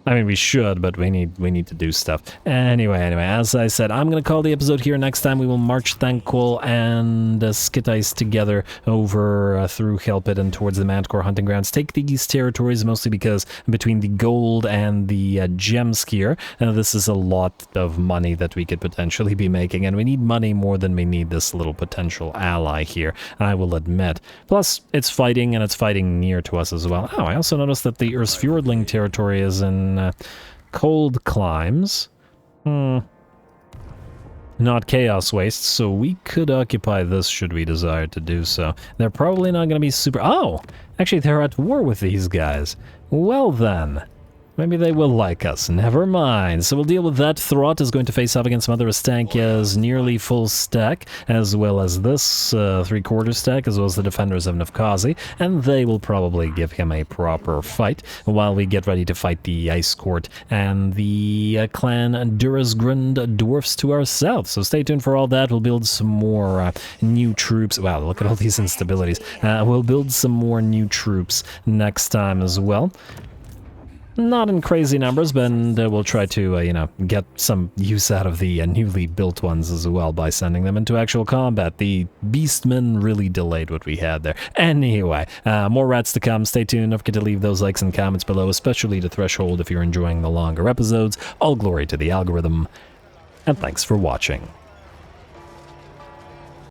I mean, we should, but we need to do stuff. Anyway, as I said, I'm going to call the episode here. Next time we will march Thankful and Skitice together over through Hellpit and towards the Mantcore hunting grounds. Take these territories mostly because between the gold and the gems here, this is a lot of money that we could potentially be making, and we need money more than we need this little potential ally here, I will admit. Plus, it's fighting, and it's fighting near to us as well. Oh, I also noticed that the Ersfjordling territory is in cold climes. Not chaos wastes, so we could occupy this should we desire to do so. They're probably not going to be super... Oh! Actually, they're at war with these guys. Well then. Maybe they will like us. Never mind. So we'll deal with that. Throt is going to face off against Mother Ostankia's nearly full stack, as well as this 3/4 stack, as well as the defenders of Nefkazi, and they will probably give him a proper fight, while we get ready to fight the Ice Court and the Clan Durazgrund dwarfs to our south. So stay tuned for all that. We'll build some more new troops. Wow, look at all these instabilities. We'll build some more new troops next time as well. Not in crazy numbers, but we'll try to, you know, get some use out of the newly built ones as well by sending them into actual combat. The beastmen really delayed what we had there. Anyway, more rats to come. Stay tuned. Don't forget to leave those likes and comments below, especially to Threshold if you're enjoying the longer episodes. All glory to the algorithm, and thanks for watching.